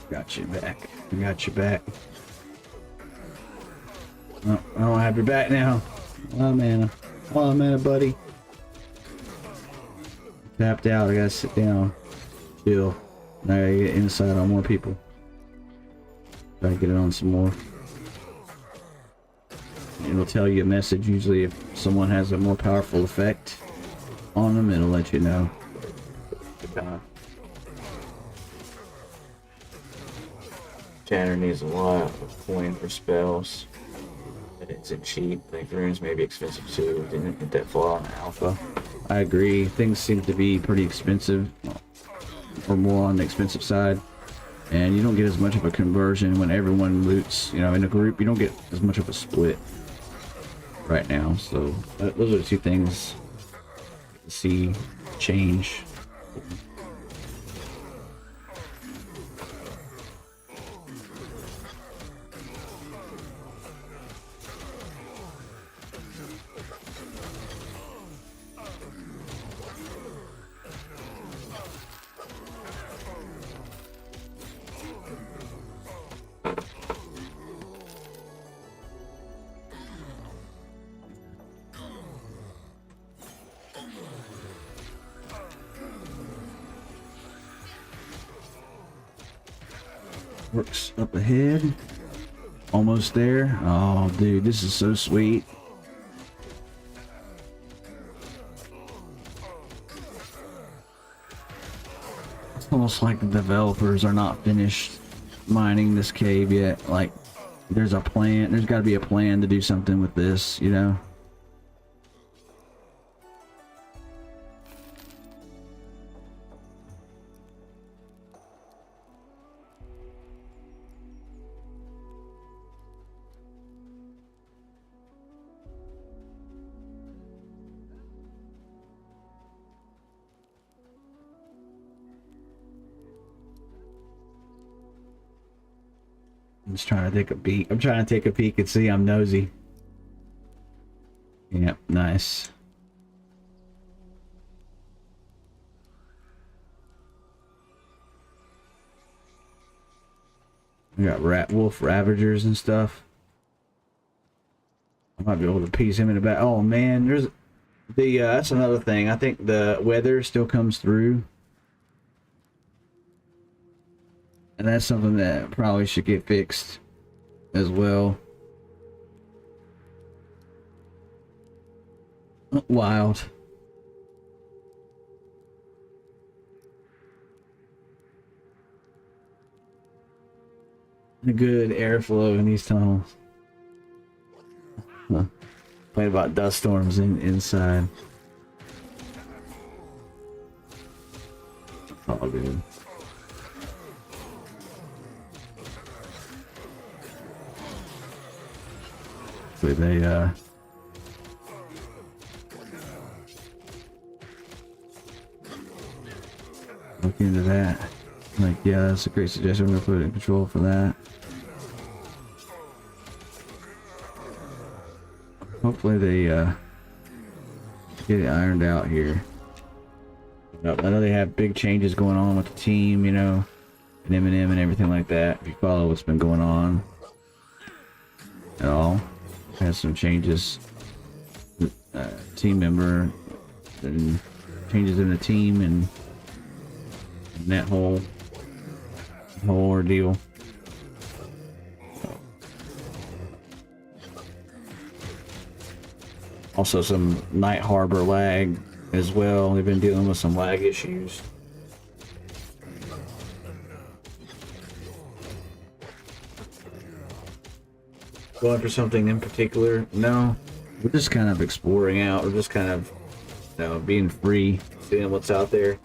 Got you back. Got you back. Oh, I don't have your back now. Oh, man. Oh, man, buddy. Tapped out. I gotta sit down. Chill. Now I gotta get inside on more people. Try to get it on some more. It'll tell you a message. Usually if someone has a more powerful effect on them, it'll let you know. Tanner needs a lot of coin for spells. It's cheap. I think runes may be expensive too. Didn't get that far on alpha. I agree. Things seem to be pretty expensive, or more on the expensive side. And you don't get as much of a conversion when everyone loots. You know, in a group, you don't get as much of a split right now. So those are the two things to see change. Works up ahead. Almost there. Oh, dude, this is so sweet. It's almost like the developers are not finished mining this cave yet. Like, there's a plan. There's got to be a plan to do something with this, you know? I'm just trying to take a peek. I'm trying to take a peek and see. I'm nosy. Yep, nice. We got wolf ravagers and stuff. I might be able to piece him in the back. Oh man, there's the that's another thing. I think the weather still comes through. And that's something that probably should get fixed as well. Wild. A good airflow in these tunnels. Huh. Playing about dust storms inside. All good. So they look into that. Like, yeah, that's a great suggestion. We're gonna put it in control for that. Hopefully they get it ironed out here. I know they have big changes going on with the team, you know, and Eminem and everything like that. If you follow what's been going on at all, has some changes. Team member and changes in the team and that whole ordeal. Also some Night Harbor lag as well. They've been dealing with some lag issues. Going for something in particular? No. We're just kind of exploring out. We're just kind of, you know, being free, seeing what's out there.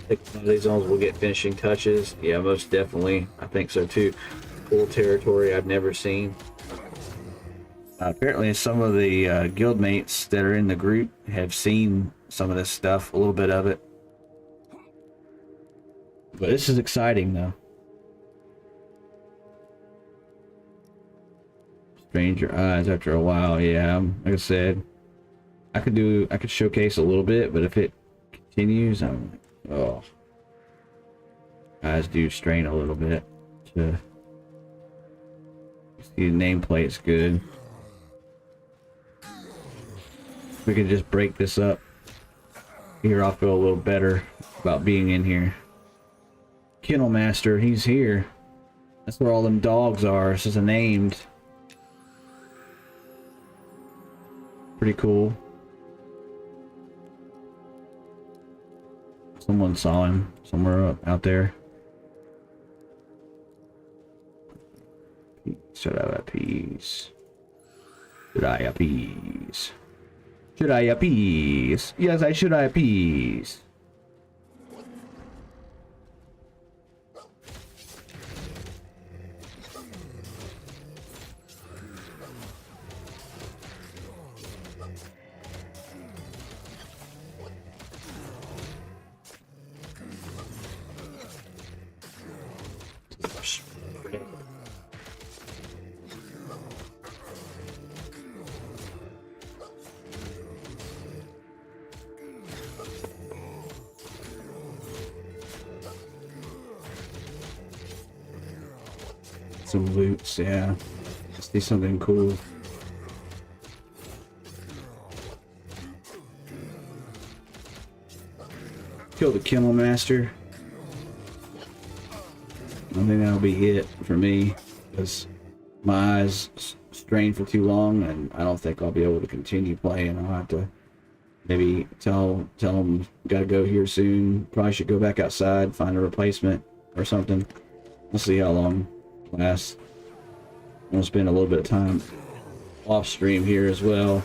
I think some of these zones will get finishing touches. Yeah, most definitely. I think so too. Cool territory I've never seen. Apparently some of the guildmates that are in the group have seen some of this stuff, a little bit of it. But this is exciting though. Strain your eyes after a while. Yeah, like I said, I could showcase a little bit, but if it continues, I'm like, oh, eyes do strain a little bit. To see the nameplate's good. If we could just break this up here, I'll feel a little better about being in here. Kennel Master, he's here. That's where all them dogs are. This is named. Pretty cool. Someone saw him somewhere out there. Should I appease? Should I appease? Should I appease? Yes, I should appease. Some loots, yeah. See something cool. Kill the Kennel Master. I think that'll be it for me, because my eyes strained for too long, and I don't think I'll be able to continue playing. I'll have to maybe tell them gotta go here soon. Probably should go back outside, find a replacement or something. We'll see how long it lasts. I'm gonna spend a little bit of time off stream here as well.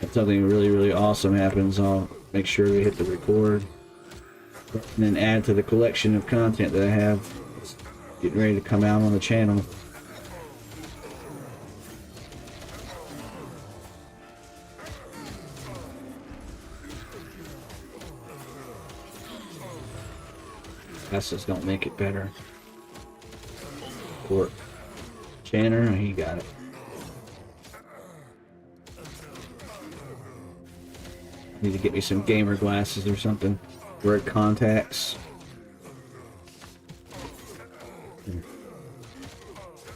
If something really awesome happens, I'll make sure we hit the record and then add to the collection of content that I have getting ready to come out on the channel. Glasses don't make it better. Court Channer, he got it. Need to get me some gamer glasses or something. Wear contacts.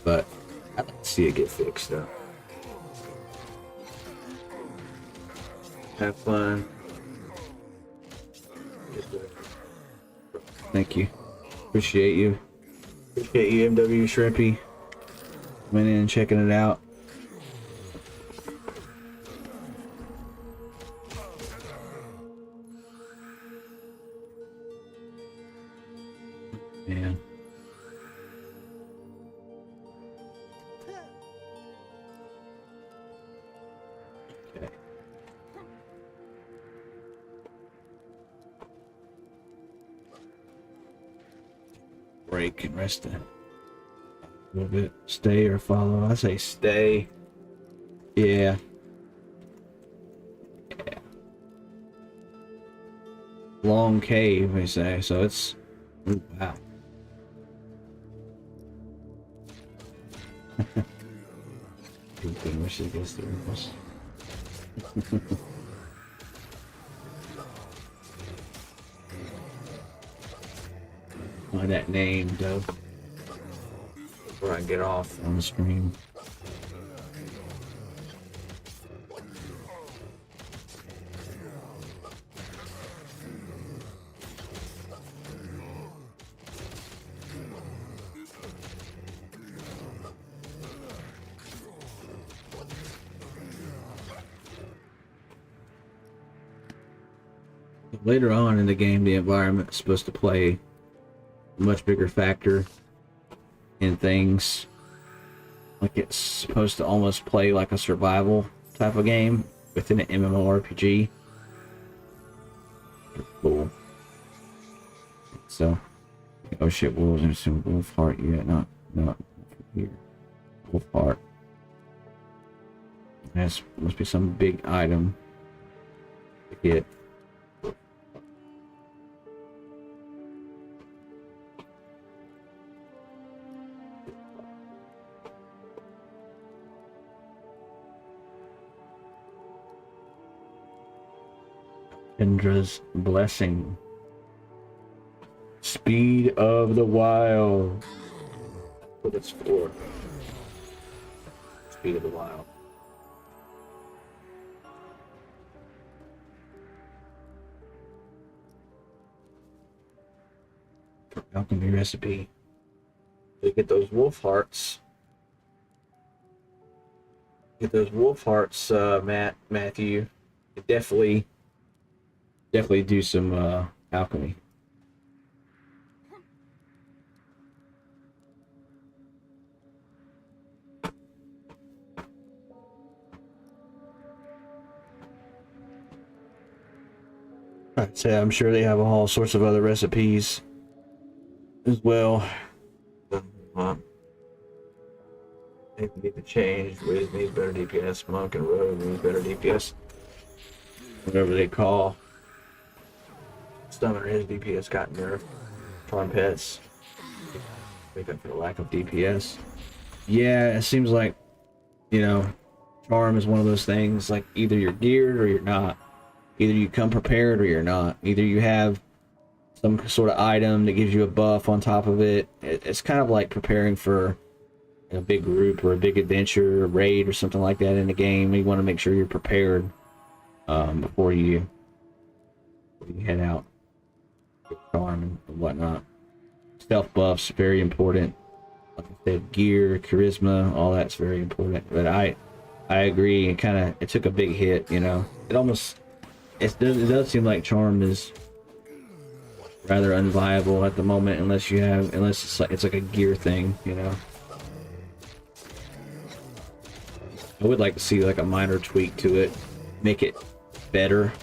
But I'd like to see it get fixed though. Have fun. Thank you. Appreciate you. Appreciate you, MW Shrimpy. Went in and checking it out. Yeah. Okay. Break and rest a little bit. Stay or follow? I say stay. Yeah. Yeah. Long cave, we say. So it's. Ooh, wow. Wish it gets through this. Find that name, Doug. Before I get off on the screen. Later on in the game, the environment is supposed to play a much bigger factor in things. Like it's supposed to almost play like a survival type of game within an MMORPG. Cool. So, oh shit, wolves and some wolf heart. Yeah, not here. Wolf heart. That must be some big item to get. Indra's blessing. Speed of the wild. That's what it's for. Speed of the wild. Alchemy recipe. To get those wolf hearts. Get those wolf hearts, Matthew. Definitely do some alchemy. I'd say I'm sure they have all sorts of other recipes as well. They need to change. Wiz needs better DPS. Monk and Rogue needs better DPS. Whatever they call. Stunner, his DPS got nerfed. Trumpets. Make up for the lack of DPS. Yeah, it seems like, you know, Charm is one of those things, like either you're geared or you're not. Either you come prepared or you're not. Either you have some sort of item that gives you a buff on top of it. It's kind of like preparing for a big group or a big adventure, a raid or something like that in the game. You want to make sure you're prepared before you head out. Charm and whatnot. Stealth buffs, very important. Like I said, gear, charisma, all that's very important. But I agree. It took a big hit. You know, it does seem like Charm is rather unviable at the moment unless it's like a gear thing. You know, I would like to see like a minor tweak to it, make it better,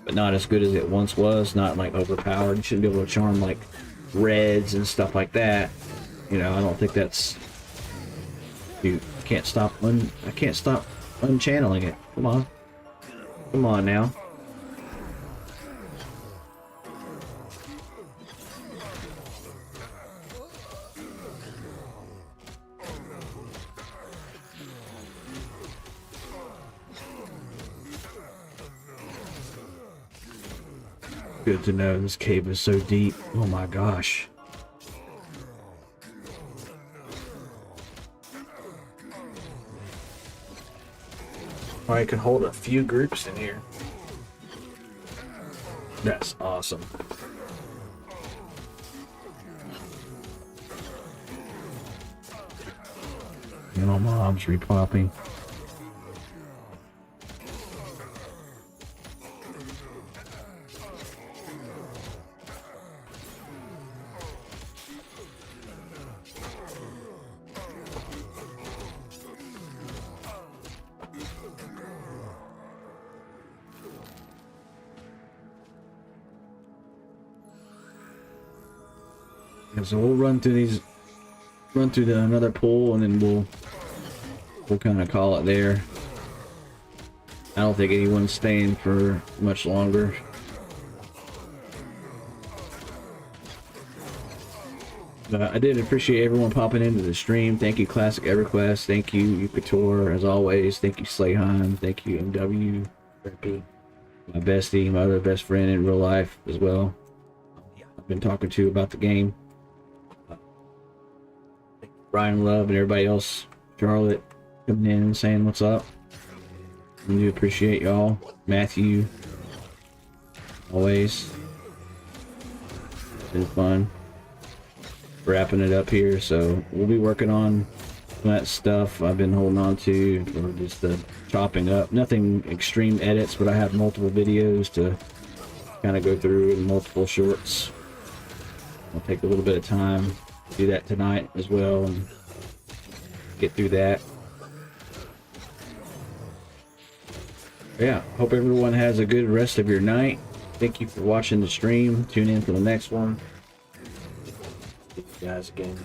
but not as good as it once was. Not like overpowered. You shouldn't be able to charm like reds and stuff like that. You know, I don't think that's. I can't stop unchanneling it. Come on now. Good to know this cave is so deep. Oh my gosh. I can hold a few groups in here. That's awesome. You know, mobs repopping. Yeah, so we'll run through these, another pool, and then we'll kind of call it there. I don't think anyone's staying for much longer. But I did appreciate everyone popping into the stream. Thank you, Classic EverQuest. Thank you, Couture, as always. Thank you, Slayheim. Thank you, MW. My bestie, my other best friend in real life as well. I've been talking to about the game. Brian Love and everybody else. Charlotte coming in and saying what's up. I do appreciate y'all. Matthew. Always. It's been fun. Wrapping it up here, so we'll be working on that stuff I've been holding on to, or just the chopping up. Nothing extreme edits, but I have multiple videos to kind of go through in multiple shorts. I'll take a little bit of time to do that tonight as well and get through that. Yeah, hope everyone has a good rest of your night. Thank you for watching the stream. Tune in for the next one. See you guys again.